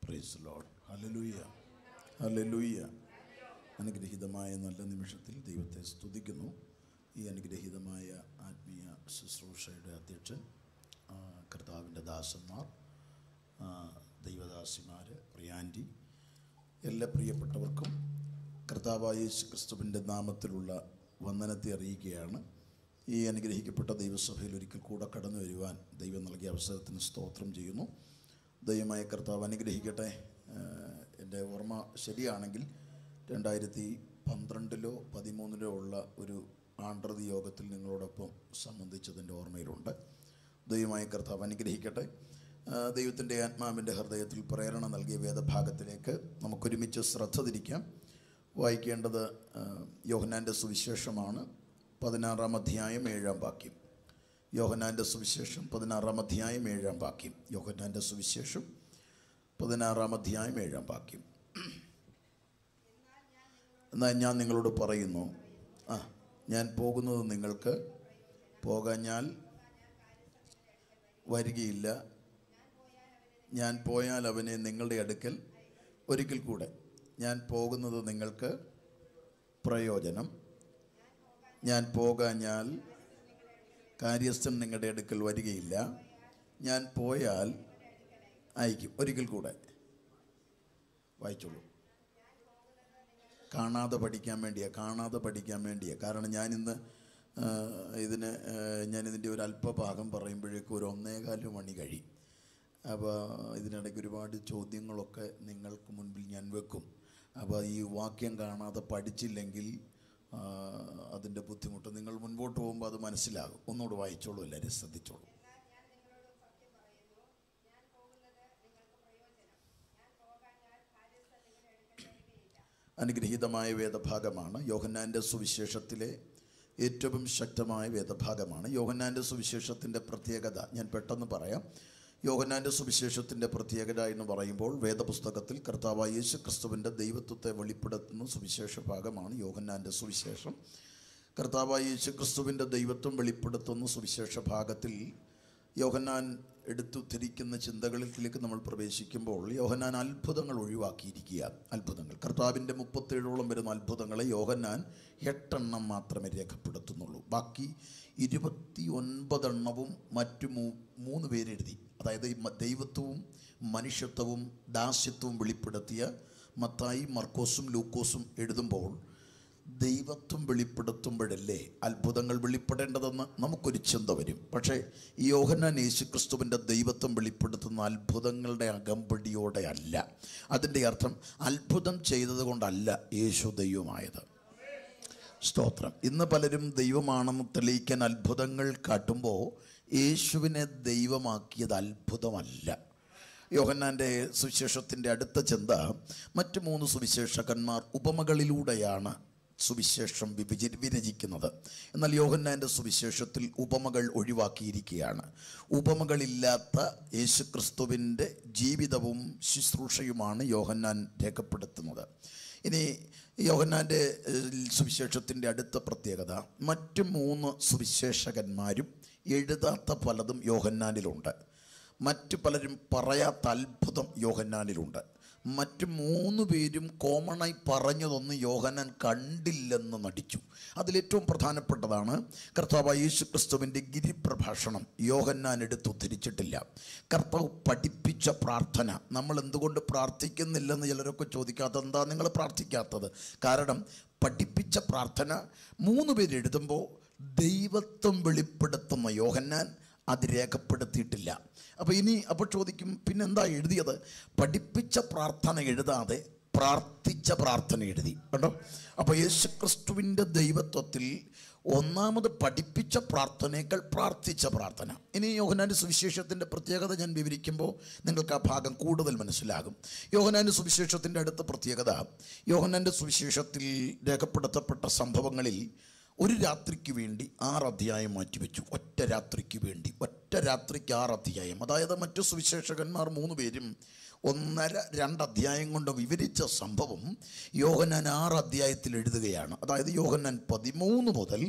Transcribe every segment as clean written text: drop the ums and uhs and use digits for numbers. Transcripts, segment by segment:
Praise the Lord. Hallelujah, hallelujah. അനുഗ്രഹീതമായ നല്ല നിമിഷത്തിൽ ദൈവത്തെ സ്തുതിക്കുന്നു. ഈ അനുഗ്രഹീതമായ ആത്മീയ ശുശ്രൂഷയുടെ അധ്യക്ഷൻ, കർത്താവിൻ്റെ ദാസന്മാർ, ദൈവദാസിമാർ, പ്രിയാൻറ്റി, എല്ലാ പ്രിയപ്പെട്ടവർക്കും കർത്താവായ യേശു ക്രിസ്തുവിൻ്റെ നാമത്തിലുള്ള വന്ദനത്തെ അറിയിക്കുകയാണ്. ഈ അനുഗ്രഹിക്കപ്പെട്ട ദൈവസഭയിൽ ഒരിക്കൽ കൂടെ കടന്നു വരുവാൻ ദൈവം നൽകിയ അവസരത്തിന് സ്തോത്രം ചെയ്യുന്നു. ദൈവമായ കർത്താവ് അനുഗ്രഹിക്കട്ടെ. എൻ്റെ ഓർമ്മ ശരിയാണെങ്കിൽ 2012 13 ഉള്ള ഒരു ആണ്ടൃതി യോഗത്തിൽ നിങ്ങളോടൊപ്പം സംബന്ധിച്ചതിൻ്റെ ഓർമ്മയിലുണ്ട്. ദൈവമായ കർത്താവ് അനുഗ്രഹിക്കട്ടെ. ദൈവത്തിൻ്റെ ആത്മാവിൻ്റെ ഹൃദയത്തിൽ പ്രേരണ നൽകിയ വേദഭാഗത്തിലേക്ക് നമുക്കൊരുമിച്ച് ശ്രദ്ധ തിരിക്കാം. വായിക്കേണ്ടത് യോഹന്നാൻ്റെ സുവിശേഷമാണ്, 16-ാം അധ്യായം 7-ാം വാക്യം. യോഹന്നാൻ്റെ സുവിശേഷം 16-ാം അധ്യായം 7-ാം വാക്യം. യോഹന്നാൻ്റെ സുവിശേഷം 16-ാം അധ്യായം 7-ാം വാക്യം. എന്നാൽ ഞാൻ നിങ്ങളോട് പറയുന്നു, ഞാൻ പോകുന്നത് നിങ്ങൾക്ക് പോകാഞ്ഞാൽ വരികയില്ല. ഞാൻ പോയാൽ അവനെ നിങ്ങളുടെ അടുക്കൽ ഒരിക്കൽ കൂടെ. ഞാൻ പോകുന്നത് നിങ്ങൾക്ക് പ്രയോജനം. ഞാൻ പോകാഞ്ഞാൽ കാര്യസ്ഥൻ നിങ്ങളുടെ അടുക്കൽ വരികയില്ല. ഞാൻ പോയാൽ അയക്കും. ഒരിക്കൽ കൂടെ വായിച്ചോളൂ. കാണാതെ പഠിക്കാൻ വേണ്ടിയാണ്. കാരണം ഞാനിന്ന് ഞാനിതിൻ്റെ ഒരു അല്പഭാഗം പറയുമ്പോഴേക്കും ഒരു 1:15 മണി കഴിയും. അപ്പോൾ ഇതിനിടയ്ക്ക് ഒരുപാട് ചോദ്യങ്ങളൊക്കെ നിങ്ങൾക്ക് മുൻപിൽ ഞാൻ വെക്കും. അപ്പോൾ ഈ വാക്യം കാണാതെ പഠിച്ചില്ലെങ്കിൽ അതിൻ്റെ ബുദ്ധിമുട്ട് നിങ്ങൾ മുൻപോട്ട് പോകുമ്പോൾ അത് മനസ്സിലാകും. ഒന്നുകൂടെ വായിച്ചോളൂ, എല്ലാവരും ശ്രദ്ധിച്ചോളൂ. അനുഗ്രഹീതമായ വേദഭാഗമാണ്. യോഹന്നാൻ്റെ സുവിശേഷത്തിലെ ഏറ്റവും ശക്തമായ വേദഭാഗമാണ്. യോഹന്നാൻ്റെ സുവിശേഷത്തിൻ്റെ പ്രത്യേകത ഞാൻ പെട്ടെന്ന് പറയാം. യോഹന്നാൻ്റെ സുവിശേഷത്തിൻ്റെ പ്രത്യേകത എന്ന് പറയുമ്പോൾ വേദപുസ്തകത്തിൽ കർത്താവായ യേശു ക്രിസ്തുവിൻ്റെ ദൈവത്വത്തെ വെളിപ്പെടുത്തുന്ന സുവിശേഷ ഭാഗമാണ് യോഹന്നാൻ്റെ സുവിശേഷം. കർത്താവായ യേശു ക്രിസ്തുവിൻ്റെ ദൈവത്വം വെളിപ്പെടുത്തുന്ന സുവിശേഷ ഭാഗത്തിൽ യോഹന്നാൻ എടുത്തുദ്ധരിക്കുന്ന ചിന്തകളിലേക്ക് നമ്മൾ പ്രവേശിക്കുമ്പോൾ യോഹന്നാൻ അത്ഭുതങ്ങൾ ഒഴിവാക്കിയിരിക്കുക. അത്ഭുതങ്ങൾ, കർത്താവിൻ്റെ 37ഓളം വരുന്ന അത്ഭുതങ്ങളെ യോഹന്നാൻ 8 എണ്ണം മാത്രമേ രേഖപ്പെടുത്തുന്നുള്ളൂ. ബാക്കി 29 എണ്ണവും മറ്റു 3 പേരെഴുതി. അതായത് ദൈവത്വവും മനുഷ്യത്വവും ദാസ്യത്വവും വെളിപ്പെടുത്തിയ മത്തായി, മർക്കോസും ലൂക്കോസും എഴുതുമ്പോൾ ദൈവത്വം വെളിപ്പെടുത്തുമ്പോഴല്ലേ അത്ഭുതങ്ങൾ വെളിപ്പെടേണ്ടതെന്ന് നമുക്കൊരു ചിന്ത വരും. പക്ഷേ ഈ യോഹന്നാൻ യേശു ക്രിസ്തുവിൻ്റെ ദൈവത്വം വെളിപ്പെടുത്തുന്ന അത്ഭുതങ്ങളുടെ അകമ്പടിയോടെ അല്ല. അതിൻ്റെ അർത്ഥം അത്ഭുതം ചെയ്തത് കൊണ്ടല്ല യേശു ദൈവമായത്. സ്തോത്രം. ഇന്ന് പലരും ദൈവമാണെന്ന് തെളിയിക്കാൻ അത്ഭുതങ്ങൾ കാട്ടുമ്പോൾ യേശുവിനെ ദൈവമാക്കിയത് അത്ഭുതമല്ല. യോഹന്നാൻ്റെ സുവിശേഷത്തിൻ്റെ അടുത്ത ചിന്ത, മറ്റ് 3 സുവിശേഷകന്മാർ ഉപമകളിലൂടെയാണ് സുവിശേഷം വിരചിക്കുന്നത്. എന്നാൽ യോഹന്നാൻ്റെ സുവിശേഷത്തിൽ ഉപമകൾ ഒഴിവാക്കിയിരിക്കുകയാണ്. ഉപമകളില്ലാത്ത യേശുക്രിസ്തുവിൻ്റെ ജീവിതവും ശുശ്രൂഷയുമാണ് യോഹന്നാൻ രേഖപ്പെടുത്തുന്നത്. ഇനി യോഹന്നാൻ്റെ സുവിശേഷത്തിൻ്റെ അടുത്ത പ്രത്യേകത, മറ്റ് 3 സുവിശേഷകന്മാരും എഴുതാത്ത പലതും യോഹന്നാനിലുണ്ട്. മറ്റു പലരും പറയാത്ത അത്ഭുതം യോഹന്നാനിലുണ്ട്. മറ്റ് 3 പേരും കോമണായി പറഞ്ഞതൊന്നും യോഹന്നാൻ കണ്ടില്ലെന്ന് നടിച്ചു. അതിലേറ്റവും പ്രധാനപ്പെട്ടതാണ് കർത്താവായ യേശു ക്രിസ്തുവിൻ്റെ ഗിരിപ്രഭാഷണം. യോഹന്നാൻ എടുത്തുദ്ധരിച്ചിട്ടില്ല. കർത്താവ് പഠിപ്പിച്ച പ്രാർത്ഥന. നമ്മൾ എന്തുകൊണ്ട് പ്രാർത്ഥിക്കുന്നില്ലെന്ന് ചിലരൊക്കെ ചോദിക്കാത്തത് എന്താ നിങ്ങൾ പ്രാർത്ഥിക്കാത്തത്? കാരണം പഠിപ്പിച്ച പ്രാർത്ഥന 3 പേര് എഴുതുമ്പോൾ ദൈവത്വം വെളിപ്പെടുത്തുന്ന യോഹന്നാൻ അത് രേഖപ്പെടുത്തിയിട്ടില്ല. അപ്പോൾ ചോദിക്കും, പിന്നെന്താ എഴുതിയത്? പഠിപ്പിച്ച പ്രാർത്ഥന എഴുതാതെ പ്രാർത്ഥിച്ച പ്രാർത്ഥന എഴുതി. കേട്ടോ? അപ്പോൾ യേശുക്രിസ്തുവിൻ്റെ ദൈവത്വത്തിൽ ഒന്നാമത് പഠിപ്പിച്ച പ്രാർത്ഥനയേക്കാൾ പ്രാർത്ഥിച്ച പ്രാർത്ഥന. ഇനി യോഹന്നാൻ്റെ സുവിശേഷത്തിൻ്റെ പ്രത്യേകത ഞാൻ വിവരിക്കുമ്പോൾ നിങ്ങൾക്ക് ആ ഭാഗം കൂടുതൽ മനസ്സിലാകും. യോഹന്നാൻ്റെ സുവിശേഷത്തിൻ്റെ അടുത്ത പ്രത്യേകത, യോഹന്നാൻ്റെ സുവിശേഷത്തിൽ രേഖപ്പെടുത്തപ്പെട്ട സംഭവങ്ങളിൽ ഒരു രാത്രിക്ക് വേണ്ടി 6 അധ്യായം മാറ്റിവെച്ചു. ഒറ്റ രാത്രിക്ക് 6 അധ്യായം. അതായത് മറ്റു സുവിശേഷകന്മാർ 3 പേരും 1.5-2 അധ്യായം കൊണ്ട് വിവരിച്ച സംഭവം യോഹന്നാൻ 6 അധ്യായത്തിൽ എഴുതുകയാണ്. അതായത് യോഹന്നാൻ 13 മുതൽ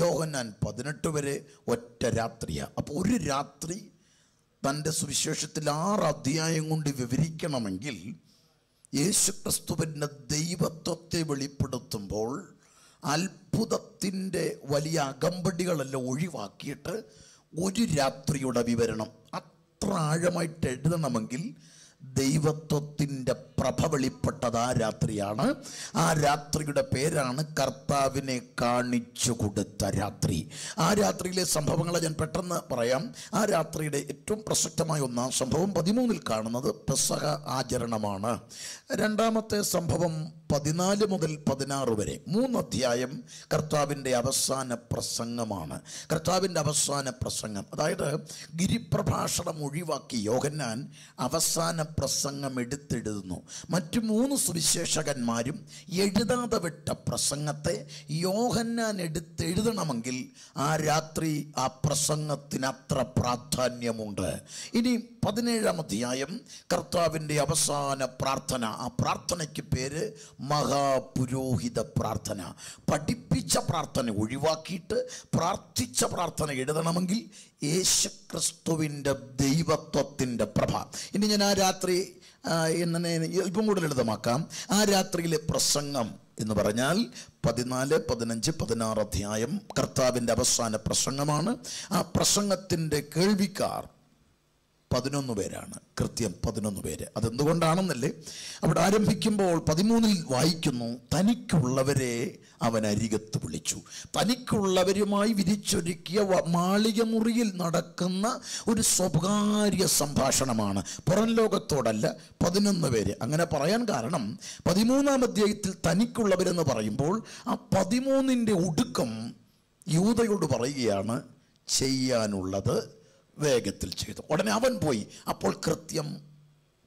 യോഹന്നാൻ 18 വരെ ഒറ്റ രാത്രിയാണ്. അപ്പോൾ ഒരു രാത്രി തൻ്റെ സുവിശേഷത്തിൽ 6 അധ്യായം കൊണ്ട് വിവരിക്കണമെങ്കിൽ യേശുക്രിസ്തുവിൻ്റെ ദൈവത്വത്തെ വെളിപ്പെടുത്തുമ്പോൾ അത്ഭുതത്തിൻ്റെ വലിയ അകമ്പടികളെല്ലാം ഒഴിവാക്കിയിട്ട് ഒരു രാത്രിയുടെ വിവരണം അത്ര ആഴമായിട്ട് എഴുതണമെങ്കിൽ ദൈവത്വത്തിൻ്റെ പ്രഭ വെളിപ്പെട്ടത് ആ രാത്രിയാണ്. ആ രാത്രിയുടെ പേരാണ് കർത്താവിനെ കാണിച്ചു കൊടുത്ത രാത്രി. ആ രാത്രിയിലെ സംഭവങ്ങളെ ഞാൻ പെട്ടെന്ന് പറയാം. ആ രാത്രിയുടെ ഏറ്റവും പ്രസക്തമായ ഒന്നാം സംഭവം 13 കാണുന്നത് പെസഹ ആചരണമാണ്. രണ്ടാമത്തെ സംഭവം 14 മുതൽ 16 വരെ 3 അധ്യായം കർത്താവിൻ്റെ അവസാന പ്രസംഗമാണ്. കർത്താവിൻ്റെ അവസാന പ്രസംഗം, അതായത് ഗിരിപ്രഭാഷണം ഒഴിവാക്കി യോഹന്നാൻ അവസാന പ്രസംഗം എടുത്തെഴുതുന്നു. മറ്റു 3 സുവിശേഷകന്മാരും എഴുതാതെ വിട്ട പ്രസംഗത്തെ യോഹന്നാൻ എടുത്തെഴുതണമെങ്കിൽ ആ രാത്രി ആ പ്രസംഗത്തിന് അത്ര പ്രാധാന്യമുണ്ട്. ഇനി 17-ാം അധ്യായം കർത്താവിൻ്റെ അവസാന പ്രാർത്ഥന. ആ പ്രാർത്ഥനയ്ക്ക് പേര് മഹാപുരോഹിത പ്രാർത്ഥന. പഠിപ്പിച്ച പ്രാർത്ഥന ഒഴിവാക്കിയിട്ട് പ്രാർത്ഥിച്ച പ്രാർത്ഥന എഴുതണമെങ്കിൽ യേശുക്രിസ്തുവിൻ്റെ ദൈവത്വത്തിൻ്റെ പ്രഭ. ഇനി ഞാൻ ആ രാത്രി എന്നെ അല്പം കൂടുതൽ ലളിതമാക്കാം. ആ രാത്രിയിലെ പ്രസംഗം എന്ന് പറഞ്ഞാൽ 14, 15, 16 അധ്യായം കർത്താവിൻ്റെ അവസാന പ്രസംഗമാണ്. ആ പ്രസംഗത്തിൻ്റെ കേൾവിക്കാർ 11 പേരാണ്, കൃത്യം 11 പേര്. അതെന്തുകൊണ്ടാണെന്നല്ലേ, അവിടെ ആരംഭിക്കുമ്പോൾ 13 വായിക്കുന്നു, തനിക്കുള്ളവരെ അവൻ അരികത്ത് വിളിച്ചു. തനിക്കുള്ളവരുമായി വിരിച്ചൊരുക്കിയ മാളിക മുറിയിൽ നടക്കുന്ന ഒരു സ്വകാര്യ സംഭാഷണമാണ്, പുറം ലോകത്തോടല്ല. 11 പേര്. അങ്ങനെ പറയാൻ കാരണം 13-ാം അധ്യായത്തിൽ തനിക്കുള്ളവരെന്ന് പറയുമ്പോൾ ആ 13ൻ്റെ ഒടുക്കം യൂദയോട് പറയുകയാണ്, ചെയ്യാനുള്ളത് വേഗത്തിൽ ചെയ്തു. ഉടനെ അവൻ പോയി. അപ്പോൾ കൃത്യം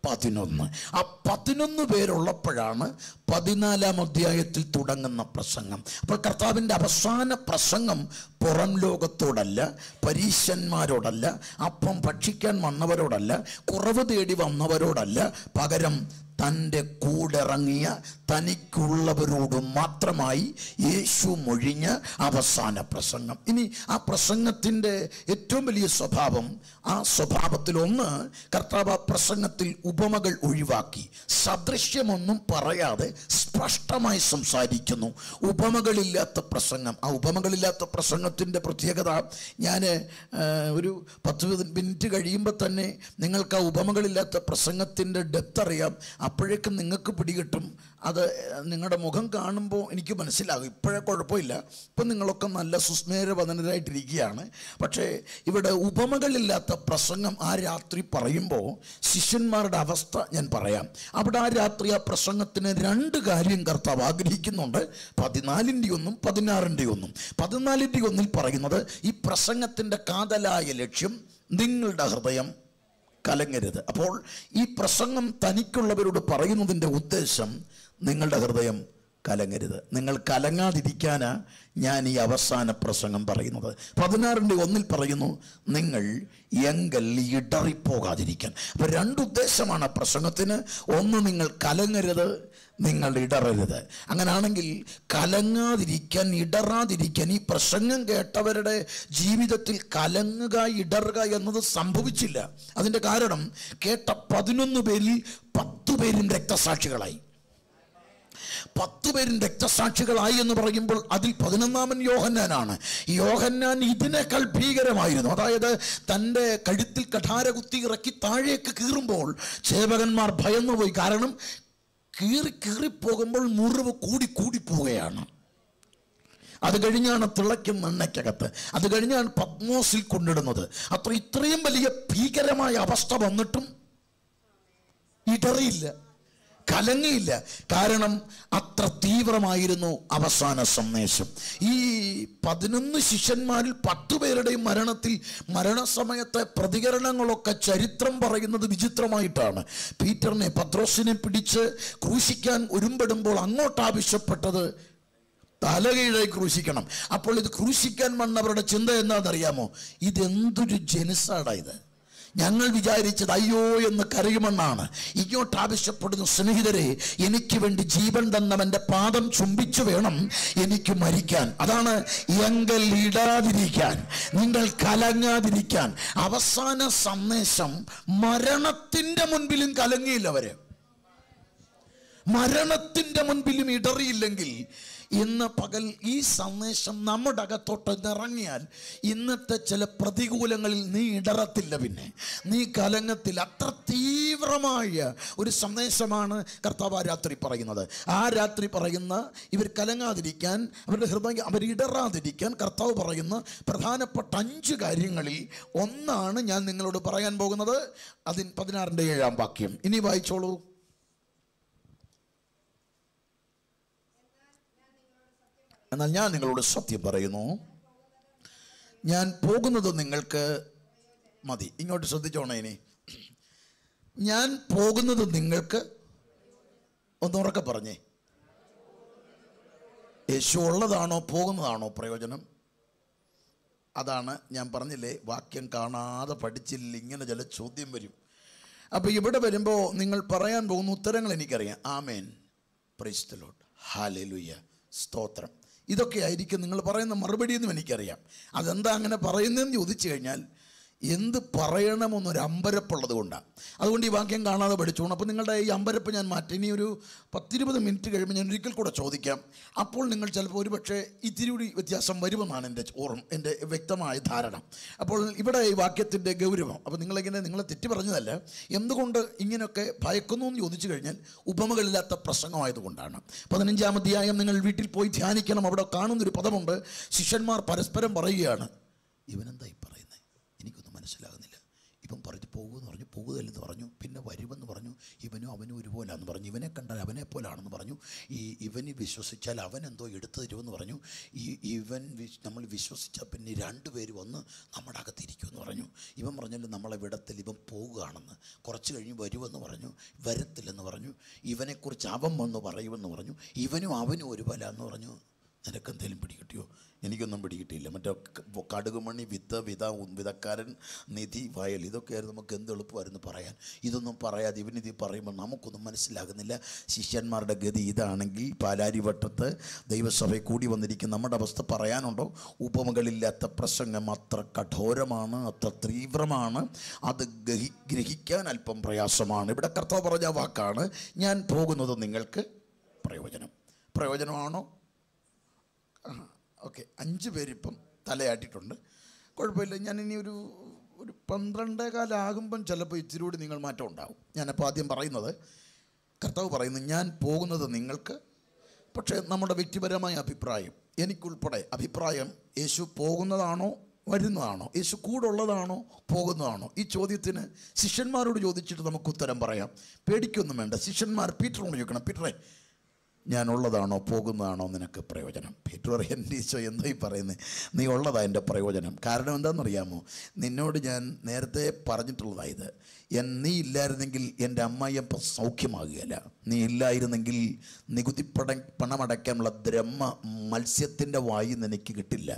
11. ആ 11 പേരുള്ളപ്പോഴാണ് 14-ാം അധ്യായത്തിൽ തുടങ്ങുന്ന പ്രസംഗം. അപ്പോൾ കർത്താവിൻ്റെ അവസാന പ്രസംഗം പുറം ലോകത്തോടല്ല, പരീശന്മാരോടല്ല, അപ്പം ഭക്ഷിക്കാൻ വന്നവരോടല്ല, കുറവ് തേടി വന്നവരോടല്ല, പകരം തൻ്റെ കൂടിറങ്ങിയ തനിക്കുള്ളവരോട് മാത്രമായി യേശു മൊഴിഞ്ഞ അവസാന പ്രസംഗം. ഇനി ആ പ്രസംഗത്തിൻ്റെ ഏറ്റവും വലിയ സ്വഭാവം, ആ സ്വഭാവത്തിൽ ഒന്ന്, കർത്താവ് ആ പ്രസംഗത്തിൽ ഉപമകൾ ഒഴിവാക്കി, സദൃശ്യമൊന്നും പറയാതെ സ്പഷ്ടമായി സംസാരിക്കുന്നു. ഉപമകളില്ലാത്ത പ്രസംഗം. ആ ഉപമകളില്ലാത്ത പ്രസംഗത്തിൻ്റെ പ്രത്യേകത ഞാൻ ഒരു 10 മിനിറ്റ് കഴിയുമ്പോൾ തന്നെ നിങ്ങൾക്ക് ആ ഉപമകളില്ലാത്ത പ്രസംഗത്തിൻ്റെ ഡെപ്ത് അറിയാം. അപ്പോഴേക്കും നിങ്ങൾക്ക് പിടികിട്ടും. അത് നിങ്ങളുടെ മുഖം കാണുമ്പോൾ എനിക്ക് മനസ്സിലാകും. ഇപ്പോഴേ കുഴപ്പമില്ല, ഇപ്പം നിങ്ങളൊക്കെ നല്ല സുസ്മേരവദനരായിട്ടിരിക്കുകയാണ്. പക്ഷേ ഇവിടെ ഉപമകളില്ലാത്ത പ്രസംഗം ആ രാത്രി പറയുമ്പോൾ ശിഷ്യന്മാരുടെ അവസ്ഥ ഞാൻ പറയാം. അവിടെ ആ രാത്രി ആ പ്രസംഗത്തിന് 2 കാര്യം കർത്താവ് ആഗ്രഹിക്കുന്നുണ്ട്. 14-ൻ്റെ ഒന്നും 16-ൻ്റെ ഒന്നും. 14-ൻ്റെ ഒന്നിൽ പറയുന്നത്, ഈ പ്രസംഗത്തിൻ്റെ കാതലായ ലക്ഷ്യം നിങ്ങളുടെ ഹൃദയം കലങ്ങരുത്. അപ്പോൾ ഈ പ്രസംഗം തനിക്കുള്ളവരോട് പറയുന്നതിൻ്റെ ഉദ്ദേശം നിങ്ങളുടെ ഹൃദയം കലങ്ങരുത്. നിങ്ങൾ കലങ്ങാതിരിക്കാനാ ഞാൻ ഈ അവസാന പ്രസംഗം പറയുന്നത്. 16-ൻ്റെ ഒന്നിൽ പറയുന്നു, നിങ്ങൾ എങ്കൽ ഇടറിപ്പോകാതിരിക്കാൻ. അപ്പോൾ 2 ഉദ്ദേശമാണ് പ്രസംഗത്തിന്. ഒന്ന്, നിങ്ങൾ കലങ്ങരുത്, നിങ്ങൾ ഇടറരുത്. അങ്ങനാണെങ്കിൽ കലങ്ങാതിരിക്കാൻ, ഇടറാതിരിക്കാൻ, ഈ പ്രസംഗം കേട്ടവരുടെ ജീവിതത്തിൽ കലങ്ങുക, ഇടറുക എന്നത് സംഭവിച്ചില്ല. അതിൻ്റെ കാരണം കേട്ട 11 പേരിൽ 10 പേരും രക്തസാക്ഷികളായി. 10 പേരും രക്തസാക്ഷികളായി എന്ന് പറയുമ്പോൾ അതിൽ 11-ാമൻ യോഹന്നാനാണ്. യോഹന്നാൻ ഇതിനേക്കാൾ ഭീകരമായിരുന്നു. അതായത് തൻ്റെ കഴുത്തിൽ കഠാര കുത്തി ഇറക്കി താഴേക്ക് കീറുമ്പോൾ സേവകന്മാർ ഭയന്നുപോയി. കാരണം കീറിപ്പോകുമ്പോൾ മുറിവ് കൂടി പോവുകയാണ്. അത് കഴിഞ്ഞാണ് തിളയ്ക്കുന്ന എണ്ണയ്ക്കകത്ത്, അത് കഴിഞ്ഞാണ് പത്മോസിൽ കൊണ്ടിടുന്നത്. ഇത്രയും വലിയ ഭീകരമായ അവസ്ഥ വന്നിട്ടും ഇടറിയില്ല, കലങ്ങിയില്ല. കാരണം അത്ര തീവ്രമായിരുന്നു അവസാന സന്ദേശം. ഈ 11 ശിഷ്യന്മാരിൽ 10 പേരുടെയും മരണസമയത്തെ പ്രതികരണങ്ങളൊക്കെ ചരിത്രം പറയുന്നത് വിചിത്രമായിട്ടാണ്. പീറ്ററിനെ, പത്രോസിനെ പിടിച്ച് ക്രൂശിക്കാൻ ഒരുമ്പെടുമ്പോൾ അങ്ങോട്ട് ആവശ്യപ്പെട്ടത് തലകീഴായി ക്രൂശിക്കണം. അപ്പോൾ ഇത് ക്രൂശിക്കാൻ വന്നവരുടെ ചിന്ത എന്താണെന്നറിയാമോ? ഇതെന്തൊരു ജനുസാടാ ഇത്, ഞങ്ങൾ വിചാരിച്ചത് അയ്യോ എന്ന് കരയുമെന്നാണ്. ഇങ്ങോട്ട് ആവശ്യപ്പെടുന്ന സ്നേഹിതരെ, എനിക്ക് വേണ്ടി ജീവൻ തന്നവൻ്റെ പാദം ചുംബിച്ചു വേണം എനിക്ക് മരിക്കാൻ. അതാണ് എങ്കൽ ഇടാതിരിക്കാൻ, നിങ്ങൾ കലങ്ങാതിരിക്കാൻ. അവസാന സന്ദേശം മരണത്തിൻ്റെ മുൻപിലും കലങ്ങിയില്ല. അവര് മരണത്തിൻ്റെ മുൻപിലും ഇടറിയില്ലെങ്കിൽ ഇന്ന് പകൽ ഈ സന്ദേശം നമ്മുടെ അകത്തോട്ട് ഇറങ്ങിയാൽ ഇന്നത്തെ ചില പ്രതികൂലങ്ങളിൽ നീ ഇടറത്തില്ല, പിന്നെ നീ കലങ്ങത്തില്ല. അത്ര തീവ്രമായ ഒരു സന്ദേശമാണ് കർത്താവ് ആ രാത്രി പറയുന്നത്. ആ രാത്രി പറയുന്ന ഇവർ കലങ്ങാതിരിക്കാൻ, അവരുടെ ഹൃദയം അവരിടറാതിരിക്കാൻ കർത്താവ് പറയുന്ന പ്രധാനപ്പെട്ട 5 കാര്യങ്ങളിൽ ഒന്നാണ് ഞാൻ നിങ്ങളോട് പറയാൻ പോകുന്നത്. 16-ന്റെ 7-ാം വാക്യം ഇനി വായിച്ചോളൂ. എന്നാൽ ഞാൻ നിങ്ങളോട് സത്യം പറയുന്നു, ഞാൻ പോകുന്നത് നിങ്ങൾക്ക് മതി. ഇങ്ങോട്ട് ശ്രദ്ധിച്ചോണേ. ഇനി ഞാൻ പോകുന്നത് നിങ്ങൾക്ക്, ഒന്നുറക്കെ പറഞ്ഞേ, യേശു ഉള്ളതാണോ പോകുന്നതാണോ പ്രയോജനം? അതാണ് ഞാൻ പറഞ്ഞില്ലേ, വാക്യം കാണാതെ പഠിച്ചില്ല, ഇങ്ങനെ ചില ചോദ്യം വരും. അപ്പോൾ ഇവിടെ വരുമ്പോൾ നിങ്ങൾ പറയാൻ പോകുന്ന ഉത്തരങ്ങൾ എനിക്കറിയാം. ആമേൻ, പ്രൈസ് ദി ലോർഡ്, ഹല്ലേലൂയ, സ്തോത്രം, ഇതൊക്കെ ആയിരിക്കും നിങ്ങൾ പറയുന്ന മറുപടി എന്നും എനിക്കറിയാം. അതെന്താ അങ്ങനെ പറയുന്നതെന്ന് ചോദിച്ചു കഴിഞ്ഞാൽ എന്ത് പറയണമെന്നൊരു അമ്പരപ്പുള്ളത് കൊണ്ടാണ്. അതുകൊണ്ട് ഈ വാക്യം കാണാതെ പഠിച്ചോണം. അപ്പോൾ നിങ്ങളുടെ ഈ അമ്പരപ്പ് ഞാൻ മാറ്റി. ഇനി ഒരു 10-20 മിനിറ്റ് കഴിയുമ്പോൾ ഞാൻ ഒരിക്കൽ കൂടെ ചോദിക്കാം. അപ്പോൾ നിങ്ങൾ ചിലപ്പോൾ ഒരുപക്ഷെ ഇത്തിരി കൂടി വ്യത്യാസം വരുമെന്നാണ് എൻ്റെ വ്യക്തമായ ധാരണ. അപ്പോൾ ഇവിടെ ഈ വാക്യത്തിൻ്റെ ഗൗരവം, അപ്പോൾ നിങ്ങളെ തെറ്റി പറഞ്ഞതല്ല, എന്തുകൊണ്ട് ഇങ്ങനെയൊക്കെ ഭയക്കുന്നു എന്ന് ചോദിച്ചു കഴിഞ്ഞാൽ ഉപമകളില്ലാത്ത പ്രസംഗമായതുകൊണ്ടാണ്. 15-ാം അധ്യായം നിങ്ങൾ വീട്ടിൽ പോയി ധ്യാനിക്കണം. അവിടെ കാണുന്നൊരു പദമുണ്ട്. ശിഷ്യന്മാർ പരസ്പരം പറയുകയാണ്, ഇവനെന്തായി പറയുന്നത്, എനിക്കൊന്നും മനസ്സിലാകുന്നില്ല. ഇപ്പം പറഞ്ഞു പോകുമെന്ന് പറഞ്ഞു, പോകുകയല്ലെന്ന് പറഞ്ഞു, പിന്നെ വരുമെന്ന് പറഞ്ഞു, ഇവനും അവനും ഒരുപോലാന്ന് പറഞ്ഞു, ഇവനെ കണ്ടാൽ അവനെ പോലാണെന്ന് പറഞ്ഞു, ഇവന് വിശ്വസിച്ചാൽ അവൻ എന്തോ എടുത്തു തരുമെന്ന് പറഞ്ഞു, നമ്മൾ വിശ്വസിച്ചാൽ പിന്നെ 2 പേര് വന്ന് നമ്മുടെ അകത്തിരിക്കുമെന്ന് പറഞ്ഞു. ഇവൻ പറഞ്ഞല്ലോ നമ്മളെ വിടത്തിൽ, ഇവൻ പോവുകയാണെന്ന്, കുറച്ച് കഴിഞ്ഞ് വരുമെന്ന് പറഞ്ഞു, വരത്തില്ലെന്ന് പറഞ്ഞു, ഇവനെക്കുറിച്ച് അവൻ വന്ന് പറയുമെന്ന് പറഞ്ഞു, ഇവനും അവനും ഒരുപോലാന്ന് പറഞ്ഞു. നിനക്കെന്തേലും പിടികിട്ടിയോ? എനിക്കൊന്നും പിടികിട്ടിയില്ല. മറ്റേ കടുകുമണി, വിതക്കാരൻ, നിധി, വയൽ, ഇതൊക്കെയായിരുന്നു നമുക്ക് എന്ത് എളുപ്പമായിരുന്നു പറയാൻ. ഇതൊന്നും പറയാതെ ഇവനിത് പറയുമ്പോൾ നമുക്കൊന്നും മനസ്സിലാകുന്നില്ല. ശിഷ്യന്മാരുടെ ഗതി ഇതാണെങ്കിൽ പാലാരിവട്ടത്ത് ദൈവസഭയിൽ കൂടി വന്നിരിക്കുന്ന നമ്മുടെ അവസ്ഥ പറയാനുണ്ടോ? ഉപമകളില്ലാത്ത പ്രസംഗം അത്ര കഠോരമാണ്, അത്ര തീവ്രമാണ്, അത് ഗ്രഹിക്കാൻ അല്പം പ്രയാസമാണ്. ഇവിടെ കർത്താവ് പറഞ്ഞ വാക്കാണ്, ഞാൻ പോകുന്നത് നിങ്ങൾക്ക് പ്രയോജനമാണോ? ഓക്കെ, 5 പേരിപ്പം തലയാട്ടിട്ടുണ്ട്, കുഴപ്പമില്ല. ഞാനിനി ഒരു 12:15 ആകുമ്പം ചിലപ്പോൾ ഇച്ചിരി കൂടി നിങ്ങൾ മാറ്റം ഉണ്ടാവും. ഞാനപ്പോൾ ആദ്യം പറയുന്നത്, കർത്താവ് പറയുന്നത് ഞാൻ പോകുന്നത് നിങ്ങൾക്ക്. പക്ഷേ നമ്മുടെ വ്യക്തിപരമായ അഭിപ്രായം, എനിക്കുൾപ്പെടെ അഭിപ്രായം, യേശു പോകുന്നതാണോ വരുന്നതാണോ, യേശു കൂടെ ഉള്ളതാണോ പോകുന്നതാണോ? ഈ ചോദ്യത്തിന് ശിഷ്യന്മാരോട് ചോദിച്ചിട്ട് നമുക്ക് ഉത്തരം പറയാം. പേടിക്കൊന്നും വേണ്ട. ശിഷ്യന്മാർ പീറ്ററോട് ചോദിക്കണം, പീറ്ററെ, ഞാനുള്ളതാണോ പോകുന്നതാണോ നിനക്ക് പ്രയോജനം? പീറ്റർ പറയും, എൻ്റെ ഈശോ എന്തായി പറയുന്നത്, നീ ഉള്ളതാണ് എൻ്റെ പ്രയോജനം. കാരണം എന്താണെന്നറിയാമോ? നിന്നോട് ഞാൻ നേരത്തെ പറഞ്ഞിട്ടുള്ളതായത്, നീ ഇല്ലായിരുന്നെങ്കിൽ എൻ്റെ അമ്മായിയപ്പ സൗഖ്യമാകുകയില്ല. നീ ഇല്ലായിരുന്നെങ്കിൽ നികുതി പണമടയ്ക്കാനുള്ള മത്സ്യത്തിൻ്റെ വായു നിനക്ക് കിട്ടില്ല.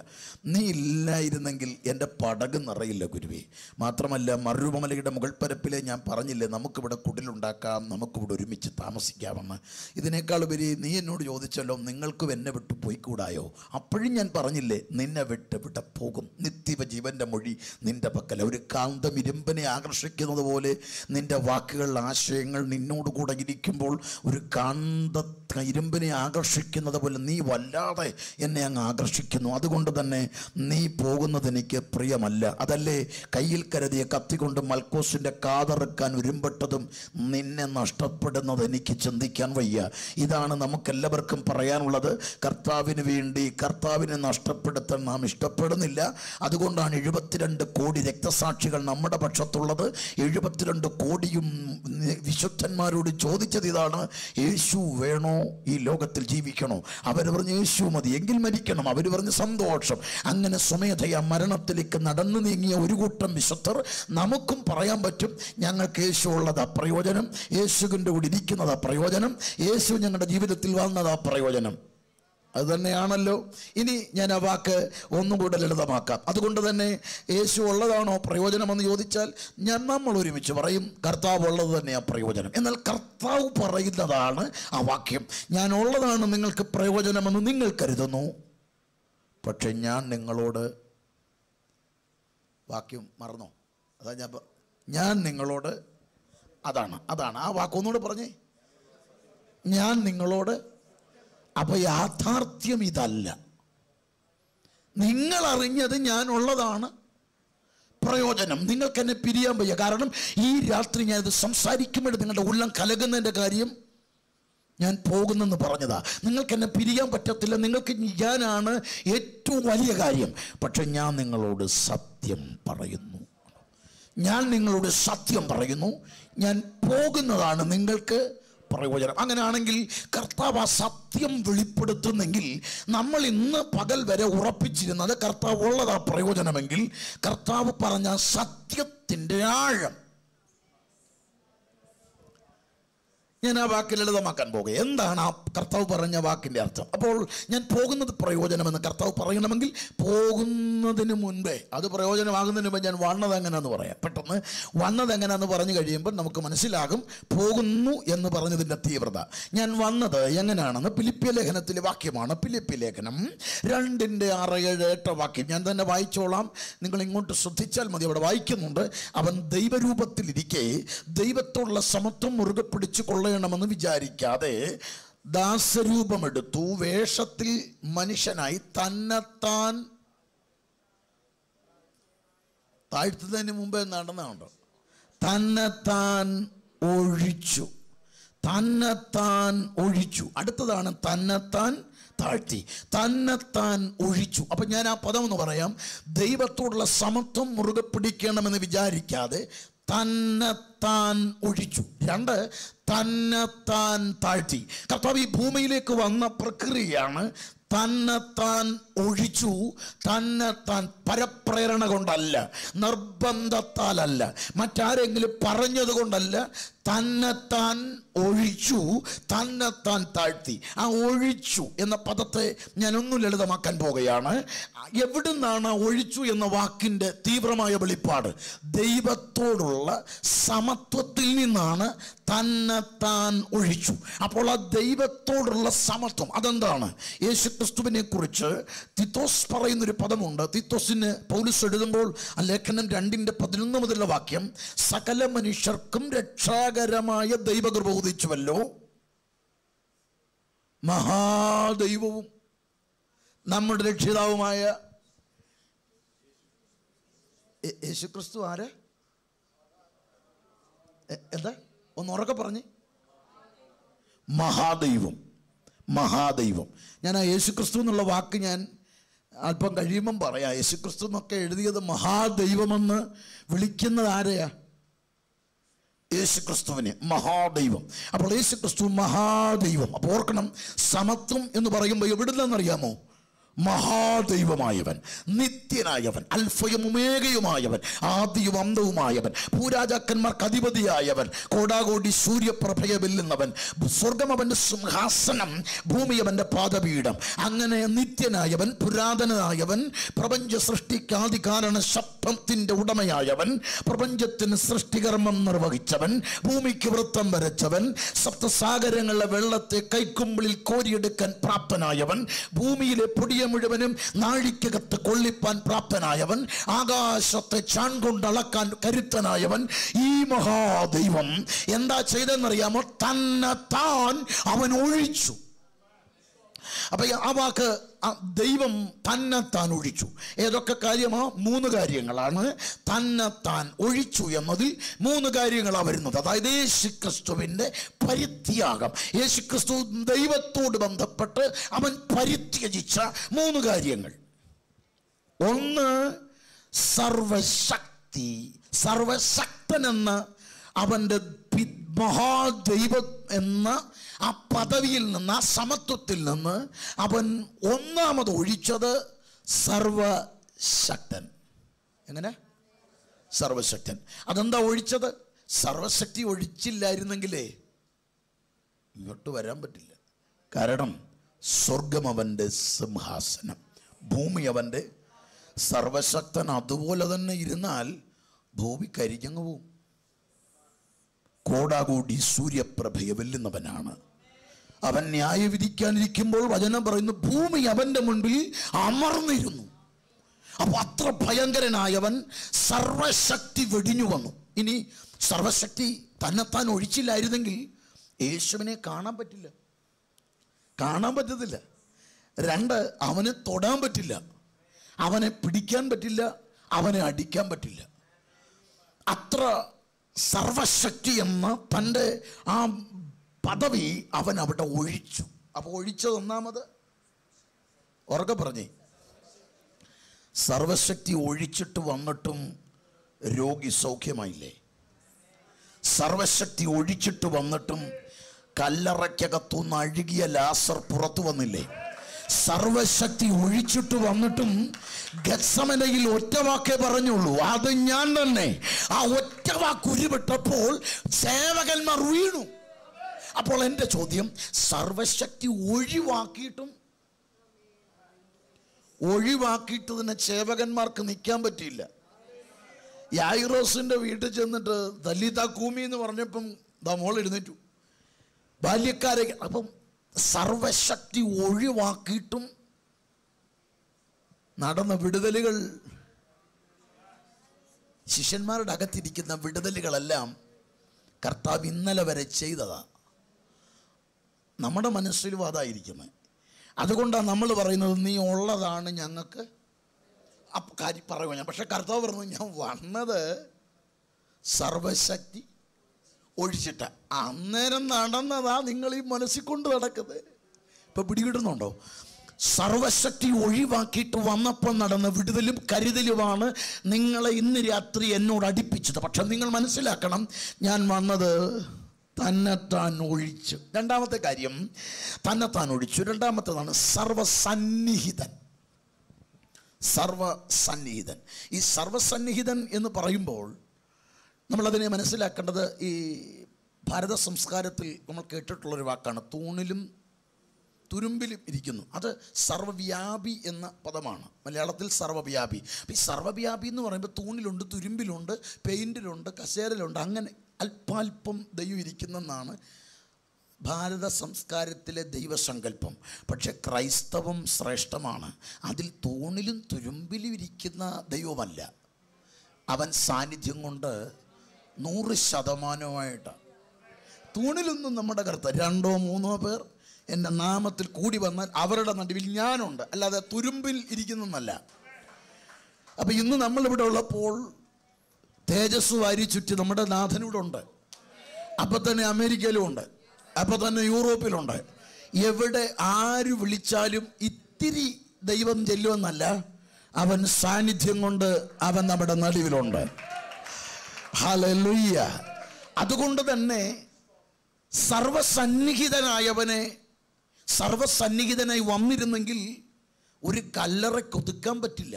നീ ഇല്ലായിരുന്നെങ്കിൽ എൻ്റെ പടക് നിറയില്ല ഗുരുവേ. മാത്രമല്ല, മരുഭമലയുടെ മുകൾപ്പരപ്പിലെ ഞാൻ പറഞ്ഞില്ലേ, നമുക്കിവിടെ കുടിലുണ്ടാക്കാം, നമുക്കിവിടെ ഒരുമിച്ച് താമസിക്കാമെന്ന്. ഇതിനേക്കാൾ ഉപരി നീ എന്നോട് ചോദിച്ചല്ലോ, നിങ്ങൾക്കും എന്നെ വിട്ടു പോയിക്കൂടായോ? അപ്പോഴും ഞാൻ പറഞ്ഞില്ലേ, നിന്നെ വിട്ട് ഇവിടെ പോകും. നിത്യവ ജീവൻ്റെ മൊഴി നിൻ്റെ പക്കല. ഒരു കാന്തം ഇരുമ്പിനെ ആകർഷിക്കുന്നത് പോലെ നിൻ്റെ വാക്കുകൾ, ആശയങ്ങൾ നിന്നോടുകൂടെ ഇരിക്കുമ്പോൾ ഒരു കാന്ത ഇരുമ്പിനെ ആകർഷിക്കുന്നത് പോലെ നീ വല്ലാതെ എന്നെ അങ്ങ് ആകർഷിക്കുന്നു. അതുകൊണ്ട് തന്നെ നീ പോകുന്നത് എനിക്ക് പ്രിയമല്ല. അതല്ലേ കയ്യിൽ കരുതിയ കത്തി കൊണ്ട് മൽക്കോസിൻ്റെ കാതറുക്കാൻ ഉരുമ്പെട്ടതും നിന്നെ നഷ്ടപ്പെടുന്നത് എനിക്ക് ചിന്തിക്കാൻ വയ്യ. ഇതാണ് നമുക്കെല്ലാവർക്കും പറയാനുള്ളത്. കർത്താവിന് വേണ്ടി കർത്താവിനെ നഷ്ടപ്പെടുത്താൻ നാം ഇഷ്ടപ്പെടുന്നില്ല. അതുകൊണ്ടാണ് 72 കോടി രക്തസാക്ഷികൾ നമ്മുടെ പക്ഷത്തുള്ളത്. 72 കോടിയും വിശുദ്ധന്മാരോട് ചോദിച്ചത് ഇതാണ്, യേശു വേണോ ഈ ലോകത്തിൽ ജീവിക്കണോ? അവർ പറഞ്ഞ് യേശു മതി, എങ്കിൽ മരിക്കണം. അവർ പറഞ്ഞ് സന്തോഷം. അങ്ങനെ സ്വമേധയാ മരണത്തിലേക്ക് നടന്നു നീങ്ങിയ ഒരു കൂട്ടം വിശുദ്ധർ. നമുക്കും പറയാൻ പറ്റും, ഞങ്ങൾക്ക് യേശു ഉള്ളതാ പ്രയോജനം, യേശുവിൻ്റെ കൂടെ ഇരിക്കുന്നതാ പ്രയോജനം, യേശു ഞങ്ങളുടെ ജീവിതത്തിൽ വന്നതാ പ്രയോജനം. അത് തന്നെയാണല്ലോ. ഇനി ഞാൻ ആ വാക്ക് ഒന്നും കൂടെ ലളിതമാക്കാം. അതുകൊണ്ട് തന്നെ യേശു ഉള്ളതാണോ പ്രയോജനമെന്ന് ചോദിച്ചാൽ നമ്മൾ ഒരുമിച്ച് പറയും കർത്താവ് ഉള്ളത് തന്നെയാണ് പ്രയോജനം. എന്നാൽ കർത്താവ് പറയുന്നതാണ് ആ വാക്യം. ഞാൻ ഉള്ളതാണ് നിങ്ങൾക്ക് പ്രയോജനമെന്ന് നിങ്ങൾ കരുതുന്നു, പക്ഷെ ഞാൻ നിങ്ങളോട്, വാക്യം മറന്നോ? അതാ ഞാൻ നിങ്ങളോട്, അതാണ് ആ വാക്കൊന്നുകൂടെ പറഞ്ഞേ, ഞാൻ നിങ്ങളോട്. അപ്പൊ യാഥാർത്ഥ്യം ഇതല്ല. നിങ്ങൾ അറിഞ്ഞത് ഞാനുള്ളതാണ് പ്രയോജനം. നിങ്ങൾക്ക് എന്നെ പിരിയാൻ വയ്യ. കാരണം ഈ രാത്രി ഞാനിത് സംസാരിക്കുമ്പോൾ നിങ്ങളുടെ ഉള്ളം കലകുന്നതിൻ്റെ കാര്യം ഞാൻ പോകുന്നെന്ന് പറഞ്ഞതാ. നിങ്ങൾക്ക് എന്നെ പിരിയാൻ പറ്റത്തില്ല. നിങ്ങൾക്ക് ഞാനാണ് ഏറ്റവും വലിയ കാര്യം. പക്ഷെ ഞാൻ നിങ്ങളോട് സത്യം പറയുന്നു. ഞാൻ പോകുന്നതാണ് നിങ്ങൾക്ക് പ്രയോജനം. അങ്ങനെയാണെങ്കിൽ കർത്താവ് ആ സത്യം വെളിപ്പെടുത്തുന്നെങ്കിൽ, നമ്മൾ ഇന്ന് പകൽ വരെ ഉറപ്പിച്ചിരുന്നത് കർത്താവ് ഉള്ളതാ പ്രയോജനമെങ്കിൽ, കർത്താവ് പറഞ്ഞ സത്യത്തിൻ്റെ ആഴം ഞാൻ ആ വാക്കിൽ ലളിതമാക്കാൻ പോകുക. എന്താണ് ആ കർത്താവ് പറഞ്ഞ വാക്കിൻ്റെ അർത്ഥം? അപ്പോൾ ഞാൻ പോകുന്നത് പ്രയോജനമെന്ന് കർത്താവ് പറയണമെങ്കിൽ, പോകുന്നതിന് മുൻപേ, അത് പ്രയോജനമാകുന്നതിന് മുമ്പ് ഞാൻ വന്നത് എങ്ങനെയാണെന്ന് പറയാം. പെട്ടെന്ന് വന്നത് എങ്ങനെയാണെന്ന് പറഞ്ഞു കഴിയുമ്പോൾ നമുക്ക് മനസ്സിലാകും പോകുന്നു എന്ന് പറഞ്ഞതിൻ്റെ തീവ്രത. ഞാൻ വന്നത് എങ്ങനെയാണെന്ന് ഫിലിപ്പിയ ലേഖനത്തിലെ വാക്യമാണ്. ഫിലിപ്പിയ ലേഖനം 2:6-7 വാക്യം ഞാൻ തന്നെ വായിച്ചോളാം. നിങ്ങൾ ഇങ്ങോട്ട് ശ്രദ്ധിച്ചാൽ മതി. അവിടെ വായിക്കുന്നുണ്ട്, അവൻ ദൈവരൂപത്തിലിരിക്കെ ദൈവത്തോടുള്ള സമത്വം മുറുകെ പിടിച്ചു ണമെന്ന് വിചാരിക്കാതെ ദാസരൂപമെടുത്തു, വേഷത്തിൽ മനുഷ്യനായി തന്നെത്താൻ താഴ്ത്തുന്നതിന് മുമ്പ് നടന്നുണ്ടോ, തന്നെത്താൻ ഒഴിച്ചു. അടുത്തതാണ് തന്നെത്താൻ താഴ്ത്തി, തന്നെത്താൻ ഒഴിച്ചു. അപ്പൊ ഞാൻ ആ പദം എന്ന് പറയാം. ദൈവത്തോടുള്ള സമത്വം മുറുകെ പിടിക്കണമെന്ന് വിചാരിക്കാതെ തന്നെത്താൻ ഒഴിച്ചു. 2, തന്നെത്താൻ താഴ്ത്തി. കർത്താവ് ഈ ഭൂമിയിലേക്ക് വന്ന പ്രക്രിയയാണ്. തന്നെത്താൻ ഒഴിച്ചു. തന്നെത്താൻ പരപ്രേരണ കൊണ്ടല്ല, നിർബന്ധത്താലല്ല, മറ്റാരെങ്കിലും പറഞ്ഞത് കൊണ്ടല്ല. തന്നെത്താൻ ഒഴിച്ചു, തന്നെത്താൻ താഴ്ത്തി. ആ ഒഴിച്ചു എന്ന പദത്തെ ഞാനൊന്നും ലളിതമാക്കാൻ പോകുകയാണ്. എവിടുന്നാണ് ഒഴിച്ചു എന്ന വാക്കിൻ്റെ തീവ്രമായ വെളിപ്പാട്? ദൈവത്തോടുള്ള സമത്വത്തിൽ നിന്നാണ് തന്നെത്താൻ ഒഴിച്ചു. അപ്പോൾ ആ ദൈവത്തോടുള്ള സമത്വം അതെന്താണ്? യേശുക്രിസ്തുവിനെ കുറിച്ച് തിത്തോസ് പറയുന്നൊരു പദമുണ്ട്. തിത്തോസിന് പൗലോസ് എഴുതുമ്പോൾ ആ ലേഖനം 2:11 മുതലുള്ള വാക്യം, സകല മനുഷ്യർക്കും രക്ഷാകരമായ ദൈവകൃപ ഉദിച്ചുവല്ലോ, മഹാദൈവവും നമ്മുടെ രക്ഷിതാവുമായ യേശുക്രിസ്തു ആര്? എന്താ ഒന്ന് ഉറക്കെ പറഞ്ഞ്? മഹാദൈവം. ഞാൻ ആ യേശുക്രിസ്തു എന്നുള്ള വാക്ക് ഞാൻ അല്പം കഴിയുമ്പം പറയാം. യേശുക്രിസ്തു എന്നൊക്കെ എഴുതിയത് മഹാദൈവമെന്ന് വിളിക്കുന്നത് ആരെയാ? യേശുക്രിസ്തുവിനെ മഹാദൈവം. അപ്പോൾ യേശുക്രിസ്തു മഹാദൈവം. അപ്പോൾ ഓർക്കണം, സമത്വം എന്ന് പറയുമ്പോൾ എവിടുന്നറിയാമോ? മഹാദൈവമായവൻ, നിത്യനായവൻ, അൽഫയും ഒമേഗയുമായവൻ, ആദിയും അന്തവുമായവൻ, ഭൂരാജാക്കന്മാർക്ക് അധിപതിയായവൻ, കോടാകോടി സൂര്യപ്രഭയെ വെല്ലുന്നവൻ, സ്വർഗം അവൻ്റെ സിംഹാസനം, ഭൂമി അവൻ്റെ പാദപീഠം. അങ്ങനെ നിത്യനായവൻ, പുരാതനായവൻ, പ്രപഞ്ച സൃഷ്ടിക്കാദി കാരണ ശബ്ദത്തിൻ്റെ ഉടമയായവൻ, പ്രപഞ്ചത്തിന് സൃഷ്ടികർമ്മം നിർവഹിച്ചവൻ, ഭൂമിക്ക് വൃത്തം വരച്ചവൻ, സപ്തസാഗരങ്ങളിലെ വെള്ളത്തെ കൈക്കുമ്പിളിൽ കോരിയെടുക്കാൻ പ്രാപ്തനായവൻ, ഭൂമിയിലെ പൊടിയ മുഴുവനും നാഴിക്കകത്ത് കൊള്ളിപ്പാൻ പ്രാപ്തനായവൻ, ആകാശത്തെ ചാൺകൊണ്ട് അളക്കാൻ കരുത്തനായവൻ. ഈ മഹാദൈവം എന്താ ചെയ്തെന്നറിയാമോ? തന്നെത്താൻ അവൻ ഒഴിച്ചു. അപ്പൊ ആ വാക്ക് ദൈവം തന്നെത്താൻ ഒഴിച്ചു. ഏതൊക്കെ കാര്യമാ? 3 കാര്യങ്ങളാണ്. തന്നെത്താൻ ഒഴിച്ചു എന്നതിൽ 3 കാര്യങ്ങളാണ് വരുന്നത്. അതായത് യേശുക്രിസ്തുവിൻ്റെ പരിത്യാഗം, യേശുക്രിസ്തു ദൈവത്തോട് ബന്ധപ്പെട്ട് അവൻ പരിത്യജിച്ച 3 കാര്യങ്ങൾ. ഒന്ന്, സർവശക്തി. സർവശക്തൻ എന്ന അവൻ്റെ മഹാദൈവം എന്ന ആ പദവിയിൽ നിന്ന്, ആ സമത്വത്തിൽ നിന്ന് അവൻ ഒന്നാമത് ഒഴിച്ചത് സർവശക്തൻ. എങ്ങനെ? സർവശക്തൻ. അതെന്താ ഒഴിച്ചത്? സർവശക്തി ഒഴിച്ചില്ലായിരുന്നെങ്കിലേ ഇങ്ങോട്ട് വരാൻ പറ്റില്ല. കാരണം സ്വർഗം അവൻ്റെ സിംഹാസനം, ഭൂമി അവൻ്റെ സർവശക്തൻ. അതുപോലെ തന്നെ ഇരുന്നാൽ ഭൂമി കരിഞ്ഞങ്ങ് പോവും. കോടാകൂടി സൂര്യപ്രഭയെ വെല്ലുന്നവനാണ് അവൻ. ന്യായവിധിക്കാനിരിക്കുമ്പോൾ വചനം പറയുന്നു ഭൂമി അവൻ്റെ മുൻപിൽ അമർന്നിരുന്നു. അപ്പോൾ അത്ര ഭയങ്കരനായവൻ സർവശക്തി വെടിഞ്ഞു വന്നു. ഇനി സർവശക്തി തന്നെത്താൻ ഒഴിച്ചില്ലായിരുന്നെങ്കിൽ യേശുവിനെ കാണാൻ പറ്റില്ല, കാണാൻ പറ്റത്തില്ല. രണ്ട്, അവനെ തൊടാൻ പറ്റില്ല, അവനെ പിടിക്കാൻ പറ്റില്ല, അവനെ അടിക്കാൻ പറ്റില്ല. അത്ര സർവശക്തി എന്ന തൻ്റെ ആ പദവി അവൻ അവിടെ ഒഴിച്ചു. അപ്പോൾ ഒഴിച്ചത് ഒന്നാമത് ഉറക്കെ പറഞ്ഞേ, സർവശക്തി ഒഴിച്ചിട്ട് വന്നിട്ടും രോഗി സൗഖ്യമായില്ലേ? സർവശക്തി ഒഴിച്ചിട്ട് വന്നിട്ടും കല്ലറയ്ക്കകത്തുനിന്ന് അഴുകിയ ലാസർ പുറത്തു വന്നില്ലേ? സർവശക്തി ഒഴിച്ചിട്ട് വന്നിട്ടും ഗത്സമനയിൽ ഒറ്റ വാക്കേ പറഞ്ഞുള്ളൂ, അത് ഞാൻ തന്നെ. ആ ഒറ്റ വാക്ക് ഉരുവിട്ടപ്പോൾ സേവകന്മാർ വീണു. അപ്പോൾ എൻ്റെ ചോദ്യം, സർവശക്തി ഒഴിവാക്കിയിട്ടതിന് സേവകന്മാർക്ക് നിൽക്കാൻ പറ്റിയില്ല. യായിറോസിൻ്റെ വീട്ടിൽ ചെന്നിട്ട് തല്ലിതാ കൂമി എന്ന് പറഞ്ഞപ്പം മോൾ എഴുന്നേറ്റു, ബാല്യക്കാരെ. അപ്പം സർവശക്തി ഒഴിവാക്കിയിട്ടും നടന്ന വിടുതലുകൾ, ശിഷ്യന്മാരുടെ അകത്തിരിക്കുന്ന വിടുതലുകളെല്ലാം കർത്താവ് ഇന്നലെ വരെ ചെയ്തതാ. നമ്മുടെ മനസ്സിലും അതായിരിക്കുന്നത്. അതുകൊണ്ടാണ് നമ്മൾ പറയുന്നത് നീ ഉള്ളതാണ് ഞങ്ങൾക്ക് കാര്യം പറയുക ഞാൻ. പക്ഷെ കർത്താവ് പറഞ്ഞു ഞാൻ വന്നത് സർവശക്തി ഒഴിച്ചിട്ട. അന്നേരം നടന്നതാ നിങ്ങൾ ഈ മനസ്സിൽ കൊണ്ട് നടക്കുന്നത്. ഇപ്പം പിടികിട്ടുന്നുണ്ടോ? സർവശക്തി ഒഴിവാക്കിയിട്ട് വന്നപ്പോൾ നടന്ന വിടുതലും കരുതലുമാണ് നിങ്ങളെ ഇന്ന് രാത്രി എന്നോട് അടുപ്പിച്ചത്. പക്ഷെ നിങ്ങൾ മനസ്സിലാക്കണം, ഞാൻ വന്നത് തന്നെത്താൻ ഒഴിച്ചു. രണ്ടാമത്തെ കാര്യം തന്നെത്താൻ ഒഴിച്ചു. രണ്ടാമത്തേതാണ് സർവസന്നിഹിതൻ. സർവസന്നിഹിതൻ. ഈ സർവസന്നിഹിതൻ എന്ന് പറയുമ്പോൾ നമ്മളതിനെ മനസ്സിലാക്കേണ്ടത്, ഈ ഭാരത സംസ്കാരത്തിൽ നമ്മൾ കേട്ടിട്ടുള്ളൊരു വാക്കാണ് തൂണിലും തുരുമ്പിലും ഇരിക്കുന്നു. അത് സർവ്വവ്യാപി എന്ന പദമാണ്, മലയാളത്തിൽ സർവ്വവ്യാപി. ഈ സർവ്വവ്യാപി എന്ന് പറയുമ്പോൾ തൂണിലുണ്ട്, തുരുമ്പിലുണ്ട്, പെയിൻറ്റിലുണ്ട്, കസേരയിലുണ്ട്, അങ്ങനെ അല്പാൽപ്പം ദൈവം ഇരിക്കുന്നെന്നാണ് ഭാരത സംസ്കാരത്തിലെ ദൈവസങ്കല്പം. പക്ഷെ ക്രൈസ്തവം ശ്രേഷ്ഠമാണ്. അതിൽ തൂണിലും തുരുമ്പിലും ഇരിക്കുന്ന ദൈവമല്ല, അവൻ സാന്നിധ്യം കൊണ്ട് 100% തൂണിലൊന്നും നമ്മുടെ കർത്താവ് 2-3 പേർ എൻ്റെ നാമത്തിൽ കൂടി വന്നാൽ അവരുടെ നടുവിൽ ഞാനുണ്ട്, അല്ലാതെ തുരുമ്പിൽ ഇരിക്കുന്നല്ല. അപ്പം ഇന്ന് നമ്മളിവിടെ ഉള്ളപ്പോൾ തേജസ് വാരി ചുറ്റി നമ്മുടെ നാഥനൂടെ ഉണ്ട്. അപ്പം തന്നെ അമേരിക്കയിലും ഉണ്ട്, അപ്പം തന്നെ യൂറോപ്പിലുണ്ട്. എവിടെ ആര് വിളിച്ചാലും ഇത്തിരി ദൈവം ചെല്ലുമെന്നല്ല, അവൻ സാന്നിധ്യം കൊണ്ട് അവൻ നമ്മുടെ നടുവിലുണ്ട്. ഹല്ലേലൂയ. അതുകൊണ്ട് തന്നെ സർവസന്നിഹിതനായി വന്നിരുന്നെങ്കിൽ ഒരു കല്ലറയ്ക്ക് ഒതുക്കാൻ പറ്റില്ല,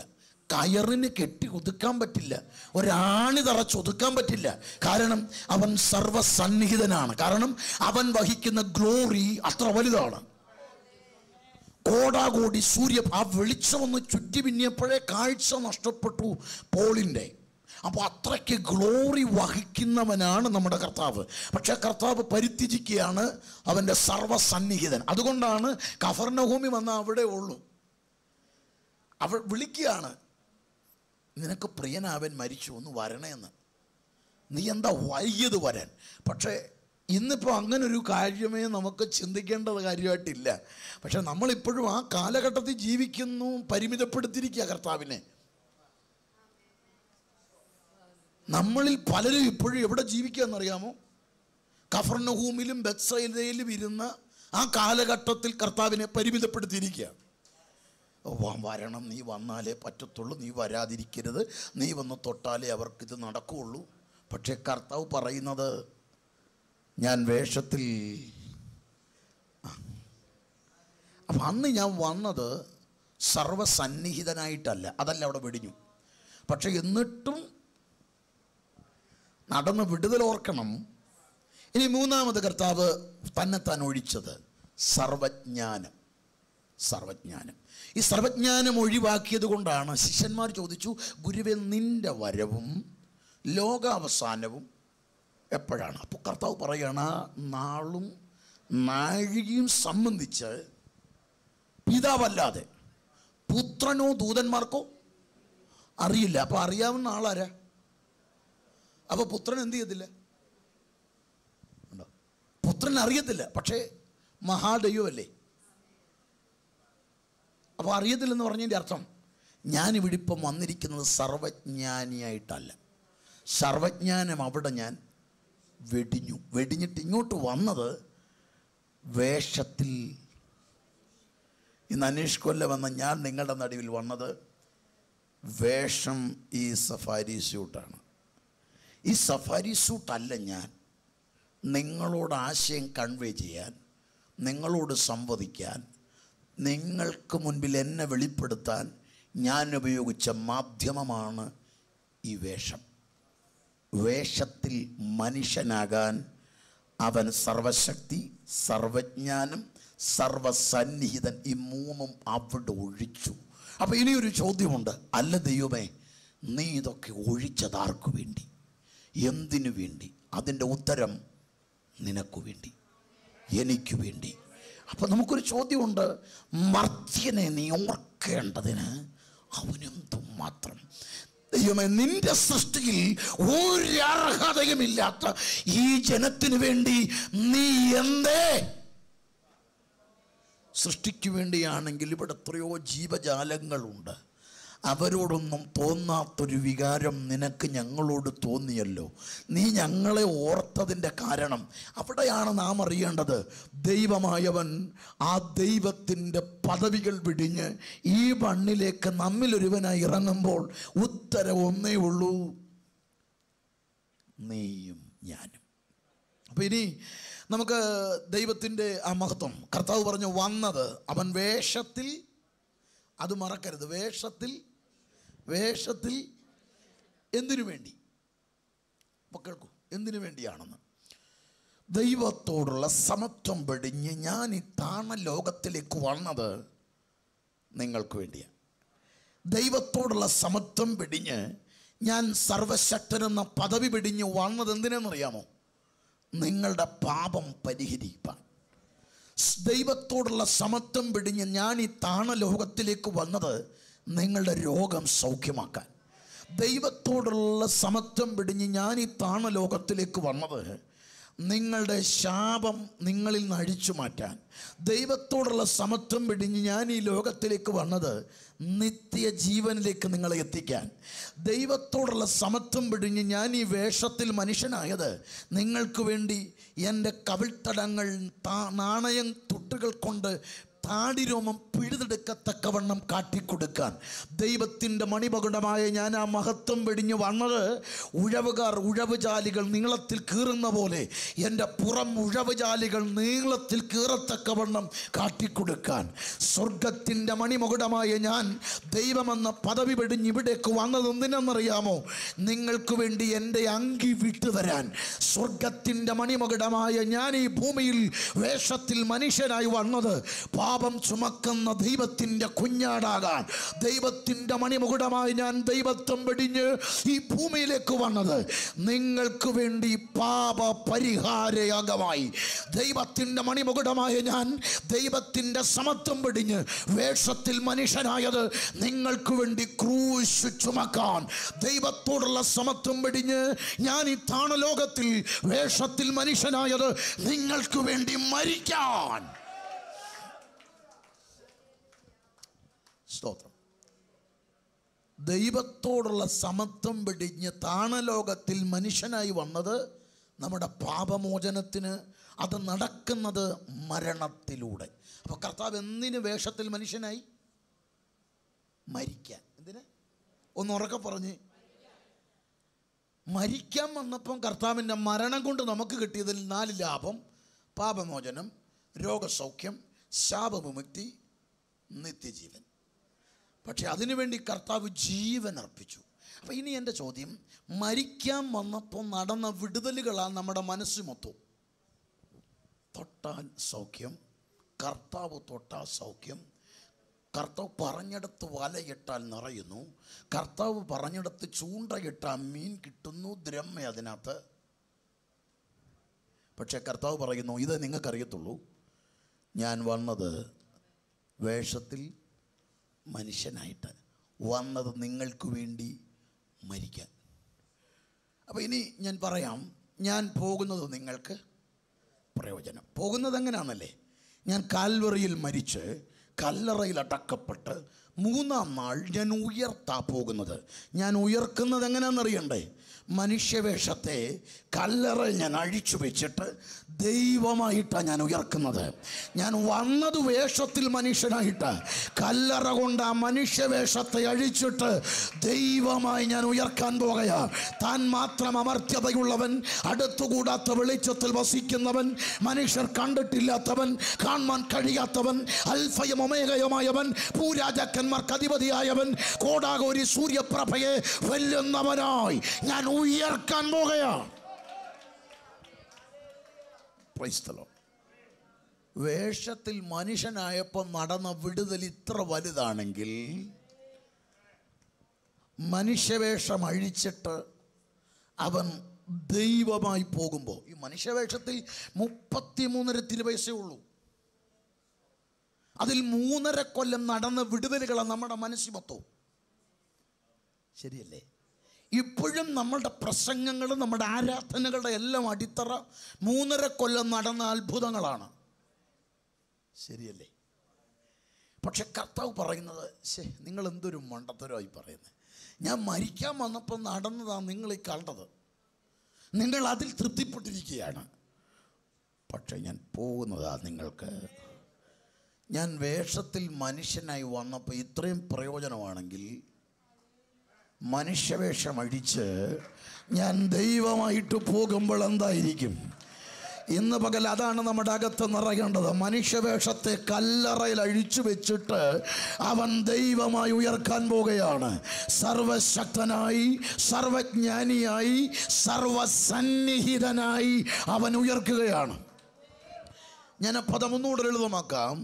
കയറിന് കെട്ടി ഒതുക്കാൻ പറ്റില്ല, ഒരാണി തറച്ചൊതുക്കാൻ പറ്റില്ല. കാരണം അവൻ സർവസന്നിഹിതനാണ്. കാരണം അവൻ വഹിക്കുന്ന ഗ്ലോറി അത്ര വലുതാണ്. കോടാകോടി ആ വെളിച്ചമൊന്ന് ചുറ്റി പിന്നിയപ്പോഴേ കാഴ്ച നഷ്ടപ്പെട്ടു പോളിൻ്റെ. അപ്പോൾ അത്രയ്ക്ക് ഗ്ലോറി വഹിക്കുന്നവനാണ് നമ്മുടെ കർത്താവ്. പക്ഷേ കർത്താവ് പരിത്യജിക്കുകയാണ്, അവൻ്റെ സർവസന്നിഹിതൻ. അതുകൊണ്ടാണ് കഫർനഹൂമിൽ വന്ന അവിടെ ഉള്ളൂ. അവൾ വിളിക്കുകയാണ്, നിനക്ക് പ്രിയനാവൻ മരിച്ചു, ഒന്ന് വരണേന്ന്. നീ എന്താ വൈകിയത് വരാൻ? പക്ഷേ ഇന്നിപ്പോൾ അങ്ങനൊരു കാര്യമേ നമുക്ക് ചിന്തിക്കേണ്ട കാര്യമായിട്ടില്ല. പക്ഷെ നമ്മളിപ്പോഴും ആ കാലഘട്ടത്തിൽ ജീവിക്കുന്നു, പരിമിതപ്പെടുത്തിയിരിക്കുക കർത്താവിനെ. നമ്മളിൽ പലരും ഇപ്പോഴും എവിടെ ജീവിക്കുക എന്നറിയാമോ? കഫർനഹൂമിലും ബത്സയിലും ഇരുന്ന ആ കാലഘട്ടത്തിൽ കർത്താവിനെ പരിമിതപ്പെടുത്തിയിരിക്കുക. വരണം, നീ വന്നാലേ പറ്റത്തുള്ളൂ, നീ വരാതിരിക്കരുത്, നീ വന്ന് തൊട്ടാലേ അവർക്കിത് നടക്കുകയുള്ളൂ. പക്ഷേ കർത്താവ് പറയുന്നത്, ഞാൻ വേഷത്തിൽ. അപ്പം അന്ന് ഞാൻ വന്നത് സർവസന്നിഹിതനായിട്ടല്ല, അതല്ല അവിടെ വെടിഞ്ഞു. പക്ഷെ എന്നിട്ടും നടന്ന് വിടുതൽ ഓർക്കണം. ഇനി മൂന്നാമത് കർത്താവ് തന്നെത്താൻ ഒഴിച്ചത് സർവജ്ഞാനം. സർവജ്ഞാനം. ഈ സർവജ്ഞാനം ഒഴിവാക്കിയത് കൊണ്ടാണ് ശിഷ്യന്മാർ ചോദിച്ചു, ഗുരുവേ നിൻ്റെ വരവും ലോകാവസാനവും എപ്പോഴാണ്? അപ്പോൾ കർത്താവ് പറയുകയാണ്, ആ നാളും നാഴികയും സംബന്ധിച്ച് പിതാവല്ലാതെ പുത്രനോ ദൂതന്മാർക്കോ അറിയില്ല. അപ്പോൾ അറിയാവുന്ന ആളാരാ? അപ്പോൾ പുത്രൻ എന്ത് ചെയ്യത്തില്ല? പുത്രൻ അറിയത്തില്ല, പക്ഷേ മഹാദൈവമല്ലേ. അപ്പോൾ അറിയത്തില്ലെന്ന് പറഞ്ഞതിൻ്റെ അർത്ഥം, ഞാനിവിടെ ഇപ്പം വന്നിരിക്കുന്നത് സർവജ്ഞാനിയായിട്ടല്ല. സർവജ്ഞാനം അവിടെ ഞാൻ വെടിഞ്ഞിട്ട് ഇങ്ങോട്ട് വന്നത് വേഷത്തിൽ. ഇന്ന് അനീഷ് കൊല്ല വന്ന ഞാൻ നിങ്ങളുടെ നടുവിൽ വന്നത് വേഷം ഈ സഫാരി സ്യൂട്ടാണ്. ഈ സഫാരി സ്യൂട്ടല്ല ഞാൻ. നിങ്ങളോട് ആശയം കൺവേ ചെയ്യാൻ, നിങ്ങളോട് സംവദിക്കാൻ, നിങ്ങൾക്ക് മുൻപിൽ എന്നെ വെളിപ്പെടുത്താൻ ഞാൻ ഉപയോഗിച്ച മാധ്യമമാണ് ഈ വേഷം. വേഷത്തിൽ മനുഷ്യനാകാൻ അവൻ സർവശക്തി, സർവജ്ഞാനം, സർവസന്നിഹിതൻ, ഈ മൂന്നും അവിടെ ഒഴിച്ചു. അപ്പോൾ ഇനിയൊരു ചോദ്യമുണ്ട്, അല്ല ദൈവമേ, നീ ഇതൊക്കെ ഒഴിച്ചതാർക്കു വേണ്ടി, എന്തിനു വേണ്ടി? അതിൻ്റെ ഉത്തരം നിനക്കു വേണ്ടി, എനിക്ക് വേണ്ടി. അപ്പം നമുക്കൊരു ചോദ്യമുണ്ട്, മർത്യനെ നീ ഓർക്കേണ്ടതിന് അവനെന്തും മാത്രം. ദൈവമേ, നിന്റെ സൃഷ്ടിയിൽ ഒരർഹതയുമില്ലാത്ത ഈ ജനത്തിന് വേണ്ടി നീ എന്തേ? സൃഷ്ടിക്ക് വേണ്ടിയാണെങ്കിൽ ഇവിടെ എത്രയോ ജീവജാലങ്ങളുണ്ട്. അവരോടൊന്നും തോന്നാത്തൊരു വികാരം നിനക്ക് ഞങ്ങളോട് തോന്നിയല്ലോ. നീ ഞങ്ങളെ ഓർത്തതിൻ്റെ കാരണം അവിടെയാണ് നാം അറിയേണ്ടത്. ദൈവമായവൻ ആ ദൈവത്തിൻ്റെ പദവികൾ വിടിഞ്ഞ് ഈ മണ്ണിലേക്ക് നമ്മിലൊരുവനായി ഇറങ്ങുമ്പോൾ ഉത്തരം ഒന്നേ ഉള്ളൂ, നീയും ഞാനും. അപ്പം ഇനി നമുക്ക് ദൈവത്തിൻ്റെ ആ മഹത്വം, കർത്താവ് പറഞ്ഞു വന്നത് അവൻ വേഷത്തിൽ, അത് മറക്കരുത്, വേഷത്തിൽ എന്തിനു വേണ്ടി? അപ്പോൾ കേൾക്കൂ, എന്തിനു വേണ്ടിയാണെന്ന്. ദൈവത്തോടുള്ള സമത്വം വെടിഞ്ഞ് ഞാൻ ഈ താണ ലോകത്തിലേക്ക് വന്നത് നിങ്ങൾക്ക് വേണ്ടിയാണ്. ദൈവത്തോടുള്ള സമത്വം വെടിഞ്ഞ് ഞാൻ സർവശക്തനെന്ന പദവി വെടിഞ്ഞ് വന്നത് എന്തിനെന്നറിയാമോ? നിങ്ങളുടെ പാപം പരിഹരിപ്പാൻ. ദൈവത്തോടുള്ള സമത്വം വെടിഞ്ഞ് ഞാൻ ഈ താണ ലോകത്തിലേക്ക് വന്നത് നിങ്ങളുടെ രോഗം സൗഖ്യമാക്കാൻ. ദൈവത്തോടുള്ള സമത്വം വെടിഞ്ഞ് ഞാൻ ഈ താണ ലോകത്തിലേക്ക് വന്നത് നിങ്ങളുടെ ശാപം നിങ്ങളിൽ നിന്ന് അഴിച്ചു മാറ്റാൻ. ദൈവത്തോടുള്ള സമത്വം വെടിഞ്ഞ് ഞാൻ ഈ ലോകത്തിലേക്ക് വന്നത് നിത്യജീവനിലേക്ക് നിങ്ങളെ എത്തിക്കാൻ. ദൈവത്തോടുള്ള സമത്വം വെടിഞ്ഞ് ഞാൻ ഈ വേഷത്തിൽ മനുഷ്യനായത് നിങ്ങൾക്ക് വേണ്ടി എൻ്റെ കവിൾത്തടങ്ങൾ നാണയം തുട്ടുകൾ കൊണ്ട് താടിരോമം പിഴുതെടുക്കത്തക്കവണ്ണം കാട്ടിക്കൊടുക്കാൻ. ദൈവത്തിൻ്റെ മണിമകുടമായ ഞാൻ ആ മഹത്വം വെടിഞ്ഞ് വന്നത് ഉഴവുചാലികൾ നീളത്തിൽ കീറുന്ന പോലെ എൻ്റെ പുറം ഉഴവുചാലികൾ നീളത്തിൽ കീറത്തക്കവണ്ണം കാട്ടിക്കൊടുക്കാൻ. സ്വർഗത്തിൻ്റെ മണിമകുടമായ ഞാൻ ദൈവമെന്ന പദവി വെടിഞ്ഞ് ഇവിടേക്ക് വന്നത് എന്തിനെന്നറിയാമോ? നിങ്ങൾക്ക് വേണ്ടി എൻ്റെ അങ്കി വിട്ടുതരാൻ. സ്വർഗത്തിൻ്റെ മണിമകുടമായ ഞാൻ ഈ ഭൂമിയിൽ വേഷത്തിൽ മനുഷ്യനായി വന്നത് പാപം ചുമക്കുന്ന ദൈവത്തിൻ്റെ കുഞ്ഞാടാകാൻ. ദൈവത്തിൻ്റെ മണിമുകുടമായി ഞാൻ ദൈവത്വം വെടിഞ്ഞ് ഈ ഭൂമിയിലേക്ക് വന്നത് നിങ്ങൾക്ക് വേണ്ടി പാപ പരിഹാരയാഗമായി. ദൈവത്തിൻ്റെ മണിമുകുടമായ ഞാൻ ദൈവത്തിൻ്റെ സമത്വം വെടിഞ്ഞ് വേഷത്തിൽ മനുഷ്യനായത് നിങ്ങൾക്ക് വേണ്ടി ക്രൂശ് ചുമക്കാൻ. ദൈവത്തോടുള്ള സമത്വം വെടിഞ്ഞ് ഞാൻ ഈ താണലോകത്തിൽ വേഷത്തിൽ മനുഷ്യനായത് നിങ്ങൾക്ക് വേണ്ടി മരിക്കാൻ. സ്തോത്രം. ദൈവത്തോടുള്ള സമത്വം വെടിഞ്ഞ് താണലോകത്തിൽ മനുഷ്യനായി വന്നത് നമ്മുടെ പാപമോചനത്തിന്. അത് നടക്കുന്നത് മരണത്തിലൂടെ. അപ്പോൾ കർത്താവ് എന്തിന് വേഷത്തിൽ മനുഷ്യനായി? മരിക്കാൻ. എന്തിന്? ഒന്ന് ഉറക്കെ പറഞ്ഞ്. മരിക്കാൻ വന്നപ്പം കർത്താവിൻ്റെ മരണം കൊണ്ട് നമുക്ക് കിട്ടിയതിൽ 4 ലാഭം: പാപമോചനം, രോഗസൗഖ്യം, ശാപവിമുക്തി, നിത്യജീവൻ. പക്ഷെ അതിനുവേണ്ടി കർത്താവ് ജീവൻ അർപ്പിച്ചു. അപ്പം ഇനി എൻ്റെ ചോദ്യം, മരിക്കാൻ വന്നപ്പോൾ നടന്ന വിടുതലുകളാണ് നമ്മുടെ മനസ്സ് മൊത്തം. തൊട്ടാൽ സൗഖ്യം, കർത്താവ് തൊട്ടാൽ സൗഖ്യം, കർത്താവ് പറഞ്ഞിടത്ത് വലയിട്ടാൽ നിറയുന്നു, കർത്താവ് പറഞ്ഞിടത്ത് ചൂണ്ടയിട്ടാൽ മീൻ കിട്ടുന്നു, ദ്രഹ്മ അതിനകത്ത്. പക്ഷേ കർത്താവ് പറയുന്നു, ഇത് നിങ്ങൾക്കറിയത്തുള്ളൂ, ഞാൻ വന്നത് വേഷത്തിൽ മനുഷ്യനായിട്ട്, വന്നത് നിങ്ങൾക്ക് വേണ്ടി മരിക്കാൻ. അപ്പോൾ ഇനി ഞാൻ പറയാം, ഞാൻ പോകുന്നത് നിങ്ങൾക്ക് പ്രയോജനം. പോകുന്നത് എങ്ങനെയാണല്ലേ? ഞാൻ കാൽവറിയിൽ മരിച്ച് കല്ലറയിൽ അടക്കപ്പെട്ട് 3-ാം നാൾ ഞാൻ ഉയർത്താ പോകുന്നത്. ഞാൻ ഉയർക്കുന്നത് എങ്ങനെയാണെന്നറിയണ്ടേ? മനുഷ്യവേഷത്തെ കല്ലറയിൽ ഞാൻ അഴിച്ചു വെച്ചിട്ട് ദൈവമായിട്ടാണ് ഞാൻ ഉയർക്കുന്നത്. ഞാൻ വന്നത് വേഷത്തിൽ മനുഷ്യനായിട്ട്, കല്ലറ കൊണ്ട് ആ മനുഷ്യവേഷത്തെ അഴിച്ചിട്ട് ദൈവമായി ഞാൻ ഉയർക്കാൻ പോകുകയാ. താൻ മാത്രം അമർത്യതയുള്ളവൻ, അടുത്തുകൂടാത്ത വെളിച്ചത്തിൽ വസിക്കുന്നവൻ, മനുഷ്യർ കണ്ടിട്ടില്ലാത്തവൻ, കാണാൻ കഴിയാത്തവൻ, അൽഫയും ഒമേഗയുമായവൻ, ഭൂരാജാക്കന്മാർക്ക് അധിപതിയായവൻ, കോടാകോരി സൂര്യപ്രഭയെ വെല്ലുന്നവനായി ഞാൻ ഉയർക്കാൻ പോകുകയാണ്. വേഷത്തിൽ മനുഷ്യനായപ്പോൾ നടന്ന വിടുതൽ ഇത്ര വലുതാണെങ്കിൽ, മനുഷ്യവേഷം അഴിച്ചിട്ട് അവൻ ദൈവമായി പോകുമ്പോൾ, ഈ മനുഷ്യവേഷത്തിൽ 33 തിരുവയസ്സേ ഉള്ളൂ. അതിൽ 3.5 കൊല്ലം നടന്ന വിടുതലുകളാണ് നമ്മുടെ മനസ്സിൽ മൊത്തവും. ശരിയല്ലേ? ഇപ്പോഴും നമ്മളുടെ പ്രസംഗങ്ങളും നമ്മുടെ ആരാധനകളുടെ എല്ലാം അടിത്തറ 3.5 കൊല്ലം നടന്ന അത്ഭുതങ്ങളാണ്. ശരിയല്ലേ? പക്ഷെ കർത്താവ് പറയുന്നത്, നിങ്ങൾ എന്തൊരു മണ്ടത്തരമായി പറയുന്നത്. ഞാൻ മരിക്കാൻ വന്നപ്പോൾ നടന്നതാണ് നിങ്ങൾ ഈ കണ്ടത്. നിങ്ങൾ അതിൽ തൃപ്തിപ്പെട്ടിരിക്കുകയാണ്. പക്ഷെ ഞാൻ പോകുന്നതാ നിങ്ങൾക്ക്. ഞാൻ വേഷത്തിൽ മനുഷ്യനായി വന്നപ്പോൾ ഇത്രയും പ്രയോജനമാണെങ്കിൽ, മനുഷ്യവേഷം അഴിച്ച് ഞാൻ ദൈവമായിട്ട് പോകുമ്പോൾ എന്തായിരിക്കും? ഇന്ന് പകൽ അതാണ് നമ്മുടെ അകത്ത് നിറയേണ്ടത്. മനുഷ്യവേഷത്തെ കല്ലറയിൽ അഴിച്ചു വെച്ചിട്ട് അവൻ ദൈവമായി ഉയർക്കാൻ പോകുകയാണ്. സർവശക്തനായി, സർവജ്ഞാനിയായി, സർവസന്നിഹിതനായി അവൻ ഉയർക്കുകയാണ്. ഞാൻ ആ പദം ഒന്നുകൂടെ ലളിതമാക്കാം.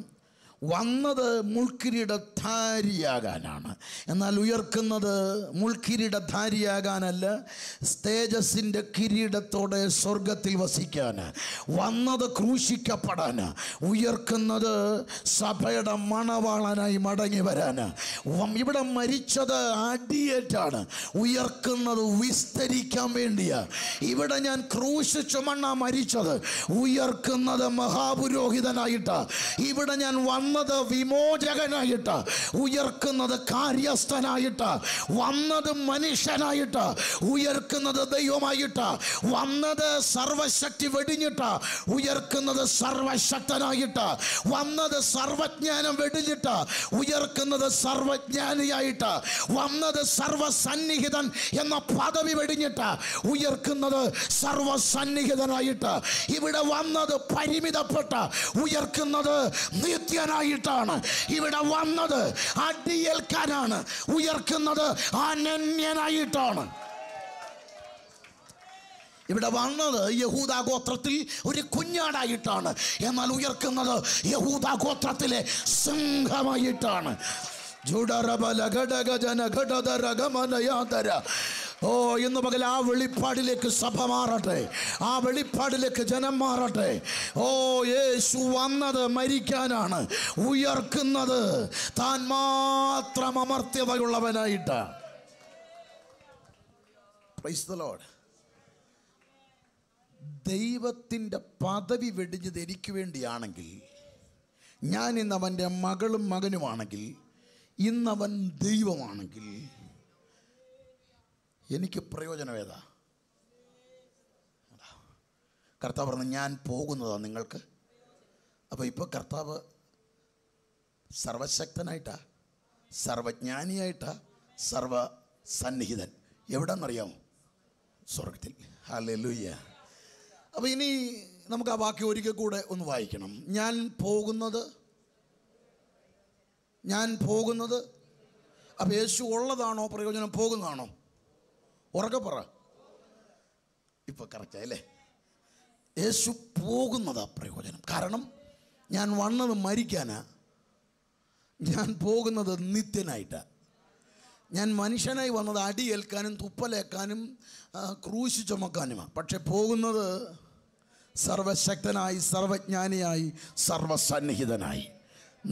വന്നത് മുൾക്കിരീടധാരിയാകാനാണ്, എന്നാൽ ഉയർക്കുന്നത് മുൾക്കിരീടധാരിയാകാനല്ല, തേജസ്സിൻ്റെ കിരീടത്തോടെ സ്വർഗത്തിൽ വസിക്കാൻ. വന്നത് ക്രൂശിക്കപ്പെടാൻ, ഉയർക്കുന്നത് സഭയുടെ മണവാളനായി മടങ്ങി വരാൻ. ഇവിടെ മരിച്ചത് അടിയേറ്റാണ്, ഉയർക്കുന്നത് വിസ്തരിക്കാൻ വേണ്ടിയാ. ഇവിടെ ഞാൻ ക്രൂശ് ചുമണ്ണ മരിച്ചത്, ഉയർക്കുന്നത് മഹാപുരോഹിതനായിട്ടാ. ഇവിടെ ഞാൻ വന്നത് വിമോചകനായിട്ട്, ഉയർക്കുന്നത് കാര്യസ്ഥനായിട്ട്. വന്നത് മനുഷ്യനായിട്ട്, ഉയർക്കുന്നത് ദൈവമായിട്ട്. വന്നത് സർവശക്തി വെടിഞ്ഞിട്ട്, ഉയർക്കുന്നത് സർവശക്തനായിട്ട്. വന്നത് സർവജ്ഞാനം വെടിഞ്ഞിട്ട്, ഉയർക്കുന്നത് സർവജ്ഞാനിയായിട്ട്. വന്നത് സർവസന്നിഹിതൻ എന്ന പദവി വെടിഞ്ഞിട്ട്, ഉയർക്കുന്നത് സർവസന്നിഹിതനായിട്ട്. ഇവിടെ വന്നത് പരിമിതപ്പെട്ട്, ഉയർക്കുന്നത് നിത്യനായിട്ടാണ്. ഇവിടെ വന്നത് അടിയേൽക്കാനാണ്, ഉയർക്കുന്നത് അനന്യനായിട്ടാണ്. ഇവിടെ വന്നത് യഹൂദാ ഗോത്രത്തിൽ ഒരു കുഞ്ഞാടായിട്ടാണ്, എന്നാൽ ഉയർക്കുന്നത് യഹൂദാ ഗോത്രത്തിലെ സിംഹമായിട്ടാണ്. ഇന്ന് പകൽ ആ വെളിപ്പാടിലേക്ക് സഭ മാറട്ടെ, ആ വെളിപ്പാടിലേക്ക് ജനം മാറട്ടെ. യേശു വന്നത് മരിക്കാനാണ്, ഉയർക്കുന്നത് താൻ മാത്രം അമർത്യതയുള്ളവനായിട്ട്. Praise the Lord. ദൈവത്തിൻ്റെ പദവി വെടിഞ്ഞത് എനിക്ക് വേണ്ടിയാണെങ്കിൽ, ഞാൻ ഇന്ന് അവൻ്റെ മകളും മകനുമാണെങ്കിൽ, ഇന്നവൻ ദൈവമാണെങ്കിൽ, എനിക്ക് പ്രയോജനം ഏതാ? കർത്താവ് പറഞ്ഞു, ഞാൻ പോകുന്നതാണ് നിങ്ങൾക്ക്. അപ്പോൾ ഇപ്പോൾ കർത്താവ് സർവശക്തനായിട്ടാ, സർവജ്ഞാനിയായിട്ടാ, സർവസന്നിഹിതൻ. എവിടെന്നറിയാമോ? സ്വർഗത്തിൽ. ഹല്ലേലൂയ. അപ്പോൾ ഇനി നമുക്ക് ആ വാക്യം ഒരിക്കൽ കൂടെ ഒന്ന് വായിക്കണം. ഞാൻ പോകുന്നത് അപ്പോൾ യേശു ഉള്ളതാണോ പ്രയോജനം, പോകുന്നതാണോ? ഉറക്കെ പറ. ഇപ്പോൾ കറക്റ്റായല്ലേ? യേശു പോകുന്നതാ പ്രയോജനം. കാരണം ഞാൻ വന്നത് മരിക്കാനാ, ഞാൻ പോകുന്നത് നിത്യനായിട്ടാണ്. ഞാൻ മനുഷ്യനായി വന്നത് അടിയേൽക്കാനും തുപ്പലേക്കാനും ക്രൂശ് ചുമക്കാനുമാണ്. പക്ഷെ പോകുന്നത് സർവശക്തനായി, സർവജ്ഞാനിയായി, സർവസന്നിഹിതനായി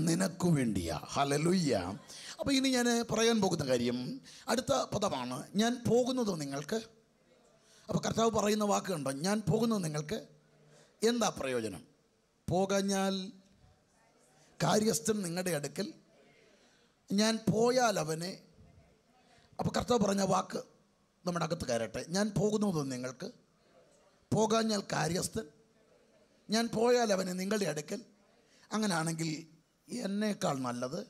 നിനക്കു വേണ്ടിയാ. ഹല്ലേലൂയ. അപ്പോൾ ഇനി ഞാൻ പറയാൻ പോകുന്ന കാര്യം അടുത്ത പദമാണ്, ഞാൻ പോകുന്നത് നിങ്ങൾക്ക്. അപ്പോൾ കർത്താവ് പറയുന്ന വാക്ക് കണ്ടോ, ഞാൻ പോകുന്നത് നിങ്ങൾക്ക് എന്താ പ്രയോജനം? പോകഞ്ഞാൽ കാര്യസ്ഥൻ നിങ്ങളുടെ അടുക്കൽ, ഞാൻ പോയാൽ അവനെ. അപ്പോൾ കർത്താവ് പറഞ്ഞ വാക്ക് നമ്മുടെ അകത്ത് കയറട്ടെ. ഞാൻ പോകുന്നത് നിങ്ങൾക്ക്, പോകാഞ്ഞാൽ കാര്യസ്ഥൻ, ഞാൻ പോയാൽ അവനെ നിങ്ങളുടെ അടുക്കൽ. അങ്ങനെയാണെങ്കിൽ എന്നേക്കാൾ നല്ലത്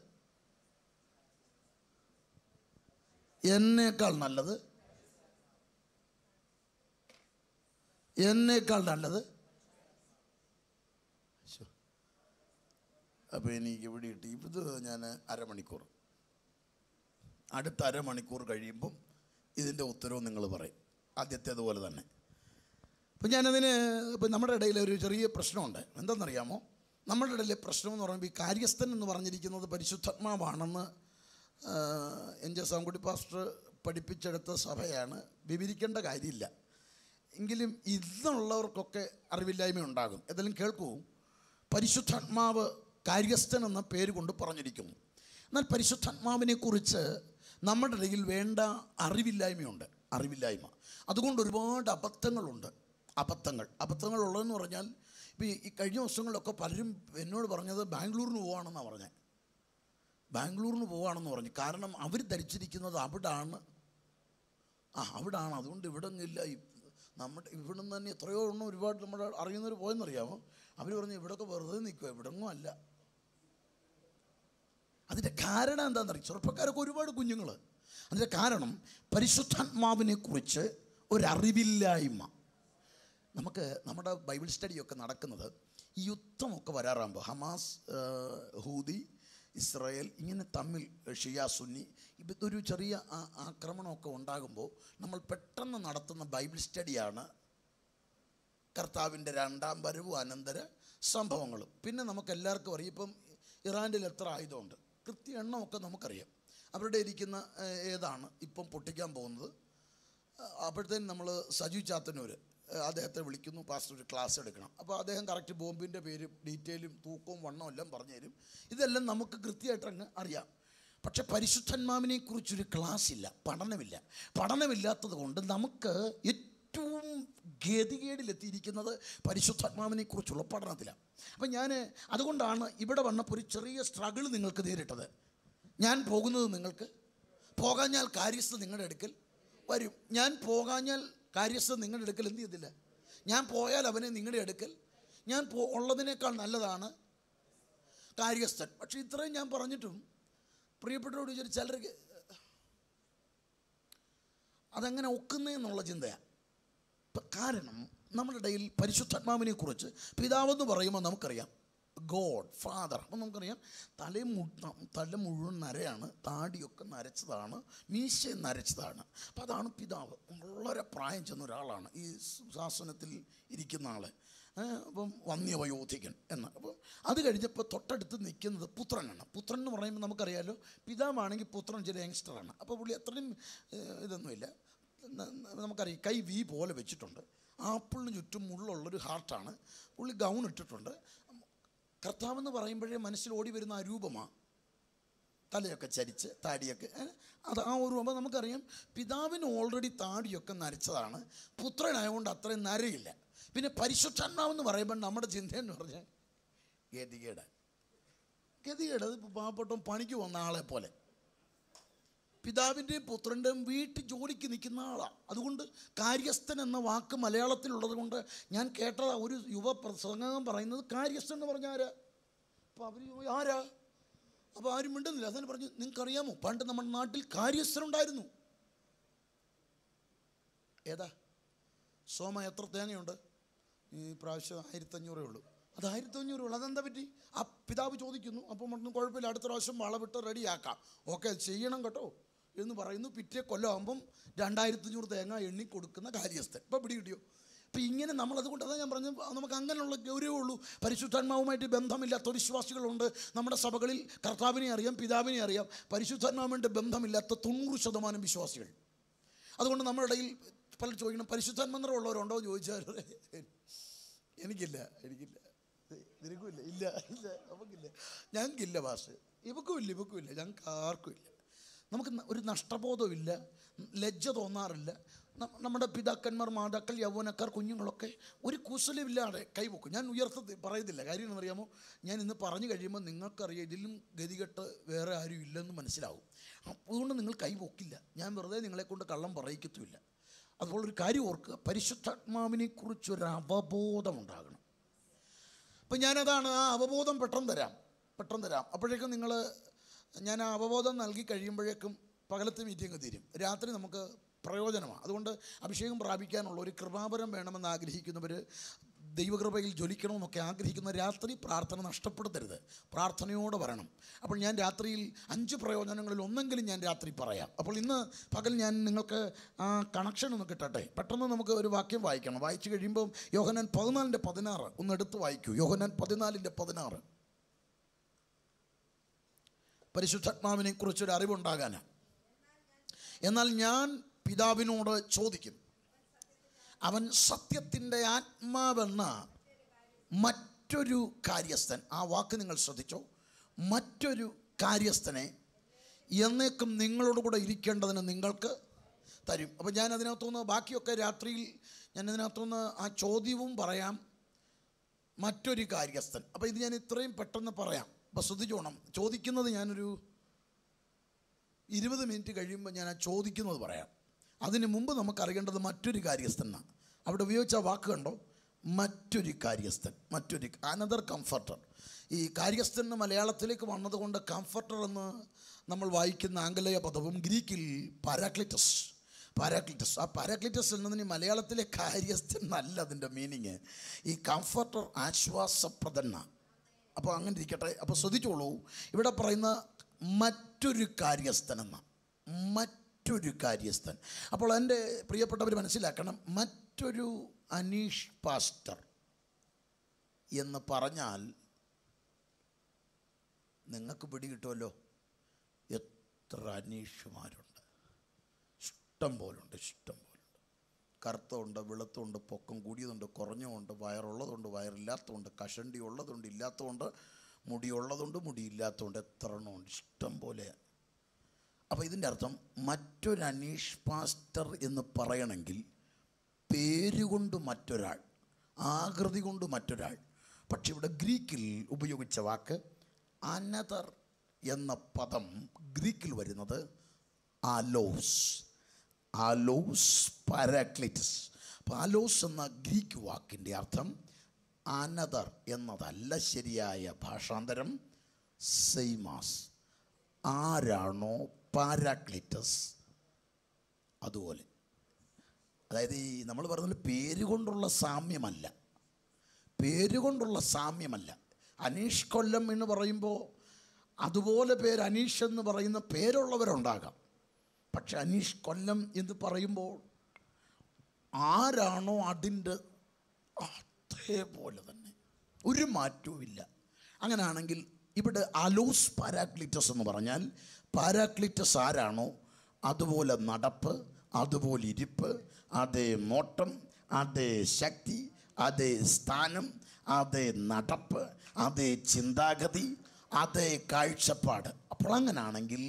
അപ്പോൾ എനിക്ക് ഇവിടെ ഇട്ട് ഇത് ഞാൻ അരമണിക്കൂർ, അടുത്ത അരമണിക്കൂർ കഴിയുമ്പം ഇതിൻ്റെ ഉത്തരവും നിങ്ങൾ പറയും, ആദ്യത്തേതുപോലെ തന്നെ. അപ്പം ഞാനതിന് ഇപ്പം നമ്മുടെ ഇടയിൽ ഒരു ചെറിയ പ്രശ്നമുണ്ട്. എന്താണെന്നറിയാമോ? നമ്മുടെ ഇടയിലെ പ്രശ്നം എന്ന് പറയുമ്പോൾ ഈ കാര്യസ്ഥൻ എന്ന് പറഞ്ഞിരിക്കുന്നത് പരിശുദ്ധാത്മാവാണെന്ന് എൻ.ജെ. സാംകുട്ടി പാസ്റ്റർ പഠിപ്പിച്ചെടുത്ത സഭയാണ്. വിവരിക്കേണ്ട കാര്യമില്ല. എങ്കിലും ഇന്നുള്ളവർക്കൊക്കെ അറിവില്ലായ്മ ഉണ്ടാകും. ഏതായാലും കേൾക്കൂ, പരിശുദ്ധാത്മാവ് കാര്യസ്ഥൻ എന്ന പേര് കൊണ്ട് പറഞ്ഞിരിക്കുന്നു. എന്നാൽ പരിശുദ്ധാത്മാവിനെക്കുറിച്ച് നമ്മുടെ ഇടയിൽ വേണ്ട അറിവില്ലായ്മ. അതുകൊണ്ട് ഒരുപാട് അബദ്ധങ്ങളുള്ളതെന്ന് പറഞ്ഞാൽ, ഇപ്പോൾ ഈ കഴിഞ്ഞ ദിവസങ്ങളിലൊക്കെ പലരും എന്നോട് പറഞ്ഞത് ബാംഗ്ലൂരിന് പോവുകയാണെന്നാണ് പറഞ്ഞത്. ബാംഗ്ലൂരിന് പോവുകയാണെന്ന് പറഞ്ഞു. കാരണം അവർ ധരിച്ചിരിക്കുന്നത് അവിടാണ്. അതുകൊണ്ട് ഇവിടെ ഒന്നുമില്ല. ഇവിടെ നിന്ന് തന്നെ എത്രയോ എണ്ണം ഒരുപാട് നമ്മുടെ അറിയുന്നവർ പോയെന്നറിയാമോ? അവർ പറഞ്ഞു ഇവിടെയൊക്കെ വെറുതെ നിൽക്കുക, ഇവിടെങ്ങും അല്ല. അതിൻ്റെ കാരണം എന്താണെന്നറിയാം? ചെറുപ്പക്കാരൊക്കെ ഒരുപാട് കുഞ്ഞുങ്ങൾ. അതിൻ്റെ കാരണം പരിശുദ്ധാത്മാവിനെ കുറിച്ച് ഒരറിവില്ലായ്മ. നമുക്ക് നമ്മുടെ ബൈബിൾ സ്റ്റഡിയൊക്കെ നടക്കുന്നത് ഈ യുദ്ധമൊക്കെ വരാറാകുമ്പോൾ, ഹമാസ്, ഹൂതി, ഇസ്രായേൽ ഇങ്ങനെ തമ്മിൽ, ഷിയ സുന്നി, ഇതൊരു ചെറിയ ആക്രമണമൊക്കെ ഉണ്ടാകുമ്പോൾ നമ്മൾ പെട്ടെന്ന് നടത്തുന്ന ബൈബിൾ സ്റ്റഡിയാണ് കർത്താവിൻ്റെ രണ്ടാം വരവും അനന്തര സംഭവങ്ങളും. പിന്നെ നമുക്ക് എല്ലാവർക്കും അറിയാം, ഇപ്പം ഇറാനിൽ എത്ര ആയുധമുണ്ട്, കൃത്യ എണ്ണമൊക്കെ നമുക്കറിയാം. അവരുടെ ഇരിക്കുന്ന ഏതാണ് ഇപ്പം പൊട്ടിക്കാൻ പോകുന്നത്. അപ്പോഴത്തേനും നമ്മൾ സജു ചാത്തന്നൂർ അദ്ദേഹത്തെ വിളിക്കുന്നു, പാസ്റ്റർ ഒരു ക്ലാസ് എടുക്കണം. അപ്പോൾ അദ്ദേഹം കറക്റ്റ് ബോംബിൻ്റെ പേരും ഡീറ്റെയിലും തൂക്കവും വണ്ണവും എല്ലാം പറഞ്ഞു തരും. ഇതെല്ലാം നമുക്ക് കൃത്യമായിട്ടങ്ങ് അറിയാം. പക്ഷെ പരിശുദ്ധാത്മാവിനെ കുറിച്ചൊരു ക്ലാസ്സില്ല, പഠനമില്ലാത്തത് കൊണ്ട് നമുക്ക് ഏറ്റവും ഗതികേടിലെത്തിയിരിക്കുന്നത് പരിശുദ്ധാത്മാവിനെ കുറിച്ചുള്ള പഠനത്തിലാണ്. അപ്പം അതുകൊണ്ടാണ് ഇവിടെ വന്നപ്പോൾ ഒരു ചെറിയ സ്ട്രഗിൾ നിങ്ങൾക്ക് നേരിട്ടത്. ഞാൻ പോകുന്നത് നിങ്ങൾക്ക്, പോകാഞ്ഞാൽ കാര്യസ്ഥ നിങ്ങളുടെ അടുക്കൽ വരും. ഞാൻ പോകാഞ്ഞാൽ കാര്യസ്ഥ നിങ്ങളുടെ അടുക്കൽ എന്ത് ചെയ്തില്ല? ഞാൻ പോയാൽ അവനെ നിങ്ങളുടെ അടുക്കൽ, ഞാൻ ഉള്ളതിനേക്കാൾ നല്ലതാണ് കാര്യസ്ഥൻ. പക്ഷെ ഇത്രയും ഞാൻ പറഞ്ഞിട്ടും പ്രിയപ്പെട്ടവരോട് ചിലർക്ക് അതങ്ങനെ ഒക്കുന്നതെന്നുള്ള ചിന്തയാണ്. കാരണം നമ്മുടെ ഇടയിൽ പരിശുദ്ധാത്മാവിനെ കുറിച്ച് പിതാവെന്ന് പറയുമ്പോൾ നമുക്കറിയാം ഗോഡ് ഫാദർ. അപ്പം നമുക്കറിയാം തല മുഴുവൻ നരയാണ്, താടിയൊക്കെ നരച്ചതാണ്, മീശ നരച്ചതാണ്. അപ്പം അതാണ് പിതാവ്. വളരെ പ്രായം ചെന്ന ഒരാളാണ് ഈ ശാസനത്തിൽ ഇരിക്കുന്ന ആൾ. അപ്പം വന്യവയോധികൻ എന്ന്. അപ്പം അത് കഴിഞ്ഞപ്പോൾ തൊട്ടടുത്ത് നിൽക്കുന്നത് പുത്രനാണ്. പുത്രൻ എന്ന് പറയുമ്പോൾ നമുക്കറിയാമല്ലോ, പിതാവാണെങ്കിൽ പുത്രൻ ചില യങ്സ്റ്ററാണ്. അപ്പോൾ പുള്ളി അത്രയും ഇതൊന്നുമില്ല. നമുക്കറിയാം കൈ വി പോലെ വെച്ചിട്ടുണ്ട്, ആപ്പിളിന് ചുറ്റും മുള്ളുള്ളൊരു ഹാർട്ടാണ്, പുള്ളി ഗൗൺ ഇട്ടിട്ടുണ്ട്. കർത്താവെന്ന് പറയുമ്പോഴേ മനസ്സിൽ ഓടി വരുന്ന ആ രൂപമാണ്, തലയൊക്കെ ചരിച്ച് താടിയൊക്കെ അത് ആ ഒരു രൂപം. നമുക്കറിയാം പിതാവിന് ഓൾറെഡി താടിയൊക്കെ നരച്ചതാണ്, പുത്രനായതുകൊണ്ട് അത്രയും നരയില്ല. പിന്നെ പരിശുദ്ധാത്മാവെന്ന് പറയുമ്പോൾ നമ്മുടെ ചിന്തയെന്ന് പറഞ്ഞാൽ ഗതികേട്. അത് പാവപ്പെട്ടവൻ പണിക്ക് വന്ന ആളെ പോലെ, പിതാവിൻ്റെയും പുത്രൻ്റെയും വീട്ടിൽ ജോലിക്ക് നിൽക്കുന്ന ആളാണ്. അതുകൊണ്ട് കാര്യസ്ഥൻ എന്ന വാക്ക് മലയാളത്തിലുള്ളത് കൊണ്ട് ഞാൻ കേട്ടത് ഒരു യുവ പ്രസംഗം പറയുന്നത് കാര്യസ്ഥൻ എന്ന് പറഞ്ഞാൽ ആരാ? അപ്പോൾ അവർ ആരാ? അപ്പോൾ ആരും മിണ്ടുന്നില്ല. അതിന് പറഞ്ഞു, നിങ്ങൾക്കറിയാമോ പണ്ട് നമ്മുടെ നാട്ടിൽ കാര്യസ്ഥനുണ്ടായിരുന്നു. ഏതാ? സോമ എത്ര തേങ്ങയുണ്ട്? ഈ പ്രാവശ്യം 1500 ഉള്ളൂ. അത് 1500 ഉള്ളൂ. അതെന്താ പറ്റി? ആ പിതാവ് ചോദിക്കുന്നു. അപ്പം പറഞ്ഞു കുഴപ്പമില്ല, അടുത്ത പ്രാവശ്യം വളവിട്ട് റെഡിയാക്കാം. ഓക്കെ, അത് ചെയ്യണം കേട്ടോ എന്ന് പറയുന്നു. പിറ്റേ കൊല്ലമാകുമ്പം 2500 തേങ്ങ എണ്ണി കൊടുക്കുന്ന കാര്യസ്ഥൻ. ഇപ്പം പിടി കിട്ടിയോ? അപ്പം ഇങ്ങനെ നമ്മളതുകൊണ്ട് അതാണ് ഞാൻ പറഞ്ഞു, നമുക്ക് അങ്ങനെയുള്ള ഗൗരവമുള്ളൂ. പരിശുദ്ധാത്മാവുമായിട്ട് ബന്ധമില്ലാത്ത വിശ്വാസികളുണ്ട് നമ്മുടെ സഭകളിൽ. കർത്താവിനെ അറിയാം, പിതാവിനെ അറിയാം, പരിശുദ്ധാത്മാവുമായിട്ട് ബന്ധമില്ലാത്ത 90% വിശ്വാസികൾ. അതുകൊണ്ട് നമ്മുടെ ഇടയിൽ പലരും ചോദിക്കണം, പരിശുദ്ധാത്മന്ത്രമുള്ളവരുണ്ടോ എന്ന് ചോദിച്ചാൽ എനിക്കില്ല. നിനക്കുമില്ല? ഇല്ല, നമുക്കില്ല. ഞങ്ങൾക്കില്ല പാസ്. ഇവക്കുമില്ല, ഞങ്ങൾക്ക് ആർക്കും ഇല്ല. നമുക്ക് ഒരു നഷ്ടബോധമില്ല, ലജ്ജ തോന്നാറില്ല. നമ്മുടെ പിതാക്കന്മാർ, മാതാക്കൾ, യൗവനക്കാർ, കുഞ്ഞുങ്ങളൊക്കെ ഒരു കുശലമില്ലാതെ കൈവക്കും. ഞാൻ പറയുന്നില്ല. കാര്യം എന്നറിയാമോ, ഞാൻ ഇന്ന് പറഞ്ഞു കഴിയുമ്പോൾ നിങ്ങൾക്കറിയാം ഇതിലും ഗതികെട്ട് വേറെ ആരും ഇല്ലെന്ന് മനസ്സിലാവും. അതുകൊണ്ട് നിങ്ങൾ കൈവക്കില്ല. ഞാൻ വെറുതെ നിങ്ങളെക്കൊണ്ട് കള്ളം പറയിക്കത്തുമില്ല. അതുപോലെ ഒരു കാര്യം ഓർക്കുക, പരിശുദ്ധാത്മാവിനെക്കുറിച്ചൊരു അവബോധം ഉണ്ടാകണം. അപ്പം ഞാനതാണ് ആ അവബോധം പെട്ടെന്ന് തരാം. അപ്പോഴേക്കും ഞാൻ ആ അവബോധം നൽകി കഴിയുമ്പോഴേക്കും പകലത്തെ മീറ്റിംഗ് തീരും. രാത്രി നമുക്ക് പ്രയോജനമാണ്. അതുകൊണ്ട് അഭിഷേകം പ്രാപിക്കാനുള്ള ഒരു കൃപാവരം വേണമെന്ന് ആഗ്രഹിക്കുന്നവർ, ദൈവകൃപയിൽ ജ്വലിക്കണമെന്നൊക്കെ ആഗ്രഹിക്കുന്ന രാത്രി പ്രാർത്ഥന നഷ്ടപ്പെടുത്തരുത്. പ്രാർത്ഥനയോടെ വരണം. അപ്പോൾ ഞാൻ രാത്രിയിൽ 5 പ്രയോജനങ്ങളിൽ ഒന്നെങ്കിലും ഞാൻ രാത്രി പറയാം. അപ്പോൾ ഇന്ന് പകൽ ഞാൻ നിങ്ങൾക്ക് ആ കണക്ഷൻ ഒന്ന് കിട്ടട്ടെ. പെട്ടെന്ന് നമുക്ക് ഒരു വാക്യം വായിക്കണം. വായിച്ചു കഴിയുമ്പം യോഹന്നാൻ 14:16 ഒന്ന് എടുത്ത് വായിക്കൂ. യോഹന്നാൻ 14:16. പരിശുദ്ധാത്മാവിനെ കുറിച്ചൊരു അറിവുണ്ടാകാനാണ്. എന്നാൽ ഞാൻ പിതാവിനോട് ചോദിക്കും, അവൻ സത്യത്തിൻ്റെ ആത്മാവെന്ന മറ്റൊരു കാര്യസ്ഥൻ. ആ വാക്ക് നിങ്ങൾ ശ്രദ്ധിച്ചോ, മറ്റൊരു കാര്യസ്ഥനെ എന്നേക്കും നിങ്ങളോട് കൂടെ ഇരിക്കേണ്ടതിന് നിങ്ങൾക്ക് തരും. അപ്പോൾ ഞാൻ അതിനകത്തുനിന്ന് ബാക്കിയൊക്കെ രാത്രിയിൽ ഞാൻ ഇതിനകത്തുനിന്ന് ആ ചോദ്യവും പറയാം, മറ്റൊരു കാര്യസ്ഥൻ. അപ്പോൾ ഇത് ഞാൻ ഇത്രയും പെട്ടെന്ന് പറയാം. അപ്പോൾ ശ്രദ്ധിച്ചോണം, ചോദിക്കുന്നത് ഞാനൊരു 20 മിനിറ്റ് കഴിയുമ്പോൾ ഞാൻ ആ ചോദിക്കുന്നത് പറയാം. അതിന് മുമ്പ് നമുക്കറിയേണ്ടത് മറ്റൊരു കാര്യസ്ഥനാണ്. അവിടെ ഉപയോഗിച്ച വാക്ക് കണ്ടോ, മറ്റൊരു കാര്യസ്ഥൻ, അനദർ കംഫർട്ടർ. ഈ കാര്യസ്ഥൻ എന്ന് മലയാളത്തിലേക്ക് വന്നതുകൊണ്ട് കംഫർട്ടർ എന്ന് നമ്മൾ വായിക്കുന്ന ആംഗലേയ പദവും ഗ്രീക്കിൽ പാരാക്ലിറ്റസ്. ആ പാരാക്ലിറ്റസ് എന്നതിന് മലയാളത്തിലെ കാര്യസ്ഥൻ എന്നല്ല അതിൻ്റെ മീനിങ്. ഈ കംഫർട്ടർ ആശ്വാസപ്രദന. അപ്പോൾ അങ്ങനെ ഇരിക്കട്ടെ. അപ്പോൾ ശ്രദ്ധിച്ചോളൂ, ഇവിടെ പറയുന്ന മറ്റൊരു കാര്യസ്ഥൻ. അപ്പോൾ എൻ്റെ പ്രിയപ്പെട്ടവർ മനസ്സിലാക്കണം, മറ്റൊരു അനീഷ് പാസ്റ്റർ എന്ന് പറഞ്ഞാൽ നിങ്ങൾക്ക് പിടികിട്ടുമല്ലോ. എത്ര അനീഷുമാരുണ്ട്, ഇഷ്ടം പോലുണ്ട്. കറുത്തതുണ്ട്, വെളുത്തതുണ്ട്, പൊക്കം കൂടിയതുണ്ട്, കുറഞ്ഞതുണ്ട്, വയറുള്ളതുണ്ട്, വയറില്ലാത്തതുണ്ട്, കഷണ്ടി ഉള്ളതുണ്ട്, ഇല്ലാത്തതുണ്ട്, മുടിയുള്ളതുണ്ട്, മുടിയില്ലാത്തതുണ്ട്, എത്ര എണ്ണമുണ്ട്, ഇഷ്ടം പോലെ. അപ്പോൾ ഇതിൻ്റെ അർത്ഥം മറ്റൊരു അനീഷ് പാസ്റ്റർ എന്ന് പറയണമെങ്കിൽ പേരുകൊണ്ട് മറ്റൊരാൾ, ആകൃതി കൊണ്ട് മറ്റൊരാൾ. പക്ഷെ ഇവിടെ ഗ്രീക്കിൽ ഉപയോഗിച്ച വാക്ക് അനദർ എന്ന പദം ഗ്രീക്കിൽ വരുന്നത് ആലോസ് പാരാക്ലിറ്റസ്. അപ്പോൾ ആലോസ് എന്ന ഗ്രീക്ക് വാക്കിൻ്റെ അർത്ഥം അനദർ എന്നതല്ല. ശരിയായ ഭാഷാന്തരം സെയ്മാസ്. ആരാണോ പാരാക്ലിറ്റസ് അതുപോലെ. അതായത് ഈ നമ്മൾ പറയുന്നത് പേരുകൊണ്ടുള്ള സാമ്യമല്ല. അനീഷ് കൊല്ലം എന്ന് പറയുമ്പോൾ അതുപോലെ പേര് അനീഷ് എന്ന് പറയുന്ന പേരുള്ളവരുണ്ടാകാം. പക്ഷെ അനീഷ് കൊല്ലം എന്ന് പറയുമ്പോൾ ആരാണോ അതിൻ്റെ അതേപോലെ തന്നെ, ഒരു മാറ്റവുമില്ല. അങ്ങനെയാണെങ്കിൽ ഇവിടെ അലോസ് പാരാക്ലിറ്റസ് എന്ന് പറഞ്ഞാൽ പാരാക്ലിറ്റസ് ആരാണോ അതുപോലെ നടപ്പ്, അതുപോലെ ഇരിപ്പ്, അതേ നോട്ടം, അതേ ശക്തി, അതേ സ്ഥാനം, അതേ നടപ്പ്, അതേ ചിന്താഗതി, അതേ കാഴ്ചപ്പാട്. അപ്പോൾ അങ്ങനാണെങ്കിൽ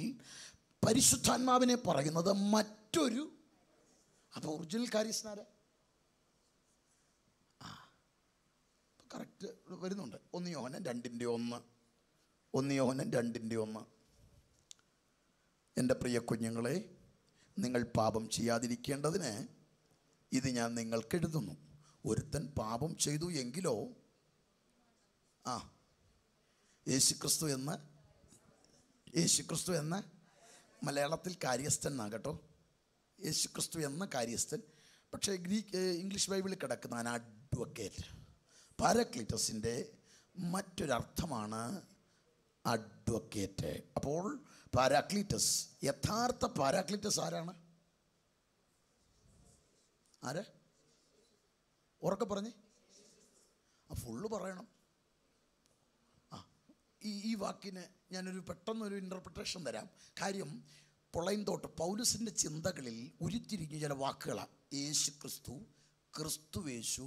പരിശുദ്ധാത്മാവിനെ പറയുന്നത് മറ്റൊരു. അപ്പോൾ ഒറിജിനൽ കാര്യസ്ഥനാരാ? കറക്റ്റ് വരുന്നുണ്ട്. 1 യോഹന്നാൻ 2:1. എൻ്റെ പ്രിയ കുഞ്ഞുങ്ങളെ, നിങ്ങൾ പാപം ചെയ്യാതിരിക്കേണ്ടതിന് ഇത് ഞാൻ നിങ്ങൾക്ക് എഴുതുന്നു. ഒരുത്തൻ പാപം ചെയ്തു എങ്കിലോ യേശുക്രിസ്തു എന്ന മലയാളത്തിൽ കാര്യസ്ഥൻ എന്നാണ് കേട്ടോ. യേശുക്രിസ്തു എന്ന കാര്യസ്ഥൻ. പക്ഷേ ഇംഗ്ലീഷ് ബൈബിളിൽ കിടക്കുന്ന അഡ്വക്കേറ്റ്. പാരാക്ലിറ്റസിൻ്റെ മറ്റൊരർത്ഥമാണ് അഡ്വക്കേറ്റ്. അപ്പോൾ പാരാക്ലിറ്റസ്, യഥാർത്ഥ പാരാക്ലിറ്റസ് ആരാണ്? ഉറക്കെ പറഞ്ഞേ, ഫുള്ള് പറയണം. ഈ വാക്കിന് ഞാനൊരു പെട്ടെന്നൊരു ഇൻ്റർപ്രിട്ടേഷൻ തരാം. കാര്യം പൊളൈൻതോട്ട് പൗലുസിൻ്റെ ചിന്തകളിൽ ഉരുത്തിരിഞ്ഞ ചില വാക്കുകളാണ്. യേശു ക്രിസ്തു, ക്രിസ്തുവേശു,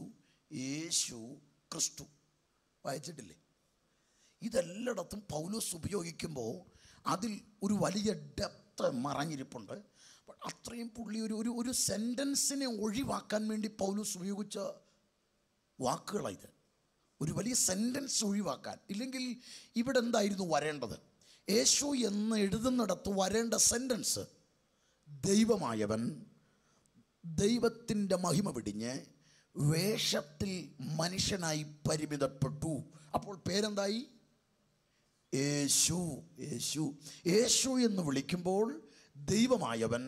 യേശു ക്രിസ്തു. വായിച്ചിട്ടില്ലേ? ഇതെല്ലായിടത്തും പൗലോസ് ഉപയോഗിക്കുമ്പോൾ അതിൽ ഒരു വലിയ ഡെപ്ത് മറഞ്ഞിരിപ്പുണ്ട്. അത്രയും പുള്ളി ഒരു സെൻറ്റൻസിനെ ഒഴിവാക്കാൻ വേണ്ടി പൗലോസ് ഉപയോഗിച്ച വാക്കുകളാണ് ഇത്. ഒരു വലിയ സെൻറ്റൻസ് ഒഴിവാക്കാൻ. ഇല്ലെങ്കിൽ ഇവിടെ എന്തായിരുന്നു വരേണ്ടത്? യേശു എന്ന് എഴുതുന്നിടത്ത് വരേണ്ട സെൻറ്റൻസ്, ദൈവമായവൻ ദൈവത്തിൻ്റെ മഹിമ വെടിഞ്ഞ് വേഷത്തിൽ മനുഷ്യനായി പരിമിതപ്പെട്ടു. അപ്പോൾ പേരെന്തായി? യേശു. യേശു യേശു എന്ന് വിളിക്കുമ്പോൾ ദൈവമായവൻ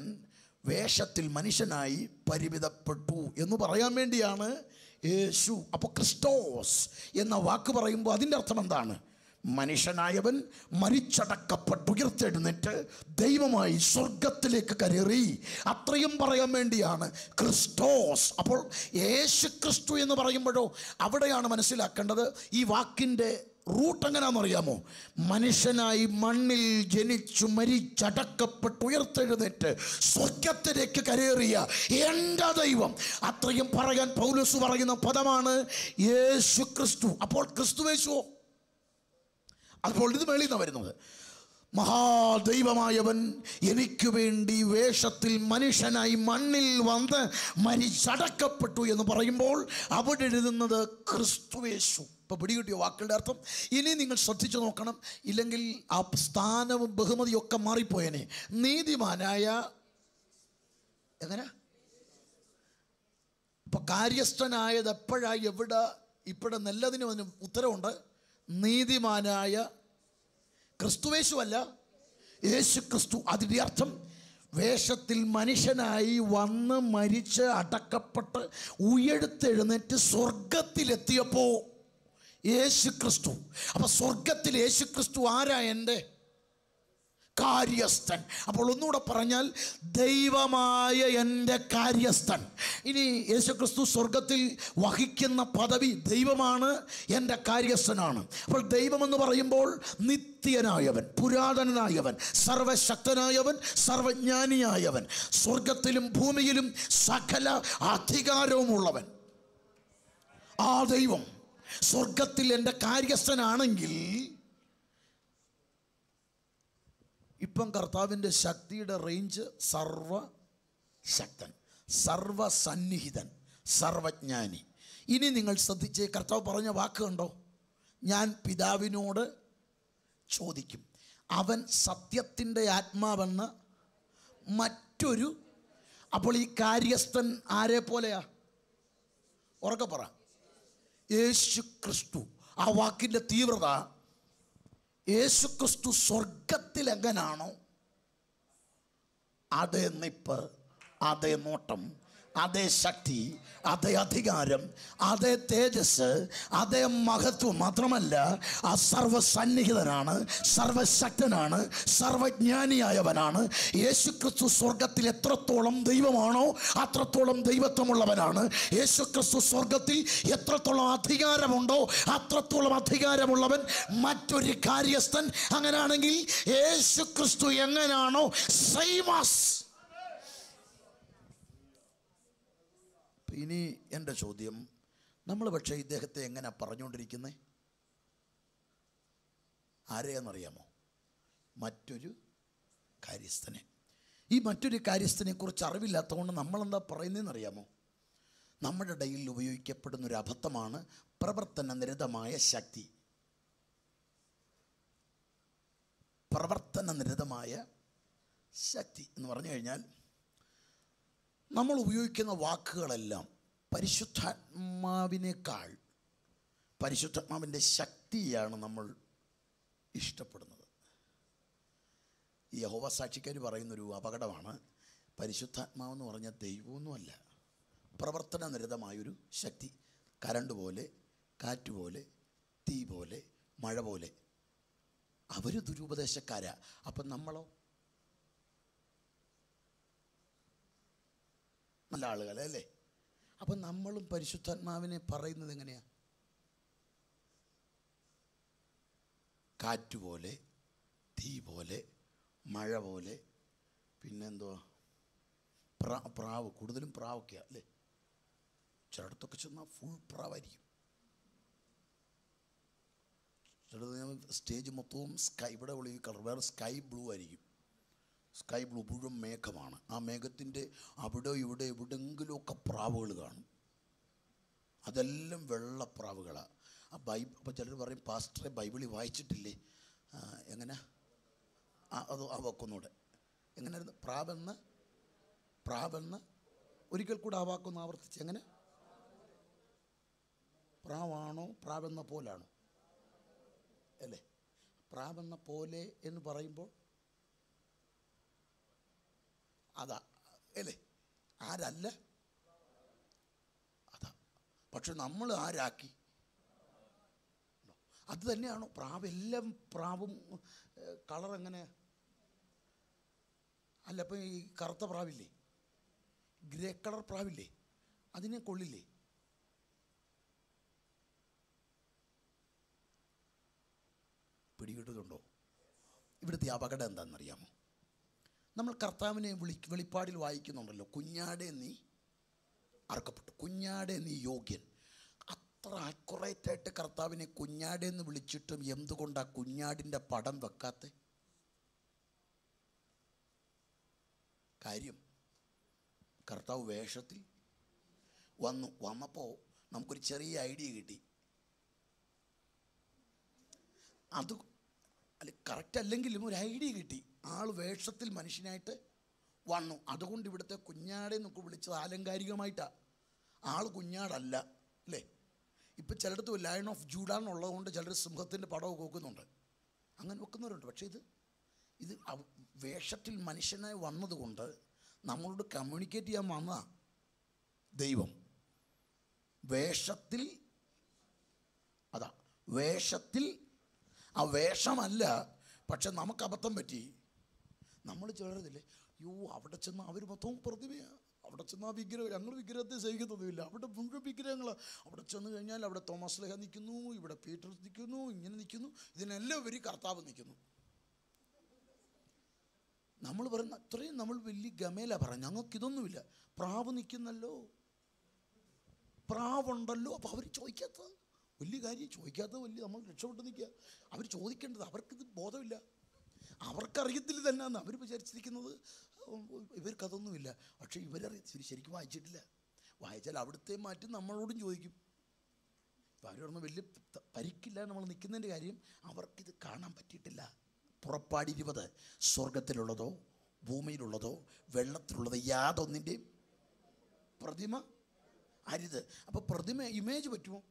വേഷത്തിൽ മനുഷ്യനായി പരിമിതപ്പെട്ടു എന്ന് പറയാൻ വേണ്ടിയാണ് യേശു. അപ്പോൾ ക്രിസ്റ്റോസ് എന്ന വാക്ക് പറയുമ്പോൾ അതിൻ്റെ അർത്ഥം എന്താണ്? മനുഷ്യനായവൻ മരിച്ചടക്കപ്പെട്ടുയർത്തെഴുന്നേറ്റ് ദൈവമായി സ്വർഗത്തിലേക്ക് കയറി. അത്രയും പറയാൻ വേണ്ടിയാണ് ക്രിസ്റ്റോസ്. അപ്പോൾ യേശു ക്രിസ്തു എന്ന് പറയുമ്പോഴോ അവിടെയാണ് മനസ്സിലാക്കേണ്ടത് ഈ വാക്കിൻ്റെ റൂട്ട് എങ്ങനെയാണെന്നറിയാമോ? മനുഷ്യനായി മണ്ണിൽ ജനിച്ചു മരിച്ചടക്കപ്പെട്ട് ഉയർത്തെഴുന്നേറ്റ് സ്വർഗത്തിലേക്ക് കയറിയ എൻ്റെ ദൈവം. അത്രയും പറയാൻ പൗലോസ് പറയുന്ന പദമാണ് യേശു ക്രിസ്തു. അപ്പോൾ ക്രിസ്തുവേശുവോ? അപ്പോൾ ഇത് മേളിൽ നിന്നാണ് വരുന്നത്. മഹാദൈവമായവൻ എനിക്ക് വേണ്ടി വേഷത്തിൽ മനുഷ്യനായി മണ്ണിൽ വന്ന് മരിച്ചടക്കപ്പെട്ടു എന്ന് പറയുമ്പോൾ അവിടെ എഴുതുന്നത് ക്രിസ്തുവേശു. ഇപ്പോൾ പിടികിട്ടിയോ വാക്കുകളുടെ അർത്ഥം? ഇനി നിങ്ങൾ ശ്രദ്ധിച്ചു നോക്കണം, ഇല്ലെങ്കിൽ ആ സ്ഥാനവും ബഹുമതിയും ഒക്കെ മാറിപ്പോയനെ. നീതിമാനായ എങ്ങനെ? ഇപ്പം കാര്യസ്ഥനായത് എപ്പോഴായി, എവിടെ? ഇപ്പോഴും നല്ലതിനും അതിന് ഉത്തരവുണ്ട്. നീതിമാനായ ക്രിസ്തുവേശു അല്ല, യേശു ക്രിസ്തു. അതിൻ്റെ അർത്ഥം വേഷത്തിൽ മനുഷ്യനായി വന്ന് മരിച്ച് അടക്കപ്പെട്ട് ഉയർത്തെഴുന്നേറ്റ് സ്വർഗത്തിലെത്തിയപ്പോൾ യേശു ക്രിസ്തു. അപ്പം സ്വർഗത്തിൽ യേശു ക്രിസ്തു ആരാ? എൻ്റെ കാര്യസ്ഥൻ. അപ്പോൾ ഒന്നുകൂടെ പറഞ്ഞാൽ ദൈവമായ എൻ്റെ കാര്യസ്ഥൻ. ഇനി യേശുക്രിസ്തു സ്വർഗത്തിൽ വഹിക്കുന്ന പദവി ദൈവമാണ്, എൻ്റെ കാര്യസ്ഥനാണ്. അപ്പോൾ ദൈവമെന്ന് പറയുമ്പോൾ നിത്യനായവൻ, പുരാതനനായവൻ, സർവശക്തനായവൻ, സർവജ്ഞാനിയായവൻ, സ്വർഗത്തിലും ഭൂമിയിലും സകല അധികാരവുമുള്ളവൻ. ആ ദൈവം സ്വർഗത്തിൽ എൻ്റെ കാര്യസ്ഥനാണെങ്കിൽ ഇപ്പം കർത്താവിൻ്റെ ശക്തിയുടെ റേഞ്ച് സർവശക്തൻ, സർവസന്നിഹിതൻ, സർവജ്ഞാനി. ഇനി നിങ്ങൾ ശ്രദ്ധിച്ചേ, കർത്താവ് പറഞ്ഞ വാക്ക് കണ്ടോ? ഞാൻ പിതാവിനോട് ചോദിക്കും, അവൻ സത്യത്തിൻ്റെ ആത്മാവെന്ന് മറ്റൊരു. അപ്പോൾ ഈ കാര്യസ്ഥൻ ആരെ പോലെയാ? ഉറക്കെ പറ, യേശു ക്രിസ്തു. ആ വാക്കിൻ്റെ തീവ്രത, യേശു ക്രിസ്തു സ്വർഗത്തിൽ എങ്ങനാണോ അതേ നിപ്പ്, അതേ നോട്ടം, അതേ ശക്തി, അതേ അധികാരം, അതേ തേജസ്, അതേ മഹത്വം. മാത്രമല്ല ആ സർവസന്നിഹിതനാണ്, സർവശക്തനാണ്, സർവജ്ഞാനിയായവനാണ്. യേശുക്രിസ്തു സ്വർഗത്തിൽ എത്രത്തോളം ദൈവമാണോ അത്രത്തോളം ദൈവത്വമുള്ളവനാണ്. യേശുക്രിസ്തു സ്വർഗത്തിൽ എത്രത്തോളം അധികാരമുണ്ടോ അത്രത്തോളം അധികാരമുള്ളവൻ. മറ്റൊരു കാര്യസ്ഥൻ. അങ്ങനെയാണെങ്കിൽ യേശുക്രിസ്തു എങ്ങനെയാണോ സൈമാസ്. ഇനി എൻ്റെ ചോദ്യം, നമ്മൾ പക്ഷേ ഇദ്ദേഹത്തെ എങ്ങനെ പറഞ്ഞുകൊണ്ടിരിക്കുന്നത്? ആരെയാണെന്നറിയാമോ? മറ്റൊരു കാര്യസ്ഥനെ. ഈ മറ്റൊരു കാര്യസ്ഥനെ കുറിച്ച് അറിവില്ലാത്തതുകൊണ്ട് നമ്മളെന്താ പറയുന്നതെന്നറിയാമോ? നമ്മുടെ ഇടയിൽ ഉപയോഗിക്കപ്പെടുന്നൊരു അബദ്ധമാണ് പ്രവർത്തന നിരതമായ ശക്തി. പ്രവർത്തന നിരതമായ ശക്തി എന്ന് പറഞ്ഞു കഴിഞ്ഞാൽ നമ്മൾ ഉപയോഗിക്കുന്ന വാക്കുകളെല്ലാം പരിശുദ്ധാത്മാവിനേക്കാൾ പരിശുദ്ധാത്മാവിൻ്റെ ശക്തിയാണ് നമ്മൾ ഇഷ്ടപ്പെടുന്നത്. ഈ യഹോവ സാക്ഷിക്കാർ പറയുന്നൊരു അപകടമാണ്, പരിശുദ്ധാത്മാവെന്ന് പറഞ്ഞാൽ ദൈവമൊന്നുമല്ല, പ്രവർത്തന നിരതമായൊരു ശക്തി. കരണ്ട് പോലെ, കാറ്റ് പോലെ, തീ പോലെ, മഴ പോലെ. അവർ ദുരുപദേശക്കാരാ. അപ്പം നമ്മളോ? നല്ല ആളുകളെ അല്ലേ? അപ്പം നമ്മളും പരിശുദ്ധാത്മാവിനെ പറയുന്നത് എങ്ങനെയാണ്? കാറ്റ് പോലെ, തീ പോലെ, മഴ പോലെ, പിന്നെന്തുവാ, പ്രാവ്. കൂടുതലും പ്രാവൊക്കെയാണ് അല്ലേ? ചിലയിടത്തൊക്കെ ചെന്നാൽ ഫുൾ പ്രാവായിരിക്കും. ചിലത് സ്റ്റേജ് മൊത്തവും സ്കൈ, ഇവിടെ ഉള്ള ഈ കളർ വേറെ സ്കൈ ബ്ലൂ ആയിരിക്കും. സ്കൈ ബ്ലൂ മുഴുവൻ മേഘമാണ്. ആ മേഘത്തിൻ്റെ അവിടെ ഇവിടെ എവിടെയെങ്കിലുമൊക്കെ പ്രാവുകൾ കാണും. അതെല്ലാം വെള്ളപ്രാവുകളാണ്. അപ്പോൾ ചിലർ പറയും, പാസ്റ്ററെ ബൈബിളിൽ വായിച്ചിട്ടില്ലേ? എങ്ങനെ അത് വാക്കൊന്നുകൂടെ എങ്ങനെയായിരുന്നു? പ്രാവെന്ന് ഒരിക്കൽ കൂടെ ആ വാക്കൊന്ന് ആവർത്തിച്ച്. എങ്ങനെ? പ്രാവാണോ പ്രാവെന്ന പോലാണോ? അല്ലേ? പ്രാവെന്ന പോലെ എന്ന് പറയുമ്പോൾ അതാ അല്ലേ? ആരല്ല അതാ. പക്ഷെ നമ്മൾ ആരാക്കി? അത് തന്നെയാണോ പ്രാവെല്ലാം? പ്രാവും കളർ എങ്ങനെ? അല്ല, അപ്പം ഈ കറുത്ത പ്രാവില്ലേ, ഗ്രേ കളർ പ്രാവില്ലേ, അതിനെ കൊള്ളില്ലേ? പിടികിട്ടുന്നുണ്ടോ? ഇവിടുത്തെ അപകടം എന്താണെന്നറിയാമോ? നമ്മൾ കർത്താവിനെ വെളിപ്പാടിൽ വായിക്കുന്നുണ്ടല്ലോ, കുഞ്ഞാടെ നീ അറക്കപ്പെട്ടു, കുഞ്ഞാടെ നീ യോഗ്യൻ. അത്ര ആക്യുറേറ്റായിട്ട് കർത്താവിനെ കുഞ്ഞാടെ എന്ന് വിളിച്ചിട്ടും എന്തുകൊണ്ടാണ് കുഞ്ഞാടിൻ്റെ പടം വെക്കാത്ത കാര്യം? കർത്താവ് വേഷത്തിൽ വന്നപ്പോൾ നമുക്കൊരു ചെറിയ ഐഡിയ കിട്ടി. അത് അല്ല, കറക്റ്റ് അല്ലെങ്കിലും ഒരു ഐഡിയ കിട്ടി. ആൾ വേഷത്തിൽ മനുഷ്യനായിട്ട് വന്നു. അതുകൊണ്ട് ഇവിടുത്തെ കുഞ്ഞാടെ എന്നൊക്കെ വിളിച്ചത് ആലങ്കാരികമായിട്ടാണ്. ആൾ കുഞ്ഞാടല്ല അല്ലേ? ഇപ്പം ചിലയിടത്ത് ലയൺ ഓഫ് ജൂഡ എന്നുള്ളതുകൊണ്ട് ചിലർ സിംഹത്തിൻ്റെ പടമൊക്കെ വെക്കുന്നുണ്ട്, അങ്ങനെ വെക്കുന്നവരുണ്ട്. പക്ഷേ ഇത് വേഷത്തിൽ മനുഷ്യനായി വന്നതുകൊണ്ട് നമ്മളോട് കമ്മ്യൂണിക്കേറ്റ് ചെയ്യാൻ വന്നതാണ് ദൈവം. വേഷത്തിൽ, അതാ വേഷത്തിൽ, ആ വേഷമല്ല. പക്ഷെ നമുക്ക് അബദ്ധം പറ്റി. നമ്മൾ ചിലരതില്ലേ, യോ അവിടെ ചെന്ന് അവർ മൊത്തവും പ്രതിമയാണ്, അവിടെ ചെന്ന് ആ വിഗ്രഹം, ഞങ്ങൾ വിഗ്രഹത്തെ സഹിക്കത്തൊന്നുമില്ല, അവിടെ മുഴുവൻ വിഗ്രഹങ്ങളാണ്. അവിടെ ചെന്ന് കഴിഞ്ഞാൽ അവിടെ തോമസ് ലഹ നിൽക്കുന്നു, ഇവിടെ പീറ്റർ നിൽക്കുന്നു, ഇങ്ങനെ നിൽക്കുന്നു, ഇതിനെല്ലാം ഒരു കർത്താവ് നിൽക്കുന്നു. നമ്മൾ പറയുന്ന അത്രയും നമ്മൾ വലിയ ഗമേല പറഞ്ഞു, ഞങ്ങൾക്കിതൊന്നുമില്ല. പ്രാവ് നിൽക്കുന്നല്ലോ, പ്രാവുണ്ടല്ലോ. അപ്പോൾ അവർ ചോദിക്കാത്തത് വലിയ കാര്യം, ചോദിക്കാത്തത് വലിയ, നമ്മൾ രക്ഷപ്പെട്ട് നിൽക്കുക. അവർ ചോദിക്കേണ്ടത്, അവർക്കിത് ബോധമില്ല, അവർക്കറിയത്തില്ല തന്നെയാണ്. അവർ വിചാരിച്ചിരിക്കുന്നത് ഇവർക്കതൊന്നുമില്ല. പക്ഷേ ശരിക്കും വായിച്ചിട്ടില്ല. വായിച്ചാൽ അവിടുത്തെ മാറ്റി നമ്മളോടും ചോദിക്കും. അപ്പോൾ അവർ പറഞ്ഞ വലിയ പരിക്കില്ല നമ്മൾ നിൽക്കുന്നതിൻ്റെ കാര്യം, അവർക്കിത് കാണാൻ പറ്റിയിട്ടില്ല. പുറപ്പാട് 20, സ്വർഗത്തിലുള്ളതോ ഭൂമിയിലുള്ളതോ വെള്ളത്തിലുള്ളതോ യാതൊന്നിൻ്റെയും പ്രതിമ അരുത്. അപ്പോൾ പ്രതിമ ഇമേജ് പറ്റുമോ?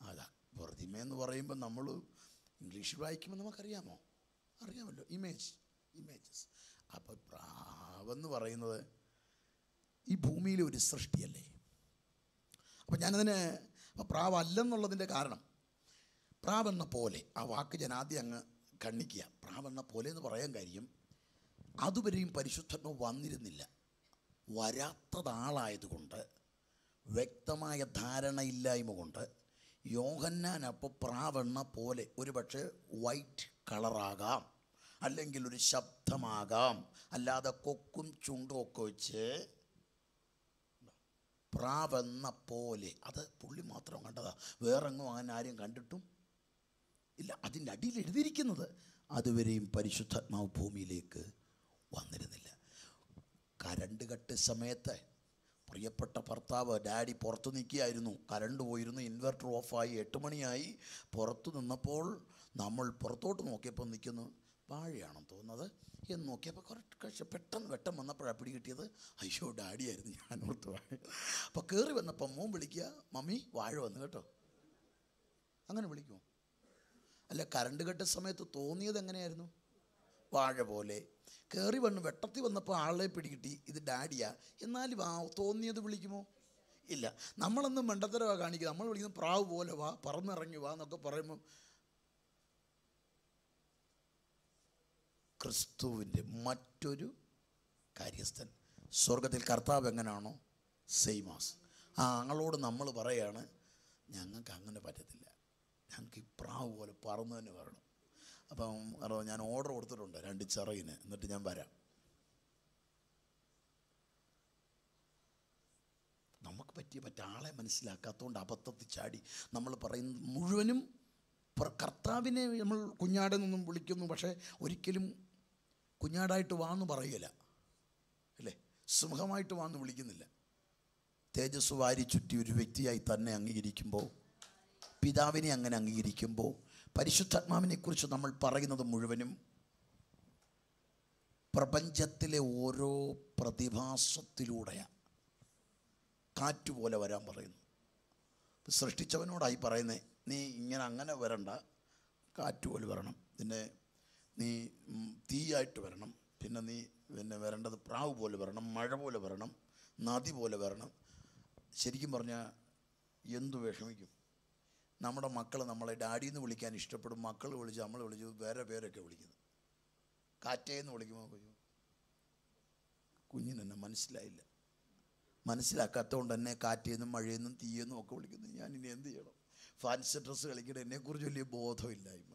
അതാ പ്രതിമ എന്ന് പറയുമ്പോൾ നമ്മൾ ഇംഗ്ലീഷിൽ വായിക്കുമ്പോൾ നമുക്കറിയാമോ? അറിയാമല്ലോ, ഇമേജസ്. അപ്പോൾ പ്രാവെന്ന് പറയുന്നത് ഈ ഭൂമിയിലെ ഒരു സൃഷ്ടിയല്ലേ. അപ്പോൾ ഞാനതിന് പ്രാവല്ലെന്നുള്ളതിൻ്റെ കാരണം, പ്രാവെന്ന പോലെ ആ വാക്ക് ഞാൻ ആദ്യം അങ്ങ് ഖണ്ഡിക്കുക. പ്രാവെന്ന പോലെ എന്ന് പറയാൻ കാര്യം, അതുവരെയും പരിശുദ്ധാത്മാവ് വന്നിരുന്നില്ല. വരാത്തതാളായതുകൊണ്ട്, വ്യക്തമായ ധാരണയില്ലായ്മ കൊണ്ട് യോഹന്നാൻ അപ്പോൾ പ്രാവെന്ന പോലെ, ഒരു പക്ഷേ വൈറ്റ് കളറാകാം, അല്ലെങ്കിൽ ഒരു ശബ്ദമാകാം, അല്ലാതെ കൊക്കും ചുണ്ടും ഒക്കെ വെച്ച് പ്രാവെന്ന പോലെ, അത് പുള്ളി മാത്രം കണ്ടതാ, വേറെങ്ങും അങ്ങനെ ആരും കണ്ടിട്ടും ഇല്ല. അതിൻ്റെ അടിയിൽ എഴുതിയിരിക്കുന്നത്, അതുവരെയും പരിശുദ്ധാത്മാവ് ഭൂമിയിലേക്ക് വന്നിരുന്നില്ല. കരണ്ട് കട്ട് സമയത്ത് പ്രിയപ്പെട്ട ഭർത്താവ് ഡാഡി പുറത്ത് നിൽക്കുകയായിരുന്നു, കരണ്ട് പോയിരുന്നു, ഇൻവെർട്ടർ ഓഫായി, 8 മണിയായി. പുറത്ത് നിന്നപ്പോൾ നമ്മൾ പുറത്തോട്ട് നോക്കിയപ്പോൾ നിൽക്കുന്നു, വാഴയാണെന്ന് തോന്നുന്നത് എന്ന് നോക്കിയപ്പോൾ കുറച്ച് പെട്ടെന്ന് വെട്ടം വന്നപ്പോഴാണ് പിടി കിട്ടിയത്. അയ്യോ ഡാഡിയായിരുന്നു, ഞാനോർത്ത് വാഴ. അപ്പോൾ കയറി വന്നപ്പോൾ മോൻ വിളിക്കുക, മമ്മി വാഴ വന്നു കേട്ടോ. അങ്ങനെ വിളിക്കുമോ? അല്ല, കരണ്ട് കെട്ട സമയത്ത് തോന്നിയത് എങ്ങനെയായിരുന്നു? വാഴ പോലെ. കയറി വന്ന് വെട്ടത്തിൽ വന്നപ്പോൾ ആളെ പിടികിട്ടി, ഇത് ഡാഡിയാ. എന്നാലും തോന്നിയത് വിളിക്കുമോ? ഇല്ല. നമ്മളൊന്നും മണ്ടത്തരവാ കാണിക്കുക. നമ്മൾ വിളിക്കുന്നത് പ്രാവ് പോലെ വാ, പറന്നിറങ്ങി വാ എന്നൊക്കെ പറയുമ്പം ക്രിസ്തുവിൻ്റെ മറ്റൊരു കാര്യസ്ഥൻ. സ്വർഗത്തിൽ കർത്താവ് എങ്ങനെയാണോ സെയിമാസ്. ആ ആങ്ങളോട് നമ്മൾ പറയാണ്, ഞങ്ങൾക്ക് അങ്ങനെ പറ്റത്തില്ല, ഞങ്ങൾക്ക് ഈ പ്രാവ് പോലെ പറന്ന് തന്നെ വരണം. അപ്പം ഞാൻ ഓർഡർ കൊടുത്തിട്ടുണ്ട് 2 ചിറകിന്, എന്നിട്ട് ഞാൻ വരാം. നമുക്ക് പറ്റിയ ആളെ മനസ്സിലാക്കാത്തതുകൊണ്ട് അബദ്ധത്തിൽ ചാടി നമ്മൾ പറയുന്നത് മുഴുവനും കർത്താവിനെ നമ്മൾ കുഞ്ഞാടെന്നൊന്നും വിളിക്കുന്നു, പക്ഷേ ഒരിക്കലും കുഞ്ഞാടായിട്ട് വാന്ന് പറയില്ല, അല്ലേ? സിംഹമായിട്ട് വാന്ന് വിളിക്കുന്നില്ല. തേജസ് വാരി ചുറ്റി ഒരു വ്യക്തിയായി തന്നെ അംഗീകരിക്കുമ്പോൾ, പിതാവിനെ അങ്ങനെ അംഗീകരിക്കുമ്പോൾ, പരിശുദ്ധാത്മാവിനെക്കുറിച്ച് നമ്മൾ പറയുന്നത് മുഴുവനും പ്രപഞ്ചത്തിലെ ഓരോ പ്രതിഭാസത്തിലൂടെയാണ്. കാറ്റുപോലെ വരാൻ പറയുന്നു. സൃഷ്ടിച്ചവനോടായി പറയുന്നത്, നീ ഇങ്ങനെ അങ്ങനെ വരണ്ട, കാറ്റുപോലെ വരണം, പിന്നെ നീ തീയായിട്ട് വരണം, പിന്നെ വരേണ്ടത് പ്രാവ് പോലെ വരണം, മഴ പോലെ വരണം, നദി പോലെ വരണം. ശരിക്കും പറഞ്ഞാൽ എന്തു വിഷമിക്കും. നമ്മുടെ മക്കൾ നമ്മളെ ഡാഡിയെന്ന് വിളിക്കാൻ ഇഷ്ടപ്പെടും. മക്കൾ വിളിച്ച് നമ്മൾ വിളിച്ചു വേറെ പേരൊക്കെ വിളിക്കുന്നത്. കാറ്റേന്ന് വിളിക്കുമ്പോൾ കുഞ്ഞിനെന്നെ മനസ്സിലായില്ല. മനസ്സിലാക്കാത്തതുകൊണ്ട് തന്നെ കാറ്റേന്നും മഴയെന്നും തീയെന്നും ഒക്കെ വിളിക്കുന്നു. ഞാനിനി എന്ത് ചെയ്യണം? ഫാൻസി ഡ്രസ്സ് കളിക്കണം, എന്നെക്കുറിച്ച് വലിയ ബോധമില്ലായ്മ.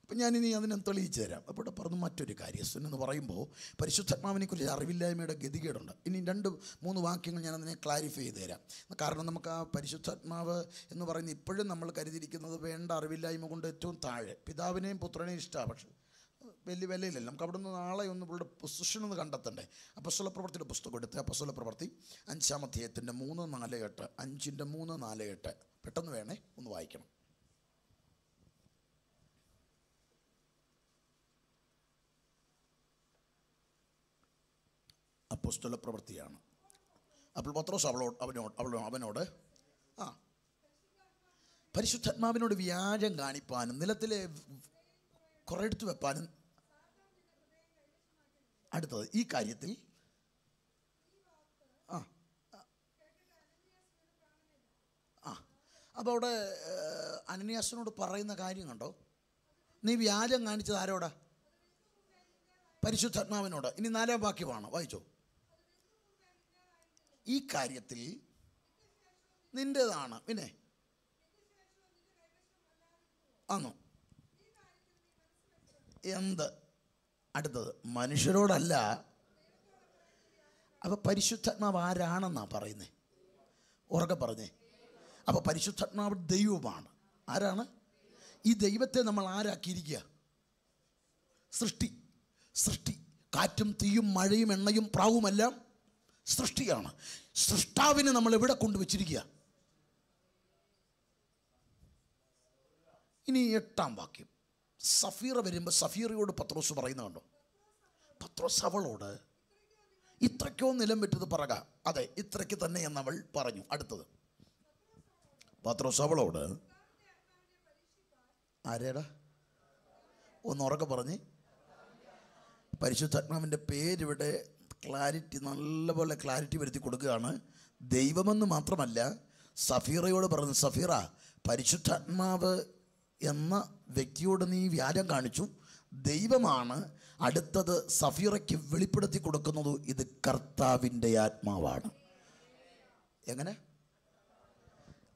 അപ്പം ഞാനിനി അതിനെ തെളിയിച്ചു തരാം. അപ്പോൾ ഇവിടെ പറഞ്ഞു മറ്റൊരു കാര്യസ്ഥൻ എന്ന് പറയുമ്പോൾ പരിശുദ്ധാത്മാവിനെക്കുറിച്ച് അറിവില്ലായ്മയുടെ ഗതികേടുണ്ട്. ഇനി 2-3 വാക്യങ്ങൾ ഞാനതിനെ ക്ലാരിഫൈ ചെയ്ത് തരാം. കാരണം നമുക്ക് ആ പരിശുദ്ധാത്മാവ് എന്ന് പറയുന്നത് ഇപ്പോഴും നമ്മൾ കരുതിയിരിക്കുന്നത് വേണ്ട അറിവില്ലായ്മ കൊണ്ട് ഏറ്റവും താഴെ പിതാവിനെയും പുത്രനെയും ഇഷ്ടമാണ്, പക്ഷേ വലിയ വിലയിലല്ല. നമുക്ക് അവിടെ നിന്ന് നാളെ ഒന്ന് പുള്ളിയുടെ പൊസിഷൻ ഒന്ന് കണ്ടെത്തണ്ടേ. അപ്പോസ്തല പ്രവൃത്തിയുടെ പുസ്തകം എടുത്ത് അപ്പോസ്തല പ്രവൃത്തി 5-ാം അധ്യായത്തിൻ്റെ 3-4-8, 5-3-4-8 പെട്ടെന്ന് വേണേ ഒന്ന് വായിക്കണം. അപ്പോസ്തല പ്രവൃത്തിയാണ്. അപ്പോൾ പത്രോസ് അവനോട് പരിശുദ്ധാത്മാവിനോട് വ്യാജം കാണിപ്പാനും നിലത്തിലെ കുറേ എടുത്ത് വെപ്പാനും. അടുത്തത് ഈ കാര്യത്തിൽ അപ്പോൾ അവിടെ അനനിയാസിനോട് പറയുന്ന കാര്യം കണ്ടോ? നീ വ്യാജം കാണിച്ചത് ആരോടാ? പരിശുദ്ധാത്മാവിനോട്. ഇനി 4-ാം വാക്യമാണ്, വായിച്ചോ. ഈ കാര്യത്തിൽ നിൻ്റേതാണ്, പിന്നെ ആണോ? എന്ത്? അടുത്തത് മനുഷ്യരോടല്ല. അപ്പോൾ പരിശുദ്ധാത്മാവ് ആരാണെന്നാ പറയുന്നേ? ഉറക്കെ പറഞ്ഞേ. അപ്പോൾ പരിശുദ്ധാത്മാവ് ദൈവമാണ്. ആരാണ്? ഈ ദൈവത്തെ നമ്മൾ ആരാക്കിയിരിക്കുക? സൃഷ്ടി. കാറ്റും തീയും മഴയും എണ്ണയും പ്രാവുമെല്ലാം സൃഷ്ടിയാണ്. സൃഷ്ടാവിനെ നമ്മൾ എവിടെ കൊണ്ടുവച്ചിരിക്കുക? ഇനി 8-ാം വാക്യം. സഫീറ വരുമ്പോൾ സഫീറയോട് പത്രോസ് പറയുന്നത് കണ്ടോ? പത്രോസ് അവളോട് ഇത്രയ്ക്കോ നിലം വിട്ടത് പറക. അതെ, ഇത്രയ്ക്ക് തന്നെ എന്നവൾ പറഞ്ഞു. അടുത്തത് പത്രോസ് അവളോട് ആരേടാ? ഒന്ന് ഉറക്കെ പറഞ്ഞ്. പരിശുദ്ധാത്മാവിൻ്റെ പേരിവിടെ നല്ലപോലെ ക്ലാരിറ്റി വരുത്തി കൊടുക്കുകയാണ്. ദൈവമെന്ന് മാത്രമല്ല, സഫീറയോട് പറഞ്ഞു, സഫീറ, പരിശുദ്ധാത്മാവ് എന്ന വ്യക്തിയോട് നീ വ്യാജം കാണിച്ചു, ദൈവമാണ്. അടുത്തത് സഫീറയ്ക്ക് വെളിപ്പെടുത്തി കൊടുക്കുന്നത് ഇത് കർത്താവിൻ്റെ ആത്മാവാണ്. എങ്ങനെ?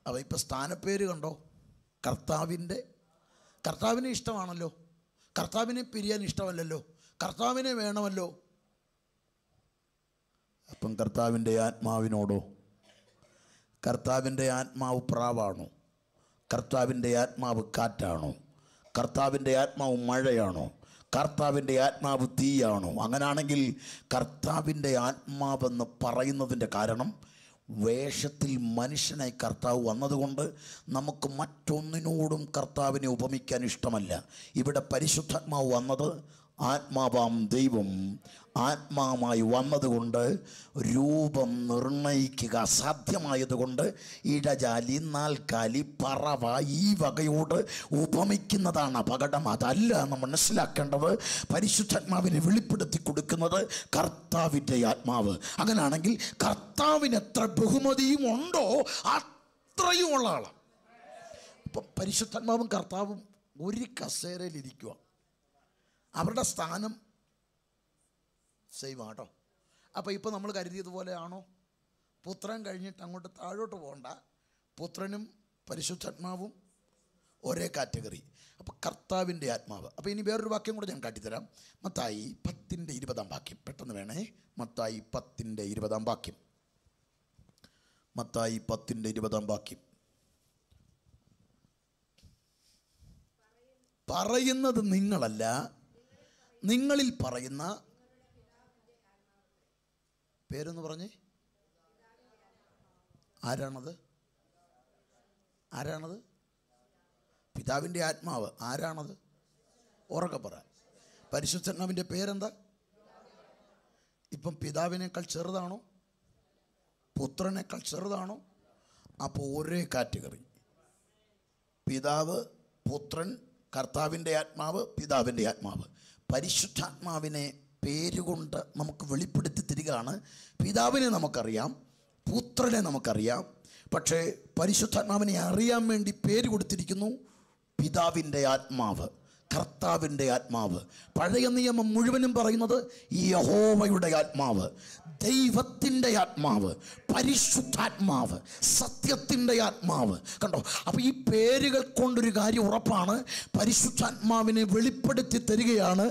അപ്പോൾ ഇപ്പം സ്ഥാനപ്പേര് കണ്ടോ? കർത്താവിനെ ഇഷ്ടമാണല്ലോ. കർത്താവിനെ പിരിയാൻ ഇഷ്ടമല്ലല്ലോ. കർത്താവിനെ വേണമല്ലോ. അപ്പം കർത്താവിൻ്റെ ആത്മാവിനോടോ? കർത്താവിൻ്റെ ആത്മാവ് പ്രാവാണോ? കർത്താവിൻ്റെ ആത്മാവ് കാറ്റാണോ? കർത്താവിൻ്റെ ആത്മാവ് മഴയാണോ? കർത്താവിൻ്റെ ആത്മാവ് തീയാണോ? അങ്ങനെയാണെങ്കിൽ കർത്താവിൻ്റെ ആത്മാവെന്ന് പറയുന്നതിൻ്റെ കാരണം വേഷത്തിൽ മനുഷ്യനായി കർത്താവ് വന്നതുകൊണ്ട് നമുക്ക് മറ്റൊന്നിനോടും കർത്താവിനെ ഉപമിക്കാൻ ഇഷ്ടമല്ല. ഇവിടെ പരിശുദ്ധാത്മാവ് വന്നത് ആത്മാവാം ദൈവം ആത്മാവുമായി വന്നതുകൊണ്ട് രൂപം നിർണയിക്കുക അസാധ്യമായതുകൊണ്ട് ഇടജാലി, നാൽക്കാലി, പറവ ഈ വകയോട് ഉപമിക്കുന്നതാണ് അപകടം. അതല്ല നമ്മൾ മനസ്സിലാക്കേണ്ടത്. പരിശുദ്ധാത്മാവിനെ വെളിപ്പെടുത്തി കൊടുക്കുന്നത് കർത്താവിൻ്റെ ആത്മാവ്. അങ്ങനെയാണെങ്കിൽ കർത്താവിന് എത്ര ബഹുമതിയും ഉണ്ടോ അത്രയും ഉള്ള ആളാണ്. അപ്പം പരിശുദ്ധാത്മാവും കർത്താവും ഒരു കസേരയിലിരിക്കുക. അവരുടെ സ്ഥാനം സെയിം ആട്ടോ. അപ്പോൾ ഇപ്പോൾ നമ്മൾ കരുതിയതുപോലെ ആണോ? പുത്രൻ കഴിഞ്ഞിട്ട് അങ്ങോട്ട് താഴോട്ട് പോകണ്ട, പുത്രനും പരിശുദ്ധാത്മാവും ഒരേ കാറ്റഗറി. അപ്പോൾ കർത്താവിൻ്റെ ആത്മാവ്. അപ്പോൾ ഇനി വേറൊരു വാക്യം കൂടെ ഞാൻ കാട്ടിത്തരാം. മത്തായി 10:20 വാക്യം, പെട്ടെന്ന് വേണേ. മത്തായി 10:20 വാക്യം. മത്തായി 10:20 വാക്യം. പറയുന്നത് നിങ്ങളല്ല, നിങ്ങളിൽ പറയുന്ന പേരൊന്ന് പറഞ്ഞേ. ആരാണത്? ആരാണത്? പിതാവിൻ്റെ ആത്മാവ്. ആരാണത്? ഉറക്കെ പറ. പരിശുദ്ധാത്മാവിൻ്റെ പേരെന്താ? ഇപ്പം പിതാവിനേക്കാൾ ചെറുതാണോ? പുത്രനേക്കാൾ ചെറുതാണോ? അപ്പോൾ ഒരേ കാറ്റഗറി. പിതാവ്, പുത്രൻ, കർത്താവിൻ്റെ ആത്മാവ്, പിതാവിൻ്റെ ആത്മാവ്. പരിശുദ്ധാത്മാവിനെ പേരുകൊണ്ട് നമുക്ക് വെളിപ്പെടുത്തി തരികയാണ്. പിതാവിനെ നമുക്കറിയാം, പുത്രനെ നമുക്കറിയാം, പക്ഷേ പരിശുദ്ധാത്മാവിനെ അറിയാൻ വേണ്ടി പേര് കൊടുത്തിരിക്കുന്നു പിതാവിൻ്റെ ആത്മാവ്, കർത്താവിൻ്റെ ആത്മാവ്. പഴയ നിയമം മുഴുവനും പറയുന്നത് യഹോവയുടെ ആത്മാവ്, ദൈവത്തിൻ്റെ ആത്മാവ്, പരിശുദ്ധാത്മാവ്, സത്യത്തിൻ്റെ ആത്മാവ്. കണ്ടോ? അപ്പോൾ ഈ പേരുകൾ കൊണ്ടൊരു കാര്യം ഉറപ്പാണ്, പരിശുദ്ധാത്മാവിനെ വെളിപ്പെടുത്തി തരികയാണ്.